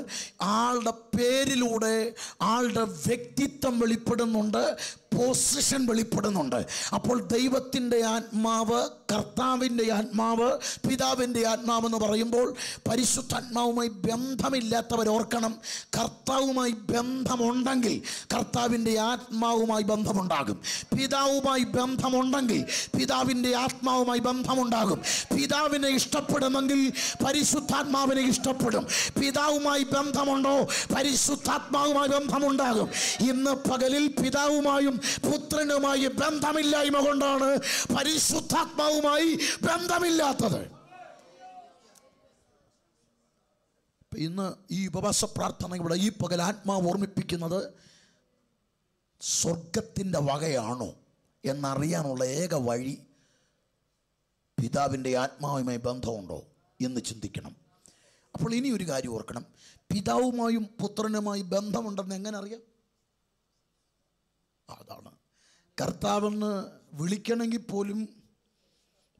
ആളുടെ പേരിലൂടെ ആളുടെ വ്യക്തിത്വം വെളിപ്പെടുന്നുണ്ട്, പൊസിഷൻ വെളിപ്പെടുന്നുണ്ട്. അപ്പോൾ ദൈവത്തിൻ്റെ ആത്മാവ്, കർത്താവിൻ്റെ ആത്മാവ്, പിതാവിൻ്റെ ആത്മാവ് എന്ന് പറയുമ്പോൾ പരിശുദ്ധാത്മാവുമായി ബന്ധമില്ലാത്തവർ ഓർക്കണം, കർത്താവുമായി ബന്ധമുണ്ടെങ്കിൽ കർത്താവിൻ്റെ ആത്മാവുമായി ബന്ധമുണ്ടാകും. പിതാവുമായി ബന്ധമുണ്ടെങ്കിൽ പിതാവിൻ്റെ ആത്മാവുമായി ബന്ധമുണ്ടാകും. പിതാവിനെ ഇഷ്ടപ്പെടുമെങ്കിൽ പരിശുദ്ധാത്മാവിനെ ഇഷ്ടപ്പെടും. പിതാവുമായി ബന്ധമുണ്ടോ? പരിശുദ്ധാത്മാവുമായി ബന്ധമുണ്ടാകും. ഇന്ന് പകലിൽ പിതാവുമായും പുത്രനുമായി ബന്ധമില്ലായ്മ കൊണ്ടാണ് പരിശുദ്ധാത്മാവുമായി ബന്ധമില്ലാത്തത്. ഇന്ന് ഈ ഉപവാസ പ്രാർത്ഥനയുടെ ഈ പകൽ ആത്മാവ് ഓർമ്മിപ്പിക്കുന്നത് സ്വർഗത്തിൻ്റെ വകയാണോ എന്നറിയാനുള്ള ഏക വഴി പിതാവിൻ്റെ ആത്മാവുമായി ബന്ധമുണ്ടോ എന്ന് ചിന്തിക്കണം. അപ്പോൾ ഇനി ഒരു കാര്യം ഓർക്കണം, പിതാവുമായും പുത്രനുമായി ബന്ധമുണ്ടെന്ന് എങ്ങനെ അറിയാം? അതാണ് കർത്താവെന്ന് വിളിക്കണമെങ്കിൽ പോലും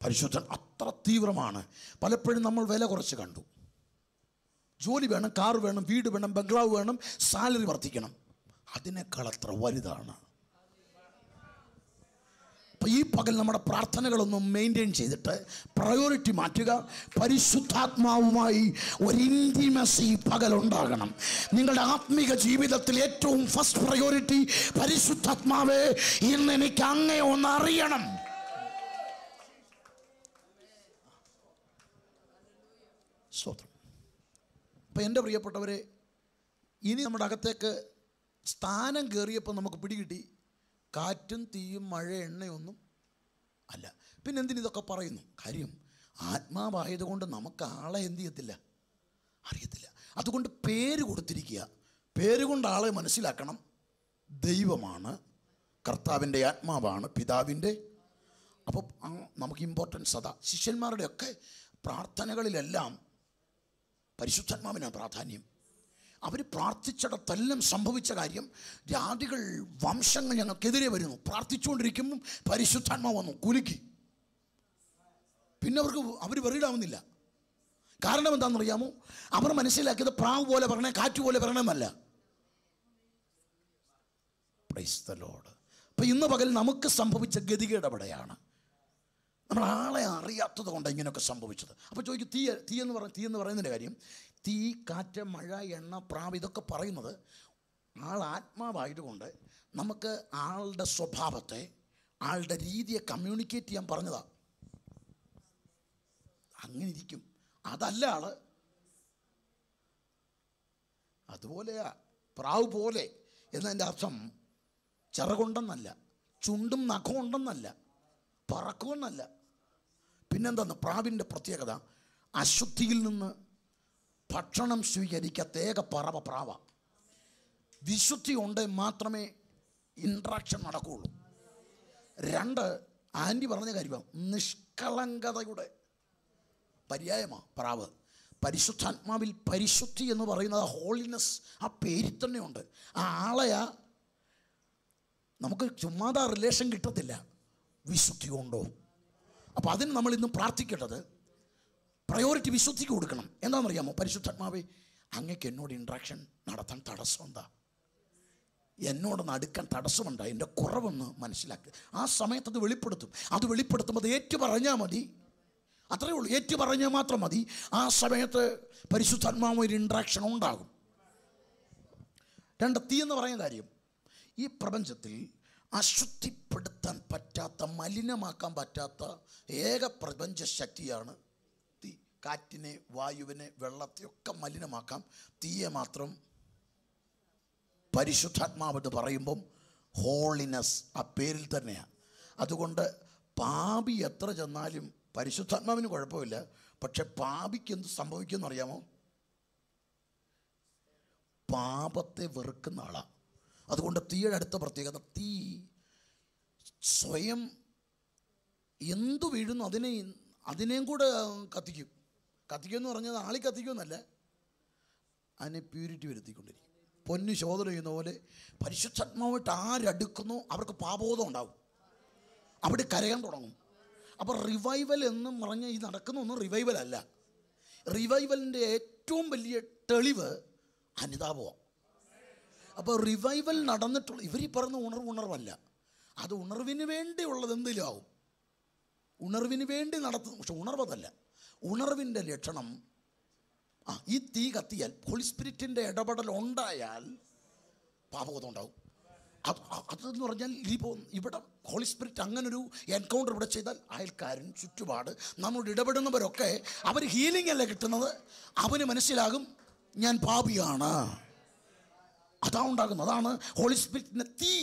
പരിശുദ്ധൻ അത്ര തീവ്രമാണ്. പലപ്പോഴും നമ്മൾ വില കുറച്ച് കണ്ടു. ജോലി വേണം, കാർ വേണം, വീട് വേണം, ബംഗ്ലാവ് വേണം, സാലറി വർദ്ധിക്കണം. അതിനേക്കാൾ അത്ര വലുതാണ്. അപ്പോൾ ഈ പകൽ നമ്മുടെ പ്രാർത്ഥനകളൊന്നും മെയിൻറ്റെയിൻ ചെയ്തിട്ട് പ്രയോറിറ്റി മാറ്റുക. പരിശുദ്ധാത്മാവുമായി ഒരു ഇൻറ്റിമസി പകലുണ്ടാകണം. നിങ്ങളുടെ ആത്മീക ജീവിതത്തിൽ ഏറ്റവും ഫസ്റ്റ് പ്രയോറിറ്റി പരിശുദ്ധാത്മാവേ, ഇന്ന് എനിക്ക് അങ്ങേ ഒന്ന് അറിയണം. സ്തോത്രം. അപ്പം എൻ്റെ പ്രിയപ്പെട്ടവരെ, ഇനി നമ്മുടെ അകത്തേക്ക് സ്ഥാനം കയറിയപ്പോൾ നമുക്ക് പിടികിട്ടി കാറ്റും തീയും മഴ എണ്ണയൊന്നും അല്ല. പിന്നെ എന്തിനിതൊക്കെ പറയുന്നു? കാര്യം ആത്മാവായതുകൊണ്ട് നമുക്ക് ആളെ എന്ത് ചെയ്യത്തില്ല, അറിയത്തില്ല. അതുകൊണ്ട് പേര് കൊടുത്തിരിക്കുക. പേരുകൊണ്ട് ആളെ മനസ്സിലാക്കണം. ദൈവമാണ്, കർത്താവിൻ്റെ ആത്മാവാണ്, പിതാവിൻ്റെ. അപ്പോൾ നമുക്ക് ഇമ്പോർട്ടൻസ് അതാ. ശിഷ്യന്മാരുടെയൊക്കെ പ്രാർത്ഥനകളിലെല്ലാം പരിശുദ്ധാത്മാവിനാണ് പ്രാധാന്യം. അവർ പ്രാർത്ഥിച്ചിടത്തെല്ലാം സംഭവിച്ച കാര്യം, ജാതികൾ, വംശങ്ങൾ ഞങ്ങൾക്കെതിരെ വരുന്നു. പ്രാർത്ഥിച്ചുകൊണ്ടിരിക്കുമ്പം പരിശുദ്ധാത്മാവ് വന്നു, കുലുക്കി. പിന്നെ അവർ വെറിയിടാവുന്നില്ല. കാരണം എന്താണെന്നറിയാമോ? അവർ മനസ്സിലാക്കിയത് പ്രാവ് പോലെ പറയണേ, കാറ്റ് പോലെ പറയണമെന്നല്ല. Praise the Lord. അപ്പം ഇന്ന് പകൽ നമുക്ക് സംഭവിച്ച ഗതികേട് അവിടെയാണ്. നമ്മൾ ആളെ അറിയാത്തത് കൊണ്ടാണ് ഇങ്ങനെയൊക്കെ സംഭവിച്ചത്. അപ്പോൾ ചോദിക്കും, തീ എന്ന് പറയുന്നതിൻ്റെ കാര്യം, തീ, കാറ്റ്, മഴ, എണ്ണ, പ്രാവ്, ഇതൊക്കെ പറയുന്നത് ആൾ ആത്മാവായതുകൊണ്ട് നമുക്ക് ആളുടെ സ്വഭാവത്തെ, ആളുടെ രീതിയെ കമ്മ്യൂണിക്കേറ്റ് ചെയ്യാൻ പറഞ്ഞതാണ്. അങ്ങനെ ഇരിക്കും. അതല്ല ആള്. അതുപോലെയാ പ്രാവ് പോലെ എന്നതിൻ്റെ അർത്ഥം ചിറകുണ്ടെന്നല്ല, ചുണ്ടും നഖമുണ്ടെന്നല്ല, പറക്കുമെന്നല്ല. പിന്നെന്താന്ന്? പ്രാവിൻ്റെ പ്രത്യേകത അശുദ്ധിയിൽ നിന്ന് ഭക്ഷണം സ്വീകരിക്കാത്ത ഏക പറവ പ്രാവ. വിശുദ്ധി ഉണ്ടെങ്കിൽ മാത്രമേ ഇൻട്രാക്ഷൻ നടക്കുകയുള്ളൂ. 2, ആൻറ്റി പറഞ്ഞ കാര്യമാണ്, നിഷ്കളങ്കതയുടെ പര്യായമാണ് പ്രാവ്. പരിശുദ്ധാത്മാവിൽ പരിശുദ്ധി എന്ന് പറയുന്നത് ഹോളിനെസ്, ആ പേരിൽ തന്നെയുണ്ട്. ആ ആളെയാ നമുക്ക് ചുമ്മാതെ റിലേഷൻ കിട്ടത്തില്ല, വിശുദ്ധി കൊണ്ടോ. അപ്പോൾ അതിന് നമ്മൾ ഇന്ന് പ്രാർത്ഥിക്കേണ്ടത് പ്രയോറിറ്റി വിശുദ്ധിക്ക് കൊടുക്കണം. എന്താണെന്നറിയാമോ? പരിശുദ്ധാത്മാവേ, അങ്ങക്ക് എന്നോട് ഇൻട്രാക്ഷൻ നടത്താൻ തടസ്സം എന്താ? എന്നോടൊന്ന് അടുക്കാൻ തടസ്സമുണ്ട്, എൻ്റെ കുറവൊന്ന് മനസ്സിലാക്കുക. ആ സമയത്ത് അത് വെളിപ്പെടുത്തും. അത് വെളിപ്പെടുത്തുമ്പോൾ അത് ഏറ്റു പറഞ്ഞാൽ മതി. അത്രയേ ഉള്ളൂ, ഏറ്റു പറഞ്ഞാൽ മാത്രം മതി. ആ സമയത്ത് പരിശുദ്ധാത്മാവ് ഒരു ഇൻട്രാക്ഷൻ ഉണ്ടാകും. രണ്ട്, തീ എന്ന് പറയുന്ന കാര്യം ഈ പ്രപഞ്ചത്തിൽ അശുദ്ധിപ്പെടുത്താൻ പറ്റാത്ത, മലിനമാക്കാൻ പറ്റാത്ത ഏക പ്രപഞ്ച ശക്തിയാണ് തീ. കാറ്റിനെ, വായുവിനെ, വെള്ളത്തെയൊക്കെ മലിനമാക്കാം. തീയെ മാത്രം പരിശുദ്ധാത്മാവെന്ന് പറയുമ്പം ഹോളിനെസ് ആ പേരിൽ തന്നെയാണ്. അതുകൊണ്ട് പാപി എത്ര ചെന്നാലും പരിശുദ്ധാത്മാവിന് കുഴപ്പമില്ല. പക്ഷെ പാപിക്ക് എന്ത് സംഭവിക്കുമെന്ന് അറിയാമോ? പാപത്തെ വെറുക്കുന്ന ആളാണ്. അതുകൊണ്ട് തീയുടെ അടുത്ത പ്രത്യേകത, തീ സ്വയം എന്തു വീഴുന്നു അതിനെയും കൂടെ കത്തിക്കും. കത്തിക്കുമെന്ന് പറഞ്ഞാൽ ആളി കത്തിക്കുമെന്നല്ല, അതിനെ പ്യൂരിറ്റി വരുത്തിക്കൊണ്ടിരിക്കും. പൊന്നു ശോധന ചെയ്യുന്ന പോലെ പരിശുദ്ധാത്മാവായിട്ട് ആരടുക്കുന്നു അവർക്ക് പാപബോധം ഉണ്ടാവും, അവിടെ കരയാൻ തുടങ്ങും. അപ്പോൾ റിവൈവൽ എന്നും പറഞ്ഞാൽ ഈ നടക്കുന്നൊന്നും റിവൈവൽ അല്ല. റിവൈവലിൻ്റെ ഏറ്റവും വലിയ തെളിവ് അനുതാപമാണ്. അപ്പോൾ റിവൈവൽ നടന്നിട്ടുള്ള ഇവരീ പറഞ്ഞ ഉണർവല്ല, അത് ഉണർവിന് വേണ്ടിയുള്ളത് എന്തെങ്കിലും ആവും. ഉണർവിന് വേണ്ടി നടത്തുന്നു, പക്ഷെ ഉണർവതല്ല. ഉണർവിൻ്റെ ലക്ഷണം ഈ തീ കത്തിയാൽ, ഹോളി സ്പിരിറ്റിൻ്റെ ഇടപെടൽ ഉണ്ടായാൽ പാപബോധം ഉണ്ടാവും. അതെന്ന് പറഞ്ഞാൽ ഇവിടെ ഹോളി സ്പിരിറ്റ് അങ്ങനൊരു എൻകൗണ്ടർ ഇവിടെ ചെയ്താൽ അയൽക്കാരൻ, ചുറ്റുപാട്, നമ്മോട് ഇടപെടുന്നവരൊക്കെ അവർ ഹീലിംഗ് അല്ല കിട്ടുന്നത്. അവന് മനസ്സിലാകും ഞാൻ പാപിയാണ്. അതാ ഉണ്ടാകുന്നത്. അതാണ് ഹോളി സ്പിരിറ്റിൻ്റെ തീ.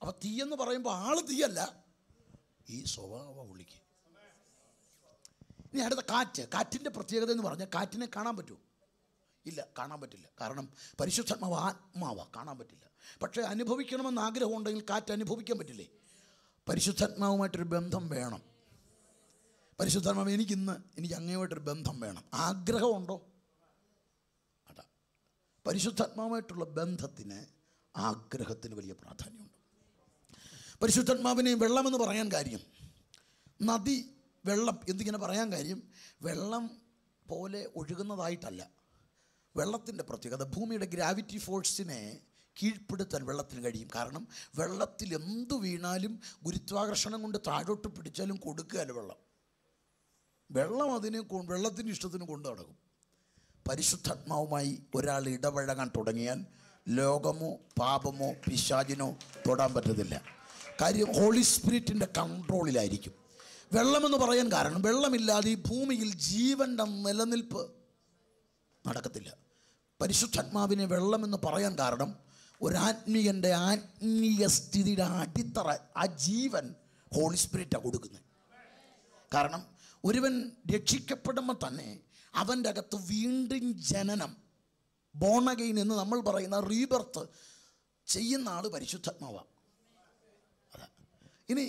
അപ്പോൾ തീ എന്ന് പറയുമ്പോൾ ആള് തീയല്ല, ഈ സ്വഭാവ വിളിക്ക്. ഇനി അടുത്ത കാറ്റിൻ്റെ പ്രത്യേകത എന്ന് പറഞ്ഞാൽ കാറ്റിനെ കാണാൻ പറ്റുമോ? ഇല്ല, കാണാൻ പറ്റില്ല. കാരണം പരിശുദ്ധാത്മാവ് ആത്മാവാണ്, കാണാൻ പറ്റില്ല. പക്ഷേ അനുഭവിക്കണമെന്ന് ആഗ്രഹം ഉണ്ടെങ്കിൽ കാറ്റ് അനുഭവിക്കാൻ പറ്റില്ലേ? പരിശുദ്ധാത്മാവുമായിട്ടൊരു ബന്ധം വേണം. പരിശുദ്ധാത്മാവ് എനിക്ക് അങ്ങയുമായിട്ടൊരു ബന്ധം വേണം. ആഗ്രഹമുണ്ടോ? അതാ പരിശുദ്ധാത്മാവുമായിട്ടുള്ള ബന്ധത്തിന്, ആഗ്രഹത്തിന് വലിയ പ്രാധാന്യമുണ്ട്. പരിശുദ്ധാത്മാവിനെ വെള്ളമെന്ന് പറയാൻ കാര്യം, നദി, വെള്ളം എന്തിങ്ങനെ പറയാൻ കാര്യം, വെള്ളം പോലെ ഒഴുകുന്നതായിട്ടല്ല. വെള്ളത്തിൻ്റെ പ്രത്യേകത, ഭൂമിയുടെ ഗ്രാവിറ്റി ഫോഴ്സിനെ കീഴ്പ്പെടുത്താൻ വെള്ളത്തിന് കഴിയും. കാരണം വെള്ളത്തിൽ എന്തു വീണാലും ഗുരുത്വാകർഷണം കൊണ്ട് താഴോട്ട് പിടിച്ചാലും കൊടുക്കുകയല്ല വെള്ളം അതിനെ വെള്ളത്തിൻ്റെ ഇഷ്ടത്തിന് കൊണ്ടു നടക്കും. പരിശുദ്ധാത്മാവുമായി ഒരാൾ ഇടപഴകാൻ തുടങ്ങിയാൽ ലോകമോ പാപമോ പിശാചിനോ തൊടാൻ പറ്റത്തില്ല. കാര്യം ഹോളി സ്പിരിറ്റിൻ്റെ കൺട്രോളിലായിരിക്കും. വെള്ളമെന്ന് പറയാൻ കാരണം, വെള്ളമില്ലാതെ ഈ ഭൂമിയിൽ ജീവൻ്റെ നിലനിൽപ്പ് നടക്കത്തില്ല. പരിശുദ്ധാത്മാവിനെ വെള്ളമെന്ന് പറയാൻ കാരണം, ഒരാത്മീയൻ്റെ ആത്മീയ സ്ഥിതിയുടെ അടിത്തറ, ആ ജീവൻ ഹോളി സ്പിരിറ്റാണ് കൊടുക്കുന്നത്. കാരണം ഒരുവൻ രക്ഷിക്കപ്പെടുമ്പോൾ തന്നെ അവൻ്റെ അകത്ത് വീണ്ടും ജനനം, ബോൺ അഗെയിൻ എന്ന് നമ്മൾ പറയുന്ന റീബർത്ത് ചെയ്യുന്ന ആൾ പരിശുദ്ധാത്മാവാണ്. അതാ. ഇനി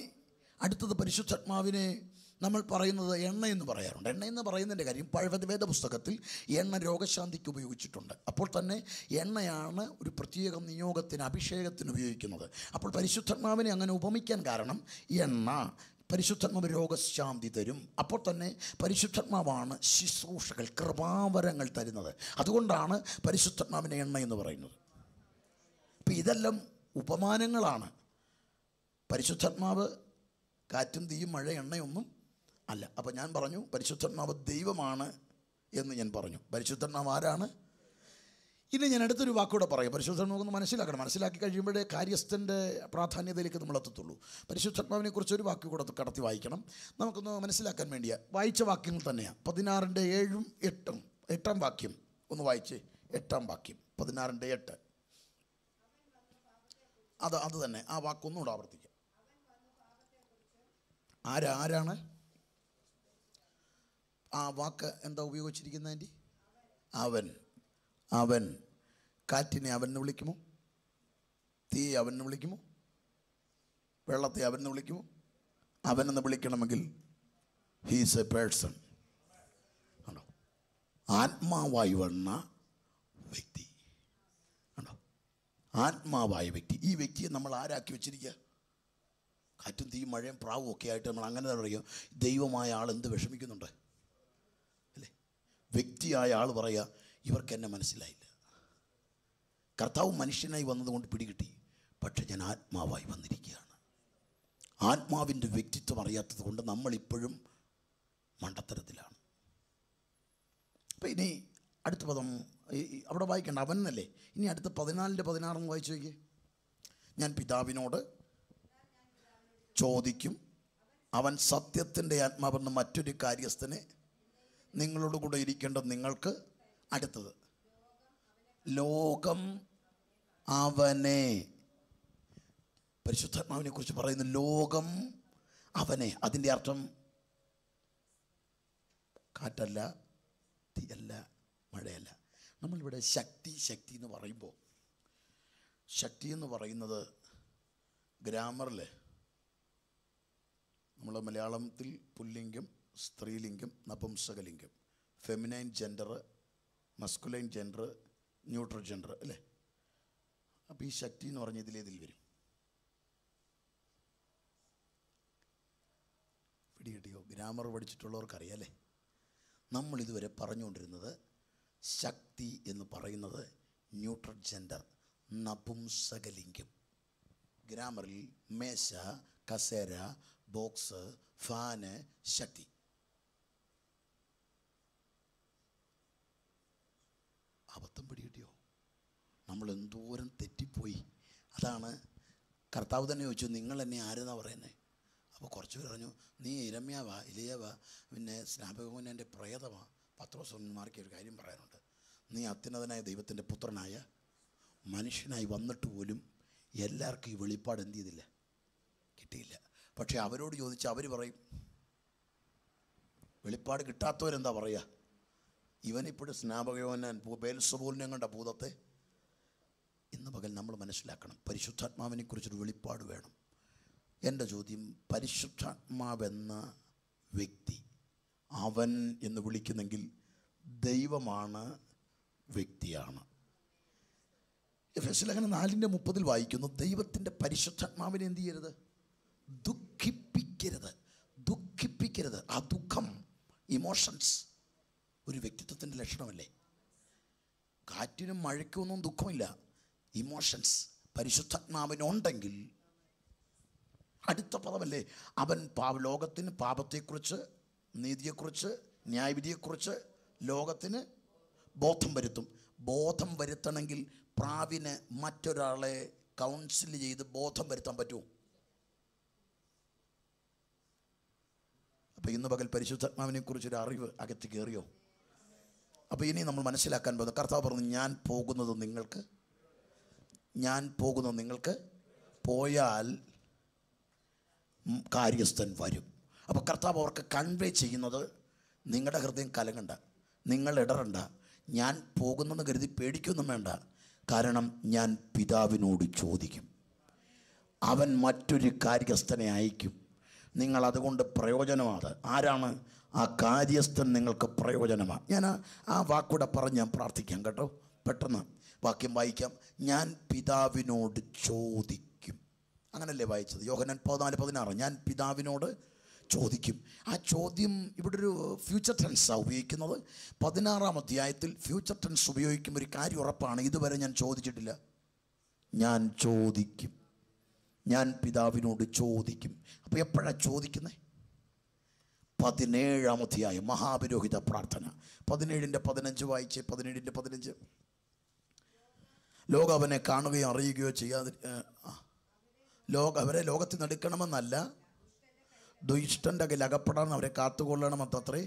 അടുത്തത്, പരിശുദ്ധാത്മാവിനെ നമ്മൾ പറയുന്നത് എണ്ണയെന്ന് പറയാറുണ്ട്. എണ്ണയെന്ന് പറയുന്നതിൻ്റെ കാര്യം, പഴയ വേദപുസ്തകത്തിൽ എണ്ണ രോഗശാന്തിക്ക് ഉപയോഗിച്ചിട്ടുണ്ട്. അപ്പോൾ തന്നെ എണ്ണയാണ് ഒരു പ്രത്യേക നിയോഗത്തിന്, അഭിഷേകത്തിന് ഉപയോഗിക്കുന്നത്. അപ്പോൾ പരിശുദ്ധാത്മാവിനെ അങ്ങനെ ഉപമിക്കാൻ കാരണം, എണ്ണ പരിശുദ്ധാത്മാവ് രോഗശാന്തി തരും. അപ്പോൾ തന്നെ പരിശുദ്ധാത്മാവാണ് ശുശ്രൂഷകൾ, കൃപാവരങ്ങൾ തരുന്നത്. അതുകൊണ്ടാണ് പരിശുദ്ധാത്മാവിനെ എണ്ണ എന്ന് പറയുന്നത്. അപ്പം ഇതെല്ലാം ഉപമാനങ്ങളാണ്. പരിശുദ്ധാത്മാവ് കാറ്റും തീയും മഴ എണ്ണയൊന്നും അല്ല. അപ്പം ഞാൻ പറഞ്ഞു പരിശുദ്ധാത്മാവ് ദൈവമാണ് എന്ന് ഞാൻ പറഞ്ഞു. പരിശുദ്ധാത്മാവ് ആരാണ്? ഇനി ഞാൻ അടുത്തൊരു വാക്കുകൂടെ പറയാം. പരിശുദ്ധാത്മാവെന്ന് മനസ്സിലാക്കണം. മനസ്സിലാക്കി കഴിയുമ്പോഴേ കാര്യസ്ഥൻ്റെ പ്രാധാന്യതയിലേക്ക് നമ്മൾ എത്തത്തുള്ളൂ. പരിശുദ്ധാത്മാവിനെ കുറിച്ച് ഒരു വാക്ക് കൂടെ കടത്തി വായിക്കണം, നമുക്കൊന്ന് മനസ്സിലാക്കാൻ വേണ്ടിയാണ്. വായിച്ച വാക്യങ്ങൾ തന്നെയാണ്. 16:7-8 8-ാം വാക്യം ഒന്ന് വായിച്ച്. 8-ാം വാക്യം 16:8. അത് തന്നെ ആ വാക്കൊന്നുകൂടെ ആവർത്തിക്കാം. ആരാണ് ആ വാക്ക്? എന്താ ഉപയോഗിച്ചിരിക്കുന്നത് ആൻറ്റി? അവൻ. കാറ്റിനെ അവനെന്ന് വിളിക്കുമോ? തീയെ അവനെന്ന് വിളിക്കുമോ? വെള്ളത്തെ അവനെന്ന് വിളിക്കുമോ? അവനെന്ന് വിളിക്കണമെങ്കിൽ ഹീസ് എ പേഴ്സൺ. ആണോ? ആത്മാവായി വന്ന വ്യക്തി. ആണോ? ആത്മാവായ വ്യക്തി. ഈ വ്യക്തിയെ നമ്മൾ ആരാക്കി വെച്ചിരിക്കുക? കാറ്റും തീയും മഴയും പ്രാവും ഒക്കെ ആയിട്ട് നമ്മൾ അങ്ങനെ പറയുക. ദൈവമായ ആൾ എന്ത് വിഷമിക്കുന്നുണ്ട് അല്ലേ? വ്യക്തിയായ ആൾ പറയുക, ഇവർക്ക് എന്നെ മനസ്സിലായില്ല. കർത്താവ് മനുഷ്യനായി വന്നതുകൊണ്ട് പിടികിട്ടി, പക്ഷെ ഞാൻ ആത്മാവായി വന്നിരിക്കുകയാണ്. ആത്മാവിൻ്റെ വ്യക്തിത്വം അറിയാത്തത് കൊണ്ട് നമ്മളിപ്പോഴും മണ്ടത്തരത്തിലാണ്. അപ്പം ഇനി അടുത്ത പദം അവിടെ വായിക്കണ്ട, അവൻ എന്നല്ലേ. ഇനി അടുത്ത 14:16 വായിച്ചു നോക്കിയേ. ഞാൻ പിതാവിനോട് ചോദിക്കും, അവൻ സത്യത്തിൻ്റെ ആത്മാവെന്ന് മറ്റൊരു കാര്യസ്ഥനെ നിങ്ങളോട് കൂടെ ഇരിക്കേണ്ടത് നിങ്ങൾക്ക്. അടുത്തത്, ലോകം അവനെ, പരിശുദ്ധാത്മാവിനെ കുറിച്ച് പറയുന്നു. ലോകം അവനെ, അതിൻ്റെ അർത്ഥം കാറ്റല്ല, തീയല്ല, മഴയല്ല. നമ്മളിവിടെ ശക്തി എന്ന് പറയുമ്പോൾ, ശക്തി എന്ന് പറയുന്നത് ഗ്രാമറിൽ നമ്മൾ മലയാളത്തിൽ പുല്ലിംഗം, സ്ത്രീലിംഗം, നപുംസകലിംഗം, feminine gender, masculine gender, neutral gender അല്ലേ. അപ്പോൾ ഈ ശക്തി എന്ന് പറഞ്ഞ ഇതിൽ വരും. പിടികിട്ടിയോ? ഗ്രാമർ പഠിച്ചിട്ടുള്ളവർക്കറിയാം അല്ലേ. നമ്മളിതുവരെ പറഞ്ഞുകൊണ്ടിരുന്നത് ശക്തി എന്ന് പറയുന്നത് ന്യൂട്രൽ ജെൻഡർ, നപുംസകലിംഗം. ഗ്രാമറിൽ മേശ, കസേര, ബോക്സ്, ഫാന്, ശക്തി. അബദ്ധം പിടികിട്ടിയോ? നമ്മൾ എന്തോരം തെറ്റിപ്പോയി. അതാണ് കർത്താവ് തന്നെ ചോദിച്ചു, നിങ്ങൾ എന്നെ ആരെന്നാ പറയുന്നത്? അപ്പോൾ കുറച്ച് പേർ പറഞ്ഞു, നീ ഇരമ്യാവാ, ഇലിയാവാ, പിന്നെ സ്നാപകന്റെ പ്രേതമാ. പത്രോസ്മാർക്ക് ഒരു കാര്യം പറയാനുണ്ട്. നീ അത്യുന്നതനായ ദൈവത്തിൻ്റെ പുത്രനായ മനുഷ്യനായി വന്നിട്ട് പോലും എല്ലാവർക്കും ഈ വെളിപ്പാട് എന്ത് ചെയ്തില്ല, കിട്ടിയില്ല. പക്ഷേ അവരോട് ചോദിച്ചാൽ അവർ പറയും, വെളിപ്പാട് കിട്ടാത്തവരെന്താ പറയുക? ഇവനിപ്പോഴും സ്നാപകയോനാൻ ബേൽസബൂലിനെ കണ്ട ഭൂതത്തെ. ഇന്ന് പകൽ നമ്മൾ മനസ്സിലാക്കണം, പരിശുദ്ധാത്മാവിനെ കുറിച്ചൊരു വെളിപ്പാട് വേണം. എൻ്റെ ചോദ്യം, പരിശുദ്ധാത്മാവെന്ന വ്യക്തി, അവൻ എന്ന് വിളിക്കുന്നെങ്കിൽ ദൈവമാണ്, വ്യക്തിയാണ്. എഫെസ്യലേഖനം 4:30 വായിക്കുന്നു, ദൈവത്തിൻ്റെ പരിശുദ്ധാത്മാവിനെ എന്ത് ചെയ്യരുത്? ദുഃഖിപ്പിക്കരുത്. ദുഃഖിപ്പിക്കരുത്. ആ ദുഃഖം, ഇമോഷൻസ് ഒരു വ്യക്തിത്വത്തിൻ്റെ ലക്ഷണമല്ലേ. കാറ്റിനും മഴയ്ക്കൊന്നും ദുഃഖമില്ല, ഇമോഷൻസ് പരിശുദ്ധാത്മാവിനുണ്ടെങ്കിൽ. അടുത്ത പദമല്ലേ, അവൻ ലോകത്തിന് പാപത്തെക്കുറിച്ച്, നീതിയെക്കുറിച്ച്, ന്യായവിധിയെക്കുറിച്ച് ലോകത്തിന് ബോധം വരുത്തും. ബോധം വരുത്തണമെങ്കിൽ പ്രാവിന് മറ്റൊരാളെ കൗൺസിൽ ചെയ്ത് ബോധം വരുത്താൻ പറ്റുമോ? അപ്പോൾ ഇന്ന് പകൽ പരിശുദ്ധാത്മാവിനെ കുറിച്ചൊരു അറിവ് അകത്ത് കയറിയോ? അപ്പോൾ ഇനി നമ്മൾ മനസ്സിലാക്കാൻ പോകുന്നത്, കർത്താവ് പറഞ്ഞു, ഞാൻ പോകുന്നത് നിങ്ങൾക്ക് പോയാൽ കാര്യസ്ഥൻ വരും. അപ്പോൾ കർത്താവ് അവർക്ക് കൺവേ ചെയ്യുന്നത്, നിങ്ങളുടെ ഹൃദയം കലങ്ങണ്ട, നിങ്ങൾ ഇടറണ്ട, ഞാൻ പോകുന്നെന്ന് കരുതി പേടിക്കൊന്നും വേണ്ട. കാരണം ഞാൻ പിതാവിനോട് ചോദിക്കും, അവൻ മറ്റൊരു കാര്യസ്ഥനെ അയക്കും. നിങ്ങളതുകൊണ്ട് പ്രയോജനമാണ്. ആരാണ് ആ കാര്യസ്ഥൻ? നിങ്ങൾക്ക് പ്രയോജനമാണ്. ഞാൻ ആ വാക്കൂടെ പറഞ്ഞ് ഞാൻ പ്രാർത്ഥിക്കാം കേട്ടോ. പെട്ടെന്ന് വാക്യം വായിക്കാം. ഞാൻ പിതാവിനോട് ചോദിക്കും. അങ്ങനല്ലേ വായിച്ചത്? യോഹന്നാൻ 14:16. ഞാൻ പിതാവിനോട് ചോദിക്കും. ആ ചോദ്യം ഇവിടെ ഒരു ഫ്യൂച്ചർ ടെൻസാണ് ഉപയോഗിക്കുന്നത്. 16-ാം അധ്യായത്തിൽ ഫ്യൂച്ചർ ടെൻസ് ഉപയോഗിക്കുമ്പോൾ ഒരു കാര്യം ഉറപ്പാണ്, ഇതുവരെ ഞാൻ ചോദിച്ചിട്ടില്ല. ഞാൻ ചോദിക്കും, ഞാൻ പിതാവിനോട് ചോദിക്കും. അപ്പോൾ എപ്പോഴാണ് ചോദിക്കുന്നത്? 17-ാം അധ്യായം മഹാപുരോഹിത പ്രാർത്ഥന 17:15 വായിച്ച്. 17:15 ലോകം അവനെ കാണുകയോ അറിയുകയോ ചെയ്യാതെ അവരെ ലോകത്തിൽ നിന്ന് എടുക്കണമെന്നല്ല, ദുഷ്ടൻ്റെ കയ്യിൽ അകപ്പെടാൻ അവരെ കാത്തുകൊള്ളണമെന്നത്രേ.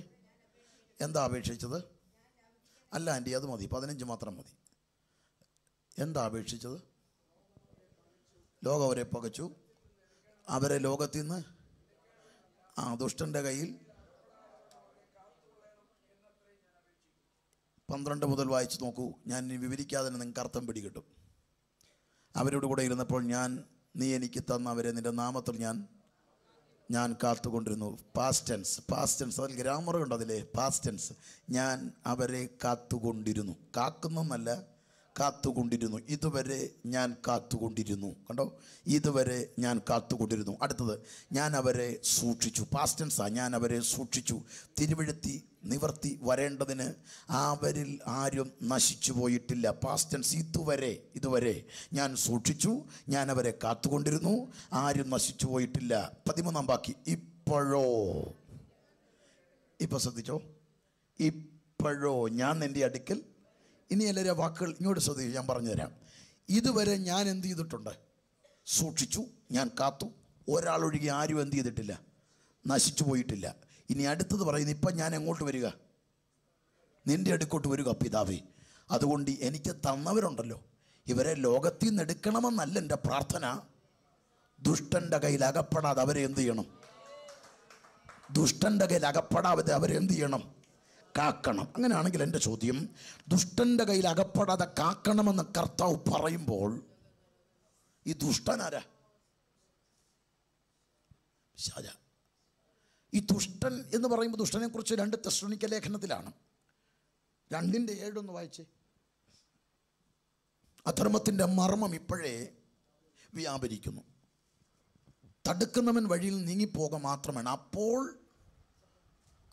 എന്താ അപേക്ഷിച്ചത്? അല്ല ആൻറ്റി, അത് മതി, 15 മാത്രം മതി. എന്താ അപേക്ഷിച്ചത്? ലോകം അവരെ പകച്ചു, അവരെ ലോകത്തിൽ നിന്ന് ദുഷ്ടൻ്റെ കയ്യിൽ. 12 മുതൽ വായിച്ച് നോക്കൂ. ഞാൻ വിവരിക്കാതെ നിങ്ങൾക്ക് അർത്ഥം പിടികിട്ടും. അവരോട് കൂടെ ഇരുന്നപ്പോൾ നീ എനിക്ക് തന്ന അവരെ നിൻ്റെ നാമത്തിൽ ഞാൻ കാത്തുകൊണ്ടിരുന്നു. പാസ്റ്റ് ടെൻസ് അതിൽ ഗ്രാമറുണ്ട്, അതിലെ പാസ്റ്റ് ടെൻസ്. ഞാൻ അവരെ കാത്തുകൊണ്ടിരുന്നു. കാക്കുന്നല്ല, കാത്തുകൊണ്ടിരുന്നു. ഇതുവരെ ഞാൻ കാത്തുകൊണ്ടിരുന്നു. കണ്ടോ, ഇതുവരെ ഞാൻ കാത്തുകൊണ്ടിരുന്നു. അടുത്തത്, ഞാൻ അവരെ സൂക്ഷിച്ചു. പാസ്റ്റ് ടെൻസാ, ഞാൻ അവരെ സൂക്ഷിച്ചു. തിരുവെഴുത്തി നിവർത്തി വരേണ്ടതിന് അവരിൽ ആരും നശിച്ചു പോയിട്ടില്ല. പാസ്റ്റ് ടെൻസ്, ഇതുവരെ ഞാൻ സൂക്ഷിച്ചു, ഞാൻ അവരെ കാത്തുകൊണ്ടിരുന്നു, ആരും നശിച്ചു പോയിട്ടില്ല. 13-ാം വാക്യം, ഇപ്പോഴോ, ഇപ്പോൾ ശ്രദ്ധിച്ചോ, ഇപ്പോഴോ ഞാൻ എൻ്റെ അടുക്കൽ. ഇനി എല്ലാവരും വാക്കുകൾ ഇങ്ങോട്ട് ശ്രദ്ധിച്ചു, ഞാൻ പറഞ്ഞുതരാം. ഇതുവരെ ഞാൻ എന്ത് ചെയ്തിട്ടുണ്ട്? സൂക്ഷിച്ചു, ഞാൻ കാത്തു, ഒരാളൊഴികെ ആരും എന്ത് ചെയ്തിട്ടില്ല? നശിച്ചു പോയിട്ടില്ല. ഇനി അടുത്തത് പറയുന്നത്, ഇപ്പം ഞാൻ എങ്ങോട്ട് വരിക? നിൻ്റെ അടുക്കോട്ട് വരിക പിതാവേ. അതുകൊണ്ട് എനിക്ക് തന്നവരുണ്ടല്ലോ, ഇവരെ ലോകത്തിൽ നിന്ന് എടുക്കണമെന്നല്ല എൻ്റെ പ്രാർത്ഥന. ദുഷ്ടൻ്റെ കയ്യിൽ അകപ്പെടാതെ അവരെ എന്ത് ചെയ്യണം? ദുഷ്ടൻ്റെ കയ്യിൽ അകപ്പെടാതെ അവരെ എന്ത് ചെയ്യണം? കാക്കണം. അങ്ങനെയാണെങ്കിൽ എൻ്റെ ചോദ്യം, ദുഷ്ടൻ്റെ കയ്യിൽ അകപ്പെടാതെ കാക്കണമെന്ന് കർത്താവ് പറയുമ്പോൾ ഈ ദുഷ്ടനാരാ? പിശാച. ഈ ദുഷ്ടൻ എന്ന് പറയുമ്പോൾ ദുഷ്ടനെ കുറിച്ച് 2 തെസ്സലോനിക്ക ലേഖനത്തിലാണ്. 2:7 വായിച്ചേ. അധർമ്മത്തിൻ്റെ മർമ്മം ഇപ്പോഴേ വ്യാപരിക്കുന്നു, തടുക്കുന്നവൻ വഴിയിൽ നീങ്ങിപ്പോക മാത്രമാണ്, അപ്പോൾ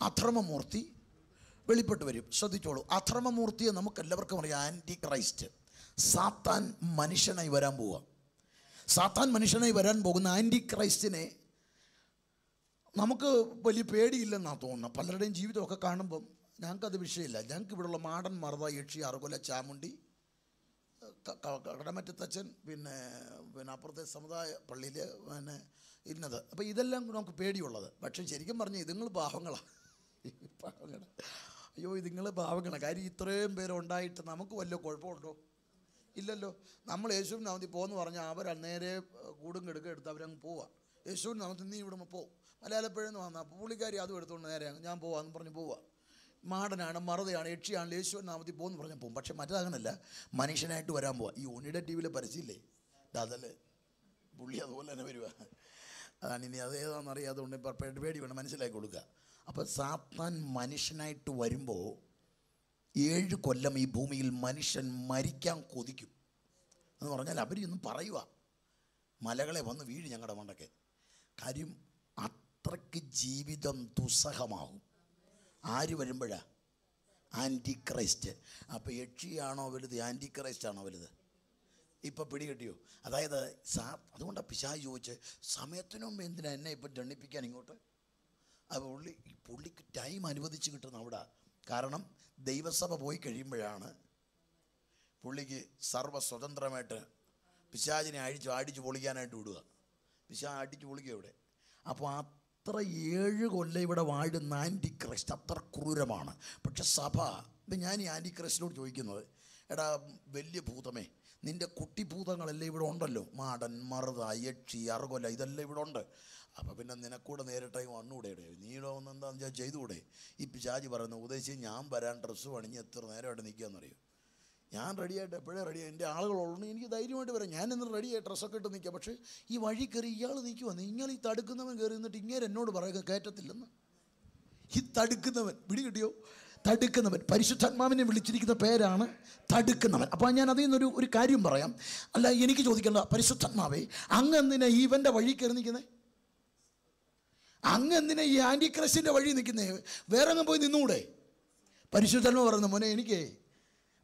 അധർമ്മമൂർത്തി വെളിപ്പെട്ട് വരും. ശ്രദ്ധിച്ചോളൂ, അധർമ്മമൂർത്തിയെ നമുക്കെല്ലാവർക്കും അറിയാം, ആൻറ്റി ക്രൈസ്റ്റ്. സാത്താൻ മനുഷ്യനായി വരാൻ പോവുക. സാത്താൻ മനുഷ്യനായി വരാൻ പോകുന്ന ആൻറ്റി ക്രൈസ്റ്റിനെ നമുക്ക് വലിയ പേടിയില്ലെന്നാണ് തോന്നുന്നത്. പലരുടെയും ജീവിതമൊക്കെ കാണുമ്പം ഞങ്ങൾക്കത് വിഷയമില്ല. ഞങ്ങൾക്ക് ഇവിടെയുള്ള മാടൻ, മറുത, യക്ഷി, അറുകൊല, ചാമുണ്ടി, കടമറ്റത്തച്ഛൻ, പിന്നെ അപ്പുറത്തെ സമുദായ പള്ളിയിൽ ഇന്നത്, അപ്പോൾ ഇതെല്ലാം നമുക്ക് പേടിയുള്ളത്. പക്ഷേ ശരിക്കും പറഞ്ഞാൽ ഇതുങ്ങൾ പാവങ്ങളാണ്. അയ്യോ, ഇതുങ്ങൾ പാവങ്ങളാണ്. കാര്യം ഇത്രയും പേരുണ്ടായിട്ട് നമുക്ക് വല്ല കുഴപ്പമുണ്ടോ? ഇല്ലല്ലോ. നമ്മൾ യേശുവിൻ നാമത്തിൽ പോകുമെന്ന് പറഞ്ഞാൽ അവർ നേരെ കൂടും കെടുക്ക എടുത്ത് അവരങ്ങ് പോവുക. യേശുവിൻ നാമത്തിൽ നീ ഇവിടെ പോവും, മലയാളപ്പുഴന്ന് വന്നാൽ പുള്ളിക്കാരി അതും എടുത്തുകൊണ്ട് നേരെ ഞാൻ പോവാന്ന് പറഞ്ഞ് പോവുക. മാടനാണ്, മറുതയാണ്, യക്ഷിയാണ്, യേശുവിൻ നാമത്തിൽ പോകുമെന്ന് പറഞ്ഞാൽ പോകും. പക്ഷെ മറ്റേതങ്ങനല്ല, മനുഷ്യനായിട്ട് വരാൻ പോവുക. ഈ യൂണിയുടെ TV പരസ്യമില്ലേ, അതല്ലേ പുള്ളി അതുപോലെ തന്നെ വരിക. അതാണ്. ഇനി അതേതാണെന്നറിയാതുകൊണ്ട് പേടി വേണം മനസ്സിലാക്കി കൊടുക്കുക. അപ്പോൾ സാത്താൻ മനുഷ്യനായിട്ട് വരുമ്പോൾ 7 കൊല്ലം ഈ ഭൂമിയിൽ മനുഷ്യൻ മരിക്കാൻ കൊതിക്കും എന്ന് പറഞ്ഞാൽ അവരൊന്നും പറയുക, മലകളെ വന്ന് വീഴ് ഞങ്ങളുടെ മണ്ടയ്ക്ക്. കാര്യം അത്രയ്ക്ക് ജീവിതം ദുസ്സഹമാകും. ആര് വരുമ്പോഴാണ്? Anti Christ. അപ്പോൾ യക്ഷിയാണോ വലുത്, ആൻറ്റി ക്രൈസ്റ്റ് ആണോ വലുത്? ഇപ്പം പിടികിട്ടിയോ? അതായത് അതുകൊണ്ടാണ് പിശാച് ചോദിച്ച്, സമയത്തിനു മുമ്പ് എന്തിനാ എന്നെ ഇപ്പം ദണ്ഡിപ്പിക്കാൻ ഇങ്ങോട്ട്? അത് പുള്ളിക്ക് ടൈം അനുവദിച്ച് കിട്ടുന്ന അവിടെ. കാരണം ദൈവസഭ പോയി കഴിയുമ്പോഴാണ് പുള്ളിക്ക് സർവ്വസ്വതന്ത്രമായിട്ട് പിശാചിനെ അടിച്ച് പൊളിക്കാനായിട്ട് വിടുക. അടിച്ച് പൊളിക്കുക ഇവിടെ. അപ്പോൾ അത്ര 7 കൊല്ലം ഇവിടെ വാഴുന്ന ആൻറ്റി ക്രൈസ്റ്റ് അത്ര ക്രൂരമാണ്. പക്ഷെ സഭ, ഇപ്പം ഞാൻ ഈ ആൻറ്റി ക്രൈസ്റ്റിനോട് ചോദിക്കുന്നത്, എടാ വലിയ ഭൂതമേ, നിൻ്റെ കുട്ടിഭൂതങ്ങളെല്ലാം ഇവിടെ ഉണ്ടല്ലോ, മാടൻ, മറുത, യക്ഷി, അറുകൊല, ഇതെല്ലാം ഇവിടെ ഉണ്ട്. അപ്പോൾ പിന്നെ നിനക്കൂടെ നേരിട്ടായി വന്നൂടെ? നീടോ ഒന്ന് എന്താണെന്ന് വെച്ചാൽ ചെയ്തുകൂടെ? ഈ പിശാചി പറയുന്നു, ഉദ്ദേശിച്ച് ഞാൻ വരാൻ ഡ്രസ്സ് പണിഞ്ഞ് എത്ര നേരമായിട്ട് നിൽക്കുകയെന്നറിയോ? ഞാൻ റെഡിയായിട്ട് എപ്പോഴേ റെഡിയായി, എൻ്റെ ആളുകളുള്ളൂ, എനിക്ക് ധൈര്യമായിട്ട് വരാം, ഞാൻ ഇന്ന് റെഡിയായി ഡ്രസ്സൊക്കെ ഇട്ട് നിൽക്കുക. പക്ഷേ ഈ വഴി കയറി ഇയാൾ നിൽക്കുവാ, നിങ്ങൾ ഈ തടുക്കുന്നവൻ കയറി നിന്നിട്ട് ഇങ്ങനെ എന്നോട് പറയുക കയറ്റത്തില്ലെന്ന്. ഈ തടുക്കുന്നവൻ, പിടി കിട്ടിയോ? തടുക്കുന്നവൻ, പരിശുദ്ധാത്മാവിനെ വിളിച്ചിരിക്കുന്ന പേരാണ് തടുക്കുന്നവൻ. അപ്പോൾ ഞാൻ അതിൽ നിന്നൊരു കാര്യം പറയാം. അല്ല, എനിക്ക് ചോദിക്കേണ്ട, പരിശുദ്ധാത്മാവേ, അങ്ങ് എന്തിനാ ഇവൻ്റെ വഴി കയറി നിൽക്കുന്നത്? അങ്ങ് എന്തിനാ ഈ ആൻറ്റി ക്രൈസ്റ്റിൻ്റെ വഴി നിൽക്കുന്നേ? വേറെ അങ്ങ് പോയി നിന്നൂടെ? പരിശുദ്ധാത്മാവ് പറയുന്ന, മോനെ, എനിക്ക്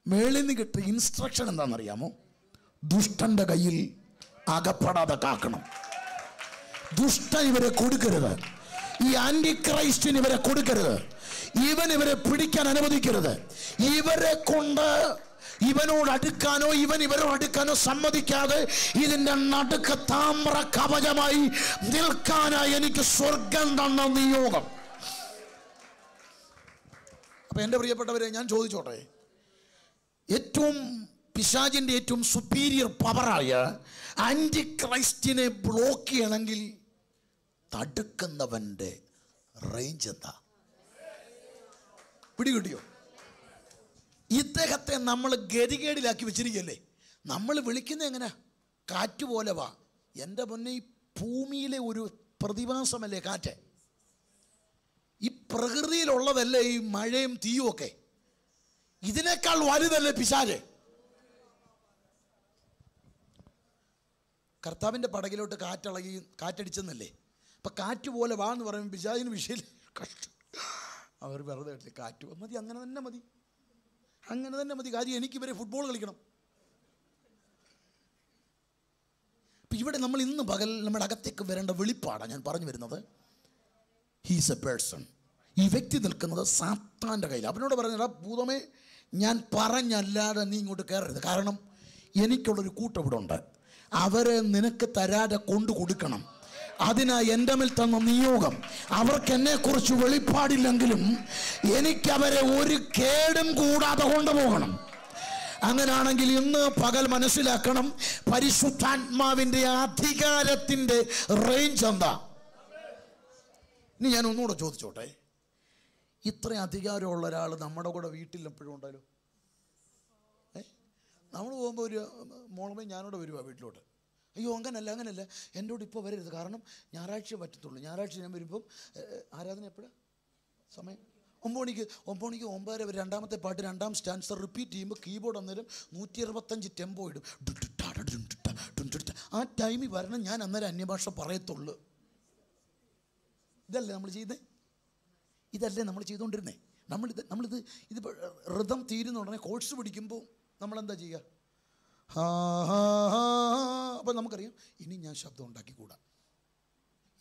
മേളിൽ നിന്ന് കിട്ടിയ ഇൻസ്ട്രക്ഷൻ എന്താണെന്നറിയാമോ? ദുഷ്ടൻ്റെ കയ്യിൽ അകപ്പെടാതെ കാക്കണം. ദുഷ്ടൻ ഇവരെ കൊടുക്കരുത്. ഈ ആൻറ്റി ക്രൈസ്റ്റിന് ഇവരെ കൊടുക്കരുത്. ഇവരെ പിടിക്കാൻ അനുവദിക്കരുത്. ഇവരെ കൊണ്ട് ഇവനോട് അടുക്കാനോ ഇവരോട് അടുക്കാനോ സമ്മതിക്കാതെ ഇതിൻ്റെ നടുക്ക് താമ്ര കവചമായി നിൽക്കാനായി എനിക്ക് സ്വർഗം തന്ന നിയോഗം. അപ്പം എൻ്റെ പ്രിയപ്പെട്ടവരെ, ഞാൻ ചോദിച്ചോട്ടെ, പിശാചിൻ്റെ ഏറ്റവും സുപ്പീരിയർ പവറായ ആൻറ്റി ക്രൈസ്റ്റിനെ ബ്ലോക്ക് ചെയ്യണമെങ്കിൽ തടുക്കുന്നവൻ്റെ റേഞ്ച് എന്താ? പിടികിട്ടിയോ? ഇദ്ദേഹത്തെ നമ്മൾ ഗതികേടിലാക്കി വെച്ചിരിക്കല്ലേ. നമ്മൾ വിളിക്കുന്നത് എങ്ങനെ? കാറ്റ് പോലെ വാ. എൻ്റെ മുന്നേ ഈ ഭൂമിയിലെ ഒരു പ്രതിഭാസമല്ലേ കാറ്റ്? ഈ പ്രകൃതിയിലുള്ളതല്ലേ ഈ മഴയും തീയും ഒക്കെ? ഇതിനേക്കാൾ വലുതല്ലേ പിശാച്? കർത്താവിൻ്റെ പടകിലോട്ട് കാറ്റിളകി കാറ്റടിച്ചെന്നല്ലേ. അപ്പം കാറ്റ് പോലെ വാ എന്ന് പറയുമ്പോൾ പിശാചിന് വിഷയം കഷ്ടം. അവർ വെറുതെ കാറ്റ് മതി, അങ്ങനെ തന്നെ മതി, അങ്ങനെ തന്നെ മതി. കാര്യം എനിക്ക് ഇവരെ ഫുട്ബോൾ കളിക്കണം. ഇപ്പം ഇവിടെ നമ്മൾ ഇന്ന് പകൽ നമ്മുടെ അകത്തേക്ക് വരേണ്ട വെളിപ്പാടാണ് ഞാൻ പറഞ്ഞു വരുന്നത്. He's A person. ഈ വ്യക്തി നിൽക്കുന്നത് സാത്താൻ്റെ കയ്യിൽ. അവനോട് പറഞ്ഞാ ഭൂതമേ, ഞാൻ പറഞ്ഞല്ലാതെ നീ ഇങ്ങോട്ട് കയറരുത്. കാരണം എനിക്കുള്ളൊരു കൂട്ടം ഇവിടെ ഉണ്ട്. അവരെ നിനക്ക് തരാതെ കൊണ്ടു കൊടുക്കണം. അതിനായി എൻ്റെ മേൽ തന്ന നിയോഗം. അവർക്ക് എന്നെക്കുറിച്ച് വെളിപ്പാടില്ലെങ്കിലും എനിക്കവരെ ഒരു കേടും കൂടാതെ കൊണ്ടുപോകണം. അങ്ങനെയാണെങ്കിൽ ഇന്ന് പകൽ മനസ്സിലാക്കണം, പരിശുദ്ധാത്മാവിൻ്റെ അധികാരത്തിൻ്റെ റേഞ്ച് എന്താ. ഇനി ഞാൻ ഒന്നുകൂടെ ചോദിച്ചോട്ടെ, ഇത്രയും അധികാരമുള്ള ഒരാൾ നമ്മുടെ കൂടെ വീട്ടിൽ എപ്പോഴും ഉണ്ടല്ലോ. നമ്മൾ പോകുമ്പോൾ ഒരു മോളമേ ഞാനോട് വരുവാ വീട്ടിലോട്ട്. അയ്യോ അങ്ങനല്ല എൻ്റെ കൂടെ ഇപ്പോൾ വരരുത്, കാരണം ഞായറാഴ്ച പറ്റത്തുള്ളൂ. ഞായറാഴ്ച ഞാൻ വരുമ്പം ആരാധന എപ്പോഴാണ് സമയം? 9 മണിക്ക് 9:30 വരെ. രണ്ടാമത്തെ പാട്ട് 2ാം സ്റ്റാൻസർ റിപ്പീറ്റ് ചെയ്യുമ്പോൾ കീബോർഡ് അന്നേരം 125 ടെമ്പോ ഇടും. ആ ടൈമിൽ വരണം, ഞാൻ അന്നേരം അന്യഭാഷ പറയത്തുള്ളൂ. ഇതല്ലേ നമ്മൾ ചെയ്തേ? ഇതല്ലേ നമ്മൾ ചെയ്തുകൊണ്ടിരുന്നേ? നമ്മളിത് ഋതം തീരുന്ന ഉടനെ കോഴ്സ് പിടിക്കുമ്പോൾ നമ്മളെന്താ ചെയ്യുക? അപ്പം നമുക്കറിയാം, ഇനി ഞാൻ ശബ്ദം ഉണ്ടാക്കിക്കൂടാ,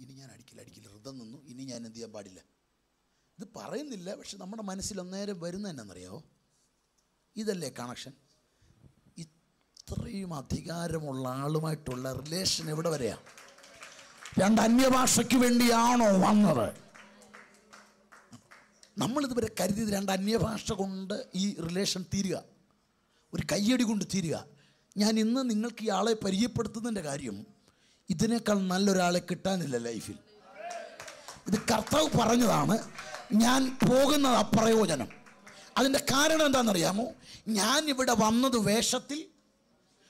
ഇനി ഞാൻ അടിക്കില്ല, ഋതം നിന്നു, ഇനി ഞാൻ എന്ത് ചെയ്യാൻ പാടില്ല. ഇത് പറയുന്നില്ല, പക്ഷെ നമ്മുടെ മനസ്സിൽ ഒന്നേരം വരുന്ന എന്നാണെന്നറിയാമോ? ഇതല്ലേ കണക്ഷൻ. ഇത്രയും അധികാരമുള്ള ആളുമായിട്ടുള്ള റിലേഷൻ എവിടെ വരെയാ? 2 അന്യഭാഷയ്ക്ക് വേണ്ടിയാണോ വന്നത്? നമ്മളിതുവരെ കരുതിയത് 2 അന്യഭാഷ കൊണ്ട് ഈ റിലേഷൻ തീരുക, ഒരു കയ്യടി കൊണ്ട് തീരുക. ഞാൻ ഇന്ന് നിങ്ങൾക്ക് ഈ ആളെ പരിചയപ്പെടുത്തുന്നതിൻ്റെ കാര്യം, ഇതിനേക്കാൾ നല്ലൊരാളെ കിട്ടാനില്ല ലൈഫിൽ. ഇത് കർത്താവ് പറഞ്ഞതാണ്. ഞാൻ പോകുന്നത് അപ്രയോജനം. അതിൻ്റെ കാരണം എന്താണെന്നറിയാമോ? ഞാൻ ഇവിടെ വന്നത് വേഷത്തിൽ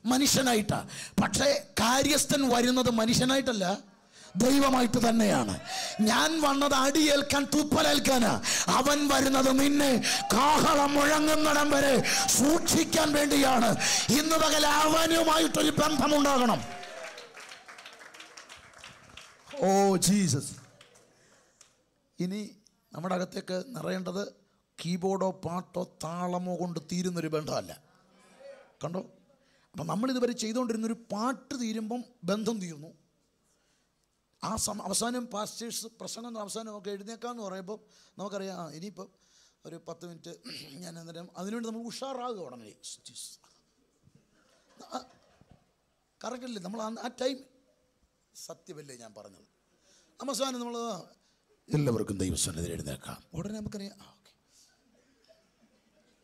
മനുഷ്യനായിട്ടാണ്. പക്ഷേ കാര്യസ്ഥൻ വരുന്നത് മനുഷ്യനായിട്ടല്ല, ദൈവമായിട്ട് തന്നെയാണ്. ഞാൻ വന്നത് അടിയേൽക്കാൻ തുപ്പലേൽക്കാനാ. അവൻ വരുന്നത് നിന്നെ കാഹളം മുഴങ്ങുന്നിടം വരെ സൂക്ഷിക്കാൻ വേണ്ടിയാണ്. ഇന്ന് പകൽ അവനുമായിട്ടൊരു ബന്ധമുണ്ടാകണം. Oh Jesus. ഇനി നമ്മുടെ അകത്തേക്ക് നിറയേണ്ടത് കീബോർഡോ പാട്ടോ താളമോ കൊണ്ട് തീരുന്നൊരു ബന്ധമല്ല. കണ്ടോ? അപ്പം നമ്മളിതുവരെ ചെയ്തുകൊണ്ടിരുന്നൊരു പാട്ട് തീരുമ്പം ബന്ധം തീർന്നു. ആ അവസാനം പാസ്റ്റേഴ്സ് പ്രസംഗം അവസാനമൊക്കെ എഴുന്നേക്കാമെന്ന് പറയുമ്പോൾ നമുക്കറിയാം, ഇനിയിപ്പം ഒരു 10 മിനിറ്റ് ഞാൻ അന്നേരം അതിനുവേണ്ടി നമ്മൾ ഉഷാറാകുക ഉടനെ. കറക്റ്റല്ലേ? നമ്മൾ ആ ടൈം സത്യമല്ലേ ഞാൻ പറഞ്ഞത്? അവസാനം നമ്മൾ എല്ലാവർക്കും ദൈവസന്നിധിയിൽ എഴുന്നേക്കാം. ഉടനെ നമുക്കറിയാം, ഓക്കെ,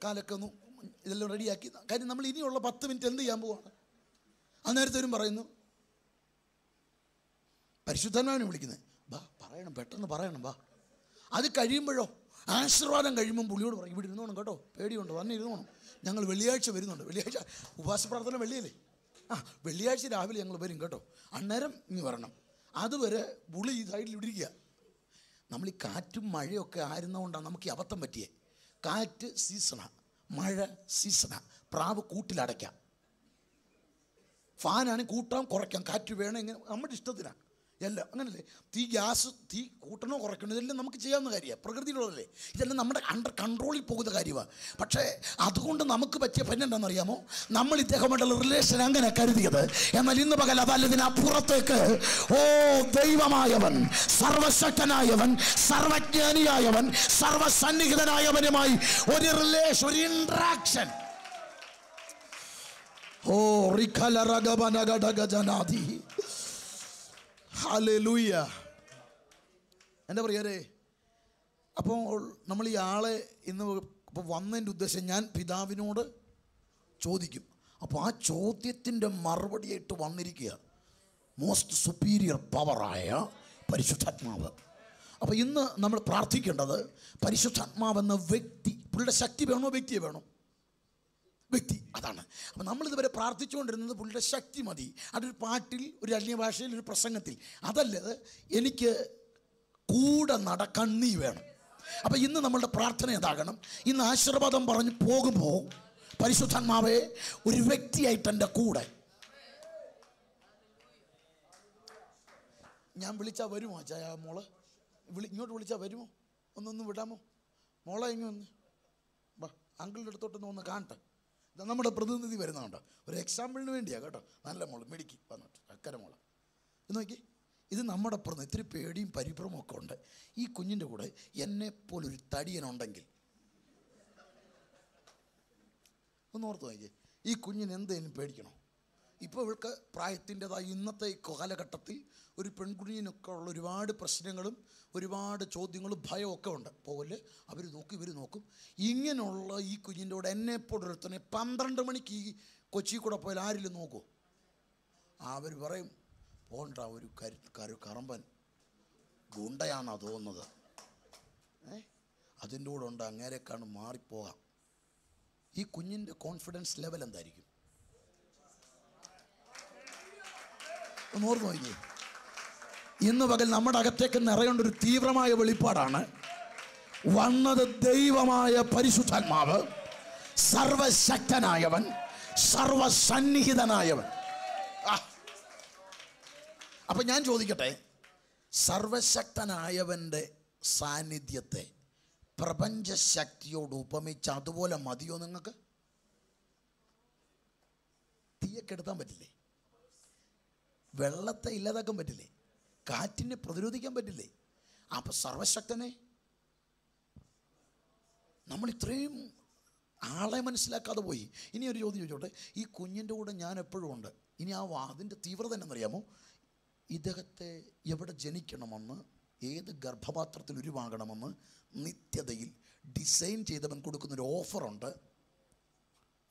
കാലൊക്കെ ഒന്ന് ഇതെല്ലാം റെഡിയാക്കി. കാര്യം നമ്മൾ ഇനിയുള്ള 10 മിനിറ്റ് എന്ത് ചെയ്യാൻ പോവാണ്? അന്നേരത്തേരും പറയുന്നു, പരിശുദ്ധാത്മാവിനെ വിളിക്കുന്നത്, വാ പറയണം, പെട്ടെന്ന് പറയണം, വാ. അത് കഴിയുമ്പോഴോ, ആശീർവാദം കഴിയുമ്പം പുള്ളിയോട് പറയും, ഇവിടെ ഇരുന്നോണം കേട്ടോ, പേടിയുണ്ട്, വന്ന് ഇരുന്നോണം, ഞങ്ങൾ വെള്ളിയാഴ്ച വരുന്നുണ്ട്. വെള്ളിയാഴ്ച ഉപവാസ പ്രാർത്ഥന വെള്ളിയല്ലേ? വെള്ളിയാഴ്ച രാവിലെ ഞങ്ങൾ വരും കേട്ടോ, അന്നേരം ഇനി വരണം. അതുവരെ പുള്ളി ഈ സൈഡിൽ ഇടിക്കുക. നമ്മൾ ഈ കാറ്റും മഴയൊക്കെ ആയിരുന്നതുകൊണ്ടാണ് നമുക്ക് ഈ അബദ്ധം പറ്റിയേ. കാറ്റ് സീസണാണ്, മഴ സീസണാണ്. പ്രാവ് കൂട്ടിലടയ്ക്കാം, ഫാനാണെങ്കിൽ കൂട്ടാം കുറയ്ക്കാം, കാറ്റ് വേണം, ഇങ്ങനെ നമ്മുടെ ഇഷ്ടത്തിനാണ് എല്ലാം. അങ്ങനല്ലേ? ഗ്യാസ് തീ കൂട്ടണോ കുറയ്ക്കണോ ഇതെല്ലാം നമുക്ക് ചെയ്യാവുന്ന കാര്യമാണ്, പ്രകൃതിയിലുള്ളതല്ലേ. ഇതെല്ലാം നമ്മുടെ അണ്ടർ കൺട്രോളിൽ പോകുന്ന കാര്യമാണ്. പക്ഷേ അതുകൊണ്ട് നമുക്ക് പറ്റിയ പെണ്ണെന്താണെന്നറിയാമോ? നമ്മൾ ഇദ്ദേഹമായിട്ടുള്ള റിലേഷൻ അങ്ങനെ കരുതിയത്. എന്നാൽ ഇന്ന് പകൽ അതല്ല, ഇതിനപ്പുറത്തേക്ക് ഓ ദൈവമായവൻ, സർവശക്തനായവൻ, സർവജ്ഞാനിയായവൻ, സർവസന്നിഹിതനായവനുമായി ഒരു റിലേഷൻ, ഒരു ഇൻട്രാക്ഷൻ. ഓ റിഖലരഗബനഗഡഗജനാദി. ഹല്ലേലൂയ. എൻ്റെ പ്രിയരെ, അപ്പോൾ നമ്മൾ ഈ ആളെ ഇന്ന് ഇപ്പോൾ വന്നതിൻ്റെ ഉദ്ദേശം, ഞാൻ പിതാവിനോട് ചോദിക്കും. അപ്പോൾ ആ ചോദ്യത്തിൻ്റെ മറുപടിയായിട്ട് വന്നിരിക്കുക മോസ്റ്റ് സുപ്പീരിയർ പവറായ പരിശുദ്ധാത്മാവ്. അപ്പോൾ ഇന്ന് നമ്മൾ പ്രാർത്ഥിക്കേണ്ടത്, പരിശുദ്ധാത്മാവെന്ന വ്യക്തി, പുള്ളിയുടെ ശക്തി വേണോ വ്യക്തിയെ വേണോ? വ്യക്തി. അതാണ്. അപ്പം നമ്മളിതുവരെ പ്രാർത്ഥിച്ചുകൊണ്ടിരുന്നത് പുള്ളിയുടെ ശക്തി മതി. അതൊരു പാട്ടിൽ, ഒരു അന്യഭാഷയിൽ, ഒരു പ്രസംഗത്തിൽ. അതല്ലത്, എനിക്ക് കൂടെ നടക്കാൻ നീ വേണം. അപ്പം ഇന്ന് നമ്മളുടെ പ്രാർത്ഥന എന്താകണം? ഇന്ന് ആശീർവാദം പറഞ്ഞ് പോകുമ്പോൾ, പരിശുദ്ധാത്മാവേ ഒരു വ്യക്തിയായിട്ട് എൻ്റെ കൂടെ. ഞാൻ വിളിച്ചാൽ വരുമോ അച്ചായ? മോള് ഇങ്ങോട്ട് വിളിച്ചാൽ വരുമോ? ഒന്ന് വിടാമോ? മോളെ ഇങ്ങ് വന്ന് വാ, അങ്കിളിൻ്റെ അടുത്തോട്ടൊന്ന് ഒന്ന് കാണട്ടെ. ഇതാ നമ്മുടെ പ്രതിനിധി വരുന്നുണ്ട്, ഒരു എക്സാമ്പിളിന് വേണ്ടിയാണ് കേട്ടോ. നല്ല മോള് മിടിക്ക് വന്നിട്ട് അക്കരെ മോള് ഇത് നോക്കി. ഇത് നമ്മുടെ പ്രതിനിധി. ഇത്തിരി പേടിയും പരിഭ്രമവും ഒക്കെ ഉണ്ട്. ഈ കുഞ്ഞിൻ്റെ കൂടെ എന്നെപ്പോലൊരു തടിയനുണ്ടെങ്കിൽ ഒന്ന് ഓർത്ത് നോക്കിയേ, ഈ കുഞ്ഞിന് എന്തെങ്കിലും പേടിക്കണോ? ഇപ്പോൾ ഇവൾക്ക് പ്രായത്തിൻ്റെതായ ഇന്നത്തെ ഈ കാലഘട്ടത്തിൽ ഒരു പെൺകുഞ്ഞിനൊക്കെ ഉള്ള ഒരുപാട് പ്രശ്നങ്ങളും ഒരുപാട് ചോദ്യങ്ങളും ഭയമൊക്കെ ഉണ്ട്. പോകല് അവർ നോക്കും, ഇവർ നോക്കും. ഇങ്ങനെയുള്ള ഈ കുഞ്ഞിൻ്റെ കൂടെ എന്നെപ്പോലൊരുത്തനെ 12 മണിക്ക് ഈ കൊച്ചി കൂടെ പോയാൽ ആരെങ്കിലും നോക്കുമോ? അവർ പറയും പോണ്ട, ഒരു കറമ്പൻ ഗുണ്ടയാണെന്നാ തോന്നുന്നത്. അതിൻ്റെ കൂടെ ഉണ്ട്, അങ്ങേരെക്കാണ് മാറിപ്പോകാം. ഈ കുഞ്ഞിൻ്റെ കോൺഫിഡൻസ് ലെവൽ എന്തായിരിക്കും? ഒന്ന് ഓർത്ത് നോക്കിയേ. ഇന്ന് പകൽ നമ്മുടെ അകത്തേക്ക് നിറയേണ്ട ഒരു തീവ്രമായ വെളിപ്പാടാണ് വന്നത്. ദൈവമായ പരിശുദ്ധാത്മാവ്, സർവശക്തനായവൻ, സർവസന്നിഹിതനായവൻ. അപ്പം ഞാൻ ചോദിക്കട്ടെ, സർവശക്തനായവൻ്റെ സാന്നിധ്യത്തെ പ്രപഞ്ചശക്തിയോട് ഉപമിച്ച് അതുപോലെ മതിയോ നിങ്ങൾക്ക്? തീയൊക്കെടുത്താൻ പറ്റില്ലേ? വെള്ളത്തെ ഇല്ലാതാക്കാൻ പറ്റില്ലേ? കാറ്റിനെ പ്രതിരോധിക്കാൻ പറ്റില്ലേ? അപ്പം സർവശക്തനെ നമ്മൾ ഇത്രയും ആളെ മനസ്സിലാക്കാതെ പോയി. ഇനി ഒരു ചോദ്യം ചോദിച്ചോട്ടെ, ഈ കുഞ്ഞിൻ്റെ കൂടെ ഞാൻ എപ്പോഴും ഉണ്ട്. ഇനി അതിൻ്റെ തീവ്രത എന്നറിയാമോ? ഇദ്ദേഹത്തെ എവിടെ ജനിക്കണമെന്ന്, ഏത് ഗർഭപാത്രത്തിൽ ഉരുവാകണമെന്ന് നിത്യതയിൽ ഡിസൈൻ ചെയ്തവൻ കൊടുക്കുന്നൊരു ഓഫറുണ്ട്.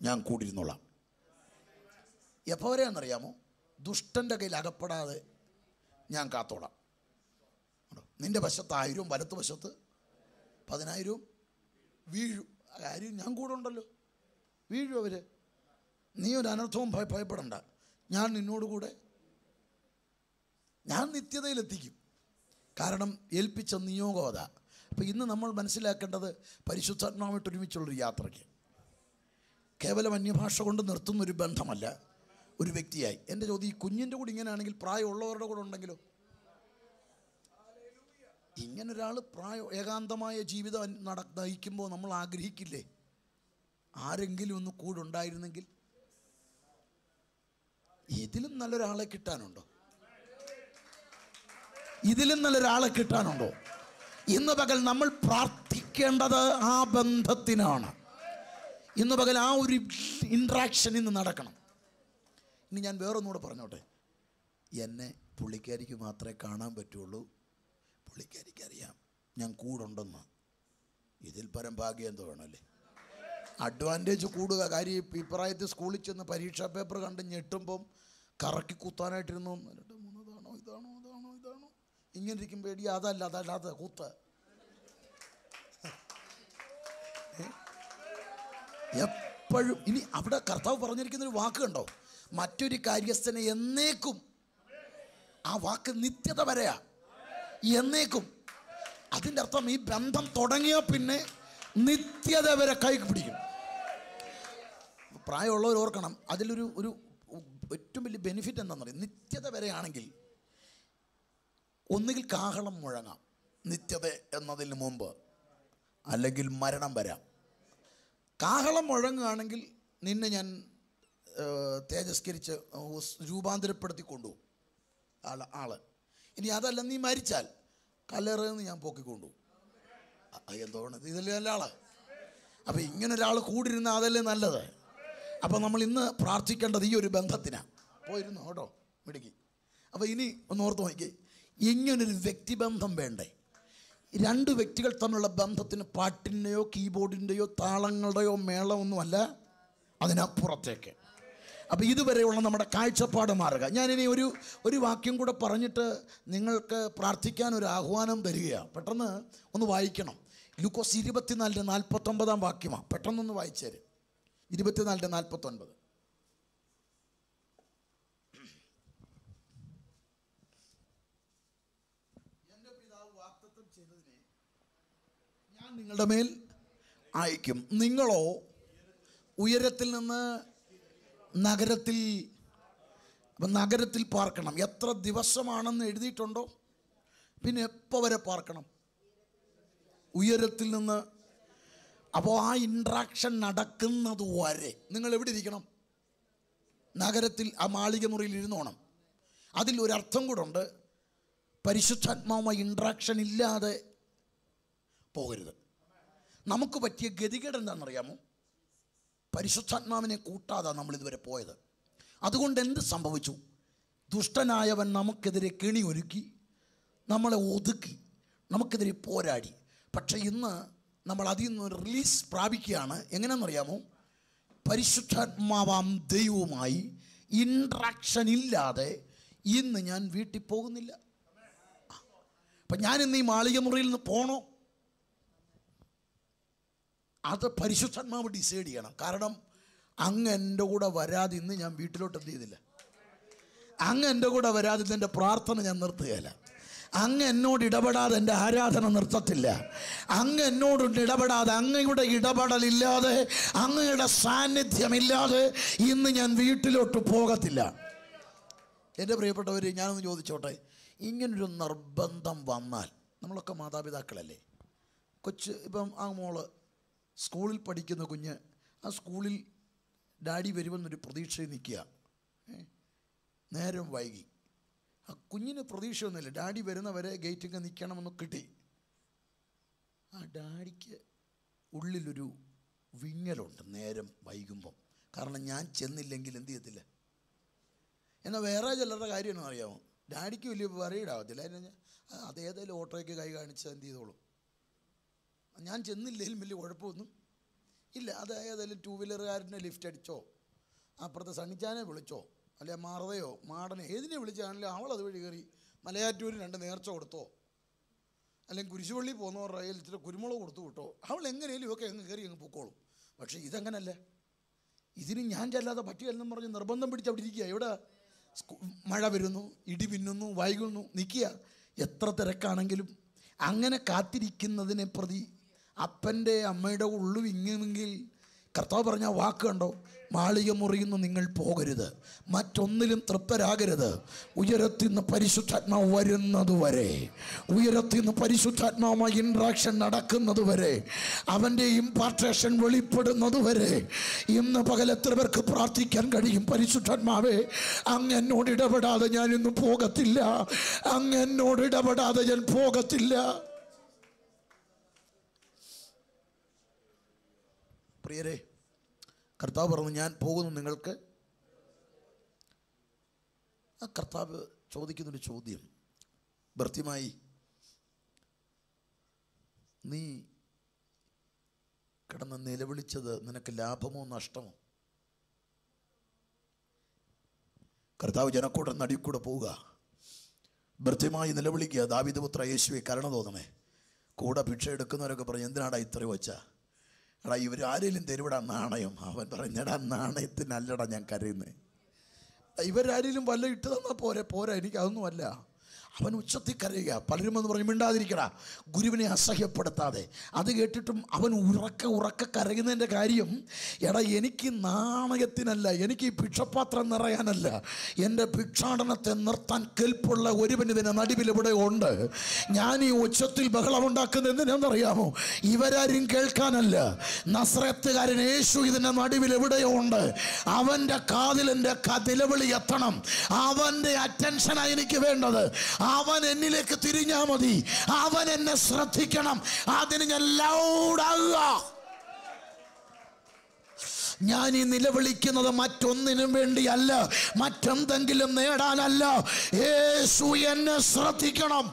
ഞാൻ കൂടിയിരുന്നോളാം. എപ്പോൾ വരെയാണെന്നറിയാമോ? ദുഷ്ടൻ്റെ കയ്യിൽ അകപ്പെടാതെ ഞാൻ കാത്തോളാം. നിൻ്റെ വശത്ത് 1000, വലത്ത് വശത്ത് 10,000 വീഴും. കാര്യം ഞാൻ കൂടെ ഉണ്ടല്ലോ. വീഴും അവർ. നീ ഒരു അനർത്ഥവും ഭയപ്പെടണ്ട. ഞാൻ നിന്നോട് കൂടെ, ഞാൻ നിത്യതയിലെത്തിക്കും. കാരണം ഏൽപ്പിച്ച നിയോഗം അതാ. അപ്പം ഇന്ന് നമ്മൾ മനസ്സിലാക്കേണ്ടത് പരിശുദ്ധാത്മാവായിട്ട് ഒരുമിച്ചുള്ളൊരു യാത്രയ്ക്ക് കേവലം അന്യഭാഷ കൊണ്ട് നിർത്തുന്നൊരു ബന്ധമല്ല, ഒരു വ്യക്തിയായി. എൻ്റെ ചോദ്യം, ഈ കുഞ്ഞിൻ്റെ കൂടെ ഇങ്ങനെയാണെങ്കിൽ പ്രായമുള്ളവരുടെ കൂടെ ഉണ്ടെങ്കിലോ? ഇങ്ങനൊരാൾ ഏകാന്തമായ ജീവിതം നയിക്കുമ്പോൾ നമ്മൾ ആഗ്രഹിക്കില്ലേ ആരെങ്കിലും ഒന്ന് കൂടെ ഉണ്ടായിരുന്നെങ്കിൽ? ഇതിലും നല്ലൊരാളെ കിട്ടാനുണ്ടോ? ഇതിലും നല്ലൊരാളെ കിട്ടാനുണ്ടോ? ഇന്ന് പകൽ നമ്മൾ പ്രാർത്ഥിക്കേണ്ടത് ആ ബന്ധത്തിനാണ്. ഇന്ന് പകൽ ആ ഒരു ഇൻട്രാക്ഷൻ ഇന്ന് നടക്കണം. ഇനി ഞാൻ വേറൊന്നുകൂടെ പറഞ്ഞോട്ടെ. എന്നെ പുള്ളിക്കാരിക്ക് മാത്രമേ കാണാൻ പറ്റുള്ളൂ. പുള്ളിക്കാരിക്കറിയാം ഞാൻ കൂടുണ്ടെന്ന്. ഇതിൽ പരം ഭാഗ്യം എന്തോ വേണമല്ലേ? അഡ്വാൻറ്റേജ് കൂടുക. കാര്യം ഇപ്രായത്തിൽ സ്കൂളിൽ ചെന്ന് പരീക്ഷാ പേപ്പർ കണ്ട് ഞെട്ടുമ്പം കറക്കി കുത്താനായിട്ടിരുന്നു. ഇതാണോ ഇങ്ങനെ ഇരിക്കും പേടി. അതല്ലാതെ കൂത്ത്. എപ്പോഴും ഇനി അവിടെ കർത്താവ് പറഞ്ഞിരിക്കുന്നൊരു വാക്ക് കണ്ടോ? മറ്റൊരു കാര്യസ്ഥനെ എന്നേക്കും. ആ വാക്ക് നിത്യത വരെയാ, എന്നേക്കും. അതിൻ്റെ അർത്ഥം ഈ ബന്ധം തുടങ്ങിയ പിന്നെ നിത്യത വരെ കൈ പിടിക്കും. പ്രായമുള്ളവർ ഓർക്കണം, അതിലൊരു ഏറ്റവും വലിയ ബെനിഫിറ്റ് എന്താണെന്ന് പറയും. നിത്യത വരെയാണെങ്കിൽ ഒന്നുകിൽ കാഹളം മുഴങ്ങാം നിത്യത എന്നതിന് മുമ്പ്, അല്ലെങ്കിൽ മരണം വരാം. കാഹളം മുഴങ്ങുകയാണെങ്കിൽ നിന്നെ ഞാൻ തേജസ്കരിച്ച് രൂപാന്തരപ്പെടുത്തി കൊണ്ടുപോകും ആള്. ഇനി അതല്ല, നീ മരിച്ചാൽ കല്ലറയെന്ന് ഞാൻ പൊക്കിക്കൊണ്ടുപോകും. എന്തോണ് ഇതല്ലേ നല്ല ആള്. അപ്പം ഇങ്ങനൊരാൾ കൂടിരുന്ന അതല്ലേ നല്ലത്. അപ്പം നമ്മൾ ഇന്ന് പ്രാർത്ഥിക്കേണ്ടത് ഈ ഒരു ബന്ധത്തിനാണ്. പോയിരുന്നു കേട്ടോ മിടുക്കി. അപ്പം ഇനി ഒന്ന് ഓർത്ത് നോക്കി, ഇങ്ങനൊരു വ്യക്തിബന്ധം വേണ്ടേ? 2 വ്യക്തികൾ തമ്മിലുള്ള ബന്ധത്തിന് പാട്ടിൻ്റെയോ കീബോർഡിൻ്റെയോ താളങ്ങളുടെയോ മേളമൊന്നുമല്ല, അതിനപ്പുറത്തേക്ക്. അപ്പോൾ ഇതുവരെയുള്ള നമ്മുടെ കാഴ്ചപ്പാട് മാറുക. ഞാനിനി ഒരു വാക്യം കൂടെ പറഞ്ഞിട്ട് നിങ്ങൾക്ക് പ്രാർത്ഥിക്കാൻ ഒരു ആഹ്വാനം തരികയാണ്. പെട്ടെന്ന് ഒന്ന് വായിക്കണം. ലൂക്കോസ് 24:49 വാക്യമാണ്. പെട്ടെന്നൊന്ന് വായിച്ചേര്. 24:49. എൻ്റെ പിതാവ് വാഗ്ദത്തം ചെയ്തതിനെ ഞാൻ നിങ്ങളുടെ മേൽ അയക്കും. നിങ്ങളോ ഉയരത്തിൽ നിന്ന് നഗരത്തിൽ പാർക്കണം. എത്ര ദിവസമാണെന്ന് എഴുതിയിട്ടുണ്ടോ? പിന്നെ എപ്പോൾ വരെ പാർക്കണം? ഉയരത്തിൽ നിന്ന്. അപ്പോൾ ആ ഇൻട്രാക്ഷൻ നടക്കുന്നത് വരെ നിങ്ങൾ എവിടെ ഇരിക്കണം? നഗരത്തിൽ ആ മാളിക മുറിയിൽ ഇരുന്നോണം. അതിൽ ഒരർത്ഥം കൂടെ ഉണ്ട്. പരിശുദ്ധാത്മാവുമായി ഇൻട്രാക്ഷൻ ഇല്ലാതെ പോകരുത്. നമുക്ക് പറ്റിയ ഗതികേട് എന്താണെന്നറിയാമോ? പരിശുദ്ധാത്മാവിനെ കൂട്ടാതെ നമ്മളിതുവരെ പോയത്. അതുകൊണ്ട് എന്ത് സംഭവിച്ചു? ദുഷ്ടനായവൻ നമുക്കെതിരെ കെണി ഒരുക്കി, നമ്മളെ ഒതുക്കി, നമുക്കെതിരെ പോരാടി. പക്ഷേ ഇന്ന് നമ്മൾ അതിൽ നിന്ന് റിലീസ് പ്രാപിക്കുകയാണ്. എങ്ങനെയാണെന്നറിയാമോ? പരിശുദ്ധാത്മാവാം ദൈവവുമായി ഇൻട്രാക്ഷൻ ഇല്ലാതെ ഇന്ന് ഞാൻ വീട്ടിൽ പോകുന്നില്ല. അപ്പം ഞാനിന്ന് ഈ മാളിക മുറിയിൽ നിന്ന് പോകണോ? അത് പരിശുദ്ധാത്മാവ് ഡിസൈഡ് ചെയ്യണം. കാരണം അങ്ങ് എൻ്റെ കൂടെ വരാതെ ഇന്ന് ഞാൻ വീട്ടിലോട്ട് എന്ത് ചെയ്തില്ല. അങ്ങ് എൻ്റെ കൂടെ വരാതെ ഇന്ന് എൻ്റെ പ്രാർത്ഥന ഞാൻ നിർത്തുകയില്ല. അങ്ങ് എന്നോട് ഇടപെടാതെ എൻ്റെ ആരാധന നിർത്തത്തില്ല. അങ്ങ് എന്നോട് ഇടപെടാതെ, അങ്ങയുടെ ഇടപെടലില്ലാതെ, അങ്ങയുടെ സാന്നിധ്യമില്ലാതെ ഇന്ന് ഞാൻ വീട്ടിലോട്ട് പോകത്തില്ല. എൻ്റെ പ്രിയപ്പെട്ടവർ, ഞാനൊന്ന് ചോദിച്ചോട്ടെ, ഇങ്ങനൊരു നിർബന്ധം വന്നാൽ, നമ്മളൊക്കെ മാതാപിതാക്കളല്ലേ? ഇപ്പം ആ മോള് സ്കൂളിൽ പഠിക്കുന്ന കുഞ്ഞ്, ആ സ്കൂളിൽ ഡാഡി വരുമെന്നൊരു പ്രതീക്ഷയിൽ നിൽക്കുക. നേരം വൈകി. ആ കുഞ്ഞിന് പ്രതീക്ഷയൊന്നുമില്ല. ഡാഡി വരുന്നവരെ ഗേറ്റിൽ നിൽക്കണമെന്ന് കിട്ടി. ആ ഡാഡിക്ക് ഉള്ളിലൊരു വിങ്ങലുണ്ട് നേരം വൈകുമ്പം. കാരണം ഞാൻ ചെന്നില്ലെങ്കിൽ എന്ത് ചെയ്യത്തില്ല. എന്നാൽ വേറെ ചിലരുടെ കാര്യമൊന്നും അറിയാമോ? ഡാഡിക്ക് വലിയ പറയിടാവത്തില്ല. അതേതായാലും ഓട്ടോയ്ക്ക് കൈ കാണിച്ചാൽ എന്ത് ചെയ്തോളും. ഞാൻ ചെന്നില്ലെങ്കിലും വലിയ കുഴപ്പമൊന്നും ഇല്ല. അത് ഏതായാലും ടൂ വീലറുകാരനെ ലിഫ്റ്റ് അടിച്ചോ, അപ്പുറത്തെ സണ്ണിച്ചാനെ വിളിച്ചോ, അല്ലെ മാറതയോ മാടനെ ഏതിനെ വിളിച്ചാണെങ്കിലും അവൾ അതുവഴി കയറി മലയാറ്റൂരിന് 2 നേർച്ച കൊടുത്തോ, അല്ലെങ്കിൽ കുരിശുപള്ളി പോകുന്നവർ റയിൽ ഇച്ചിരി കുരുമുളക് കൊടുത്തു വിട്ടോ, അവൾ എങ്ങനെയും ഒക്കെ അങ്ങ് കയറി അങ്ങ് പൊക്കോളും. പക്ഷേ ഇതങ്ങനല്ല. ഇതിന് ഞാൻ ചെല്ലാതെ പറ്റുകയെന്നും പറഞ്ഞ് നിർബന്ധം പിടിച്ച് അവിടെ ഇരിക്കുക. ഇവിടെ മഴ വരുന്നു, ഇടി പിന്നുന്നു, വൈകുന്നു, നിൽക്കുക. എത്ര തിരക്കാണെങ്കിലും അങ്ങനെ കാത്തിരിക്കുന്നതിനെ പ്രതി അപ്പൻ്റെ അമ്മയുടെ ഉള്ളു വിങ്ങുമെങ്കിൽ കർത്താവ് പറഞ്ഞ വാക്ക് കണ്ടോ? മാളിക മുറിയിൽ നിന്ന് നിങ്ങൾ പോകരുത്, മറ്റൊന്നിലും തൃപ്തരാകരുത്. ഉയരത്തിൽ നിന്ന് പരിശുദ്ധാത്മാവ് വരുന്നത് വരെ, ഉയരത്തിൽ നിന്ന് പരിശുദ്ധാത്മാവുമായി ഇൻട്രാക്ഷൻ നടക്കുന്നത് വരെ, അവൻ്റെ ഇമ്പാർട്ടേഷൻ വെളിപ്പെടുന്നത് വരെ ഇന്ന് പകൽ എത്ര പേർക്ക് പ്രാർത്ഥിക്കാൻ കഴിയും? പരിശുദ്ധാത്മാവേ, അങ്ങ് എന്നോട് ഇടപെടാതെ ഞാൻ ഇന്ന് പോകത്തില്ല. അങ്ങ് എന്നോട് ഇടപെടാതെ ഞാൻ പോകത്തില്ല. പ്രിയരെ, കർത്താവ് പറഞ്ഞു ഞാൻ പോകുന്നു നിങ്ങൾക്ക്. ആ കർത്താവ് ചോദിക്കുന്നൊരു ചോദ്യം, ഭർത്യമായി നീ കിടന്ന് നിലവിളിച്ചത് നിനക്ക് ലാഭമോ നഷ്ടമോ? കർത്താവ് ജനക്കൂട്ടം നടുക്കൂടെ പോവുക, ഭർത്യമായി നിലവിളിക്കുക, ദാവീദ് പുത്ര യേശുവേ കരുണ തോന്നണേ. കൂടെ ഭിക്ഷ എടുക്കുന്നവരൊക്കെ പറഞ്ഞു എന്തിനാടാ ഇത്രയും വച്ച? എടാ ഇവർ ആരെങ്കിലും തരുവിടാ നാണയം. അവൻ പറയുന്നടാ നാണയത്തിനല്ലടാ ഞാൻ കരയുന്നത്. ഇവരാരെങ്കിലും വല്ല ഇട്ട് തന്നാൽ പോരാ എനിക്കതൊന്നുമല്ല. അവൻ ഉച്ചത്തിൽ കരയുക. പലരും എന്ന് പറഞ്ഞ് മിണ്ടാതിരിക്കടാ, ഗുരുവിനെ അസഹ്യപ്പെടുത്താതെ. അത് കേട്ടിട്ടും അവൻ ഉറക്കെ കരയുന്നതിൻ്റെ കാര്യം, എടാ എനിക്ക് നാണയത്തിനല്ല, എനിക്ക് ഈ ഭിക്ഷപാത്രം നിറയാനല്ല, എൻ്റെ ഭിക്ഷാടനത്തെ നിർത്താൻ കെൽപ്പുള്ള ഒരുവൻ ഇതിൻ്റെ നടുവിൽ ഇവിടെ ഉണ്ട്. ഞാൻ ഈ ഉച്ചത്തിൽ ബഹളമുണ്ടാക്കുന്നത് എന്തിനാണെന്നറിയാമോ? ഇവരാരും കേൾക്കാനല്ല, നസ്രത്തുകാരൻ യേശു ഇതിൻ്റെ നടുവിൽ എവിടെയോ ഉണ്ട്. അവൻ്റെ കാതിൽ എൻ്റെ നിലവിളി എത്തണം. അവൻ്റെ അറ്റൻഷനാണ് എനിക്ക് വേണ്ടത്. അവൻ എന്നിലേക്ക് തിരിഞ്ഞാ മതി. അവൻ എന്നെ ശ്രദ്ധിക്കണം. അതിന് ഞാൻ ലൗഡാകുക. ഞാൻ ഈ നിലവിളിക്കുന്നത് മറ്റൊന്നിനും വേണ്ടിയല്ല, മറ്റെന്തെങ്കിലും നേടാനല്ല. യേശു എന്നെ ശ്രദ്ധിക്കണം.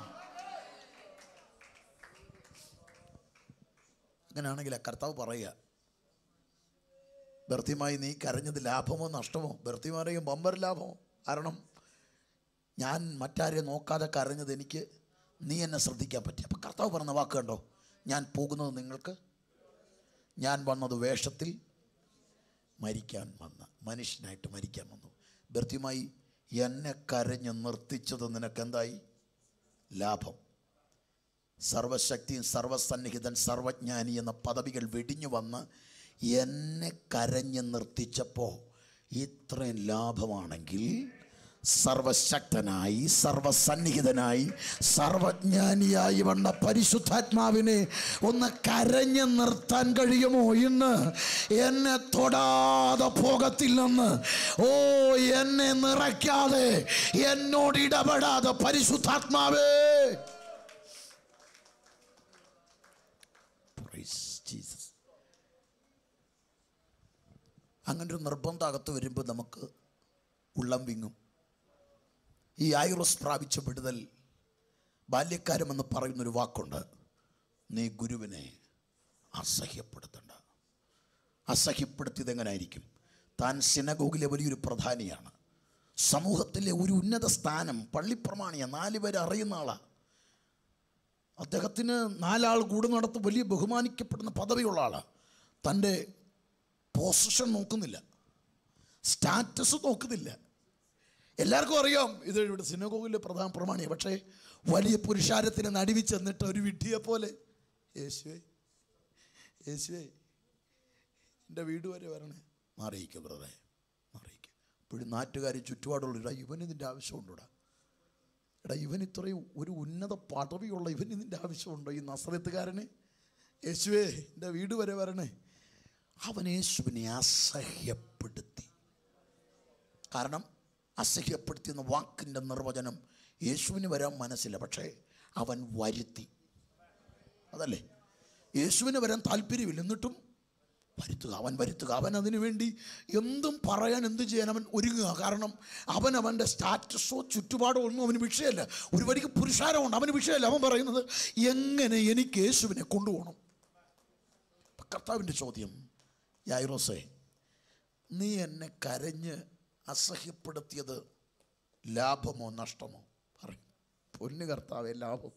അങ്ങനെയാണെങ്കിൽ കർത്താവ് പറയുക, ഭർത്യമായി നീ കരഞ്ഞത് ലാഭമോ നഷ്ടമോ? ഭർത്യമാരെയും ബമ്പർ ലാഭമോ? കാരണം ഞാൻ മറ്റാരെ നോക്കാതെ കരഞ്ഞത് എനിക്ക് നീ എന്നെ ശ്രദ്ധിക്കാൻ പറ്റി. അപ്പം കർത്താവ് പറഞ്ഞ വാക്ക് കണ്ടോ? ഞാൻ പോകുന്നത് നിങ്ങൾക്ക്, ഞാൻ വന്നത് വേഷത്തിൽ മരിക്കാൻ വന്ന മനുഷ്യനായിട്ട് മരിക്കാൻ വന്നു. ഭർത്യമായി എന്നെ കരഞ്ഞ് നിർത്തിച്ചത് നിനക്കെന്തായി? ലാഭം. സർവശക്തിയും സർവസന്നിഹിതൻ സർവജ്ഞാനി എന്ന പദവികൾ വെടിഞ്ഞു വന്ന് എന്നെ കരഞ്ഞ് നിർത്തിച്ചപ്പോൾ ഇത്രയും ലാഭമാണെങ്കിൽ സർവശക്തനായി, സർവസന്നിഹിതനായി, സർവജ്ഞാനിയായി വന്ന പരിശുദ്ധാത്മാവിനെ ഒന്ന് കരഞ്ഞു നിർത്താൻ കഴിയുമോ? ഇന്ന് എന്നെ തൊടാതെ പോകത്തില്ലെന്ന്, ഓ എന്നെ നിറയ്ക്കാതെ, എന്നോട് ഇടപെടാതെ പരിശുദ്ധാത്മാവേ. ജീസസ്. അങ്ങനൊരു നിർബന്ധം അകത്ത് വരുമ്പോൾ നമുക്ക് ഉള്ളം വിങ്ങും. ഈ യായിറോസ് പ്രാപിച്ച വിടുതൽ, ബാല്യക്കാരമെന്ന് പറയുന്നൊരു വാക്കുണ്ട്. നീ ഗുരുവിനെ അസഹ്യപ്പെടുത്തണ്ട. അസഹ്യപ്പെടുത്തിയത് എങ്ങനായിരിക്കും? താൻ സിനഗോഗിലെ വലിയൊരു പ്രധാനിയാണ്, സമൂഹത്തിലെ ഒരു ഉന്നത സ്ഥാനം, പള്ളിപ്രമാണിയാണ്, 4 പേരെ അറിയുന്ന ആളാണ്. അദ്ദേഹത്തിന് 4 ആൾ കൂടുന്നിടത്ത് വലിയ ബഹുമാനിക്കപ്പെടുന്ന പദവിയുള്ള ആളാണ്. തൻ്റെ പൊസിഷൻ നോക്കുന്നില്ല, സ്റ്റാറ്റസ് നോക്കുന്നില്ല. എല്ലാവർക്കും അറിയാം ഇത് ഇവിടെ സിനഗോഗിലെ പ്രധാന പ്രമാണിയാണ്. പക്ഷേ വലിയ പുരുഷാരത്തിന് നടുവിൽ ചെന്നിട്ട് ഒരു വിഡ്ഢിയെ പോലെ, യേശുവേ യേശുവേ എൻ്റെ വീട് വരെ വരണേ, മാറിയിക്കുക ബ്രദറെ, മാറിയിക്കുക. ഇപ്പോഴും നാട്ടുകാർ ചുറ്റുപാടുള്ള, ഇവന് ഇതിൻ്റെ ആവശ്യമുണ്ടോടാ? എടാ, ഇവൻ ഇത്രയും ഒരു ഉന്നത പദവിയുള്ള ഇവൻ ഇതിൻ്റെ ആവശ്യമുണ്ടോ? ഈ നസറത്തുകാരന് യേശുവേ എൻ്റെ വീട് വരെ വരണേ. അവൻ യേശുവിനെ അസഹ്യപ്പെടുത്തി. കാരണം അസഹ്യപ്പെടുത്തി എന്ന വാക്കിൻ്റെ നിർവചനം യേശുവിന് വരാൻ മനസ്സില്ല, പക്ഷേ അവൻ വരുത്തി. അതല്ലേ, യേശുവിന് വരാൻ താല്പര്യമില്ല, എന്നിട്ടും വരുത്തുക, അവൻ വരുത്തുക. അവൻ അതിനു വേണ്ടി എന്തും പറയാൻ, എന്ത് ചെയ്യാൻ അവൻ ഒരുങ്ങുക. കാരണം അവൻ്റെ സ്റ്റാറ്റസോ ചുറ്റുപാടോ ഒന്നും അവന് വിഷയമല്ല. ഒരു വഴിക്ക് പുരുഷാരമുണ്ട്, അവന് വിഷയമല്ല. അവൻ പറയുന്നത് എങ്ങനെ എനിക്ക് യേശുവിനെ കൊണ്ടുപോകണം. കർത്താവിൻ്റെ ചോദ്യം, യായിറോസേ, നീ എന്നെ കരഞ്ഞ് അസഹ്യപ്പെടുത്തിയത് ലാഭമോ നഷ്ടമോ? പറയും. പൊന്നു കർത്താവേ, ലാഭം.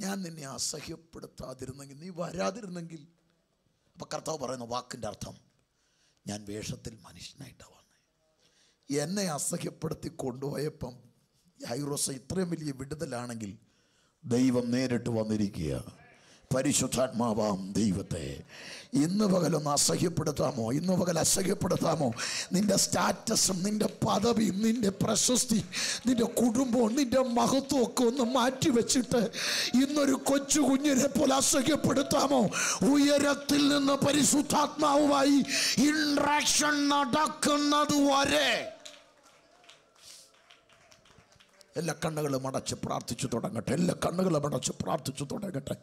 ഞാൻ നിന്നെ അസഹ്യപ്പെടുത്താതിരുന്നെങ്കിൽ, നീ വരാതിരുന്നെങ്കിൽ. അപ്പം കർത്താവ് പറയുന്ന വാക്കിൻ്റെ അർത്ഥം, ഞാൻ വേഷത്തിൽ മനുഷ്യനായിട്ടാണ് വന്നത്. എന്നെ അസഹ്യപ്പെടുത്തി കൊണ്ടുപോയപ്പം യായിറോസ് ഇത്രയും വലിയ വിടുതലാണെങ്കിൽ ദൈവം നേരിട്ട് വന്നിരിക്കുക. പരിശുദ്ധാത്മാവാം ദൈവത്തെ ഇന്ന് പകലൊന്ന് അസഹ്യപ്പെടുത്താമോ? ഇന്ന് പകൽ അസഹ്യപ്പെടുത്താമോ? നിന്റെ സ്റ്റാറ്റസും നിന്റെ പദവിയും നിന്റെ പ്രശസ്തി നിന്റെ കുടുംബവും നിന്റെ മഹത്വം ഒക്കെ ഒന്ന് മാറ്റി വെച്ചിട്ട് ഇന്നൊരു കൊച്ചു കുഞ്ഞിനെ പോലെ അസഹ്യപ്പെടുത്താമോ? ഉയരത്തിൽ നിന്ന് പരിശുദ്ധാത്മാവുമായി ഇൻട്രാക്ഷൻ നടക്കുന്നത് വരെ എല്ലാ കണ്ണുകളും അടച്ച് പ്രാർത്ഥിച്ചു തുടങ്ങട്ടെ. എല്ലാ കണ്ണുകളും അടച്ച് പ്രാർത്ഥിച്ചു തുടങ്ങട്ടെ.